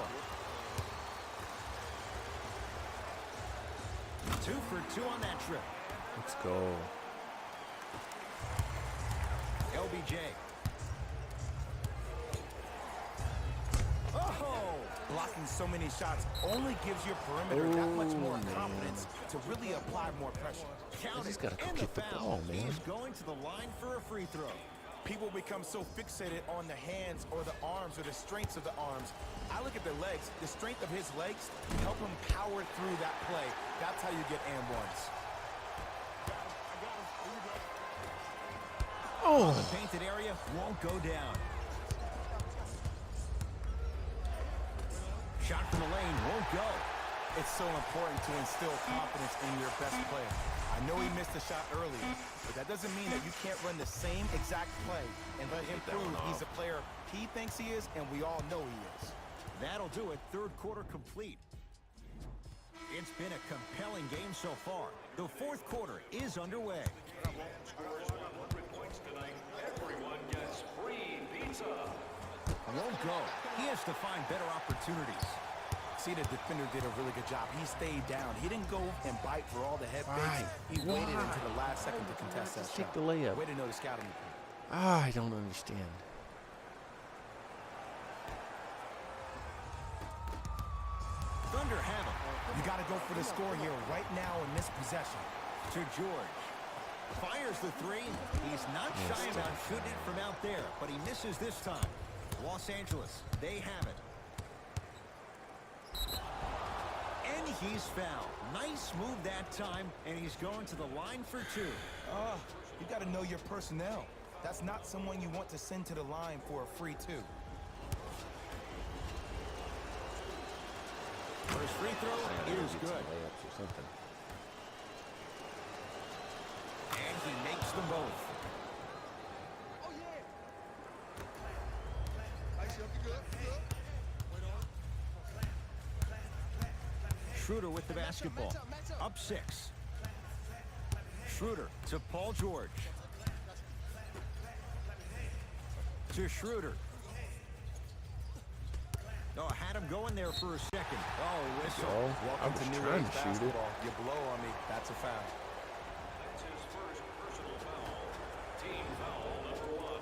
2 for 2 on that trip. Let's go. LBJ. Oh! Blocking so many shots only gives your perimeter that much more confidence to really apply more pressure. Count He's it. got to go And get the foul. ball, man. He's going to the line for a free throw. People become so fixated on the hands or the arms or the strengths of the arms. I look at the legs. The strength of his legs help him power through that play. That's how you get and ones. Oh! The painted area won't go down. Shot from the lane won't go. It's so important to instill confidence in your best player. I know he missed a shot earlier, but that doesn't mean that you can't run the same exact play and let him prove he's a player he thinks he is, and we all know he is. That'll do it. 3rd quarter complete. It's been a compelling game so far. The 4th quarter is underway. Scores 100 points tonight. Everyone gets free pizza. Won't go. He has to find better opportunities. See, the defender did a really good job. He stayed down. He didn't go and bite for all the head fakes. He waited until the last second to contest that Take shot. the layup. Way to know the scouting report. I don't understand. Thunder have him. You got to go for the score here right now in this possession. To George. Fires the 3. He's not shy about shooting it from out there, but he misses this time. Los Angeles, they have it. And he's fouled. Nice move that time, and he's going to the line for 2. You got to know your personnel. That's not someone you want to send to the line for a free 2. First free throw, it is good. Layups or something. And he makes them both. Schroeder with the basketball. Up 6. Schroeder to Paul George. To Schroeder. Oh, had him going there for a second. Oh, whistle. Welcome to New Age basketball. You blow on me. That's a foul. That's his first personal foul. Team foul number 1.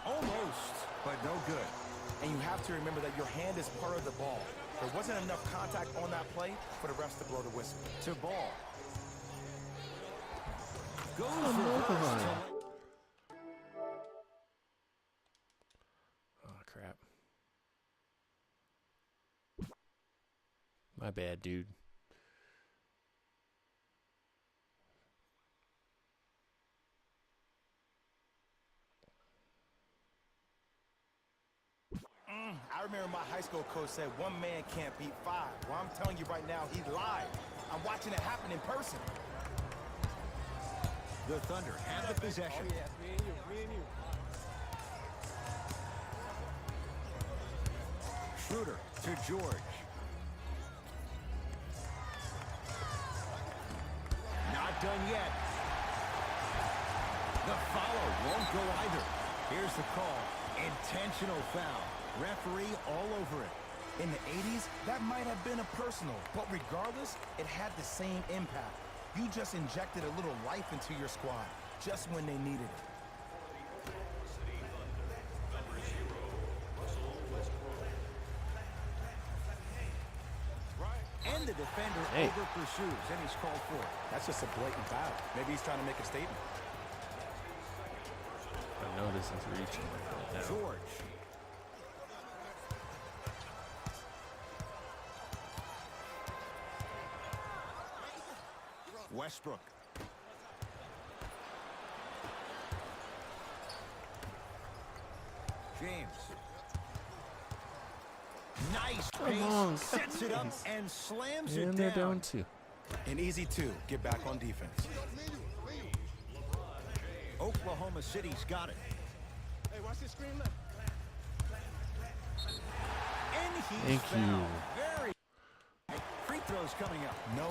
Almost, but no good. And you have to remember that your hand is part of the ball. There wasn't enough contact on that play for the refs to blow the whistle. To Ball. Goes Oh, crap. My bad, dude. I remember my high school coach said 1 man can't beat 5. Well, I'm telling you right now, he lied. I'm watching it happen in person. The Thunder have the possession. Oh, yes, me and you. Schroeder to George. Not done yet. The follow won't go either. Here's the call. Intentional foul. Referee all over it. In the 80s, that might have been a personal, but regardless, it had the same impact. You just injected a little life into your squad, just when they needed it. And the defender over pursues, and he's called for it. That's just a blatant foul. Maybe he's trying to make a statement. I notice he's reaching right now. George. Westbrook. James. Nice pace. Sets it up and slams it And they're down 2. An easy 2. Get back on defense. Oklahoma City's got it. Hey, watch this screen left. And he's Thank you. Very free throws coming up. No.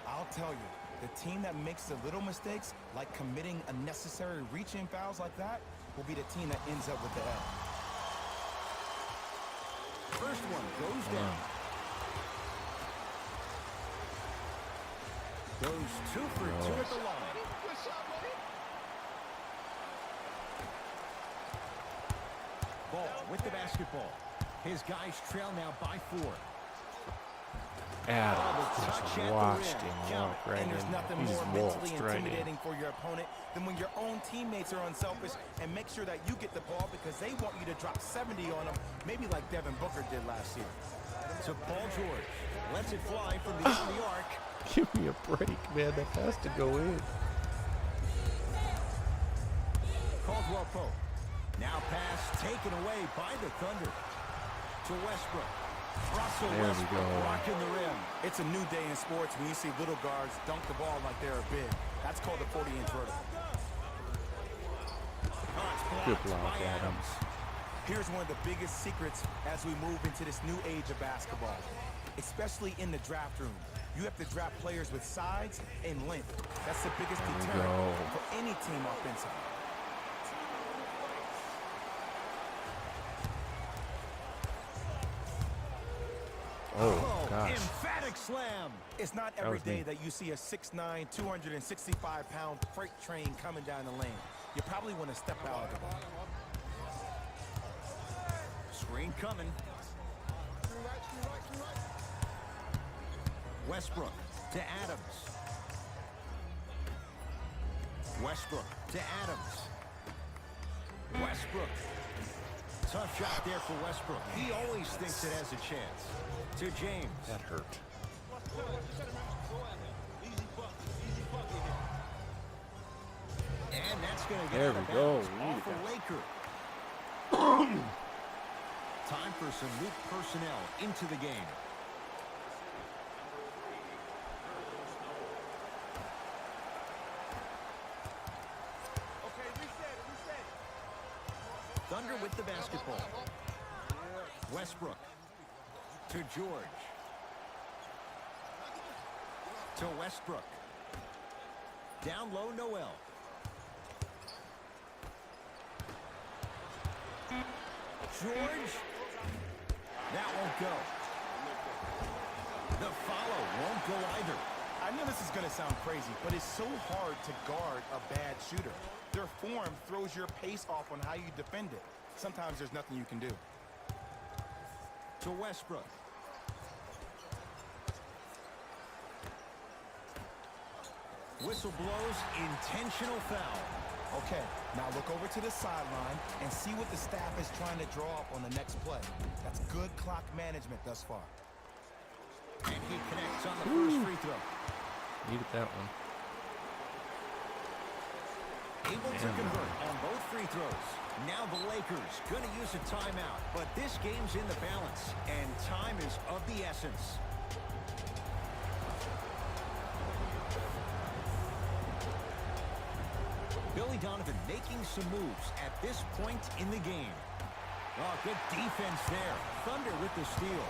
I'll tell you, the team that makes the little mistakes, like committing unnecessary reach-in fouls like that, will be the team that ends up with the L. First one goes down. Goes 2 for 2 at the line. Ball with the basketball. His guys trail now by 4. Adams just watched him walk right And there's in. nothing He more just mentally waltzed right in. intimidating for your opponent than when your own teammates are unselfish and make sure that you get the ball because they want you to drop 70 on them, maybe like Devin Booker did last year. To Paul George. Lets it fly from beyond the arc. Give me a break, man. That has to go in. Caldwell Pope. Now pass taken away by the Thunder. To Westbrook. Russell There we Westbrook go. rocking the rim. It's a new day in sports when you see little guards dunk the ball like they're big. That's called a 40-inch vertical. Good block, Adams. Here's one of the biggest secrets as we move into this new age of basketball, especially in the draft room. You have to draft players with size and length. That's the biggest There we deterrent go. for any team offensively. Oh, gosh. Emphatic slam. It's not That every was day me. that you see a 6'9", 265-pound freight train coming down the lane. You probably want to step out of the ball. Screen coming. Westbrook to Adams. Westbrook to Adams. Westbrook. Tough shot there for Westbrook. He always thinks it has a chance. To James. That hurt. And that's going to get There out of we go. bounds off a Laker. Time for some new personnel into the game. Thunder with the basketball. Westbrook to George. To Westbrook. Down low, Noel. George. That won't go. The follow won't go either. I know this is going to sound crazy, but it's so hard to guard a bad shooter. Their form throws your pace off on how you defend it. Sometimes there's nothing you can do. To Westbrook. Whistle blows, intentional foul. Okay, now look over to the sideline and see what the staff is trying to draw up on the next play. That's good clock management thus far. And he connects on the first free throw. Needed that one. Able to convert on both free throws. Now the Lakers going to use a timeout, but this game's in the balance, and time is of the essence. Billy Donovan making some moves at this point in the game. Oh, good defense there. Thunder with the steal.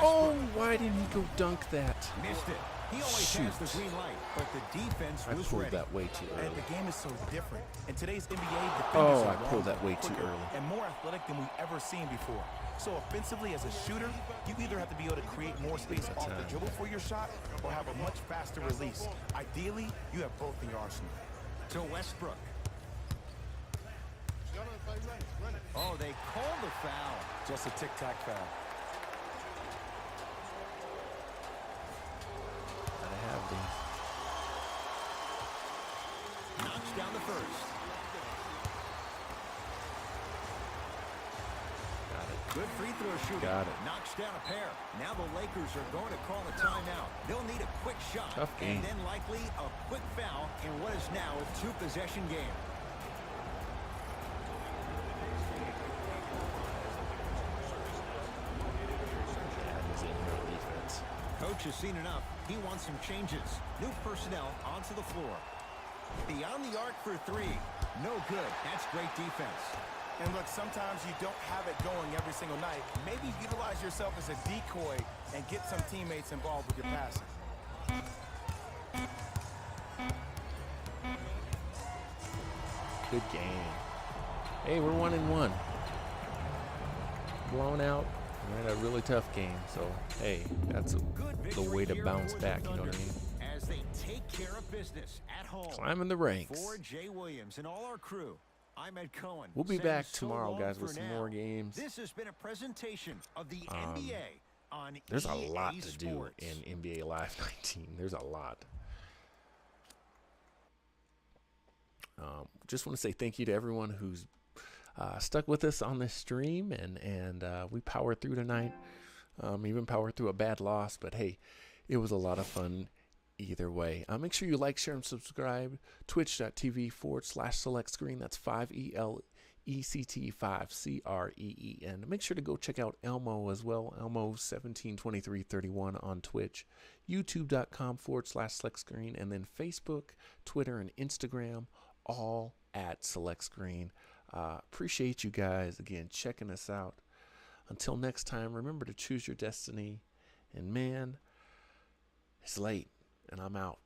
Oh, why didn't he go dunk that? Missed it. He always has the green light, but the defense I was pulled ready. that way too And early. the game is so different. In today's NBA, defenders Oh, are I pulled longer, that way too quicker, early. and more athletic than we've ever seen before. So offensively, as a shooter, you either have to be able to create more space off the dribble for your shot or have a much faster release. Ideally, you have both in your arsenal. To Westbrook. Oh, they called the foul. Just a tic-tac foul. Gotta have these. Knocks down the first. Got it. Good free throw shooting. Got it. Knocks down a pair. Now the Lakers are going to call a timeout. They'll need a quick shot. Tough game. And then likely a quick foul in what is now a two-possession game. Coach has seen enough. He wants some changes. New personnel onto the floor. Beyond the arc for three. No good. That's great defense. And look, sometimes you don't have it going every single night. Maybe utilize yourself as a decoy and get some teammates involved with your passing. Good game. Hey, we're 1-1. Blown out. We had a really tough game, so hey, that's the way to bounce back. You know what I mean? As they take care of business at home. Climbing the ranks. For Jay Williams and all our crew, I'm Ed Cohen. We'll be saying back so tomorrow, long guys, for with some now. more games. This has been a presentation of the NBA on There's a EA lot to do Sports. in NBA Live 19. There's a lot. Just want to say thank you to everyone who's stuck with us on this stream, and we powered through tonight. Even powered through a bad loss, but hey, it was a lot of fun either way. Make sure you like, share, and subscribe. Twitch.tv/SelectScreen. That's 5ELECT 5CREEN. Make sure to go check out Elmo as well. Elmo172331 on Twitch. YouTube.com/SelectScreen. And then Facebook, Twitter, and Instagram, all at SelectScreen. Appreciate you guys again checking us out. Until next time, remember to choose your destiny. And man, it's late, and I'm out.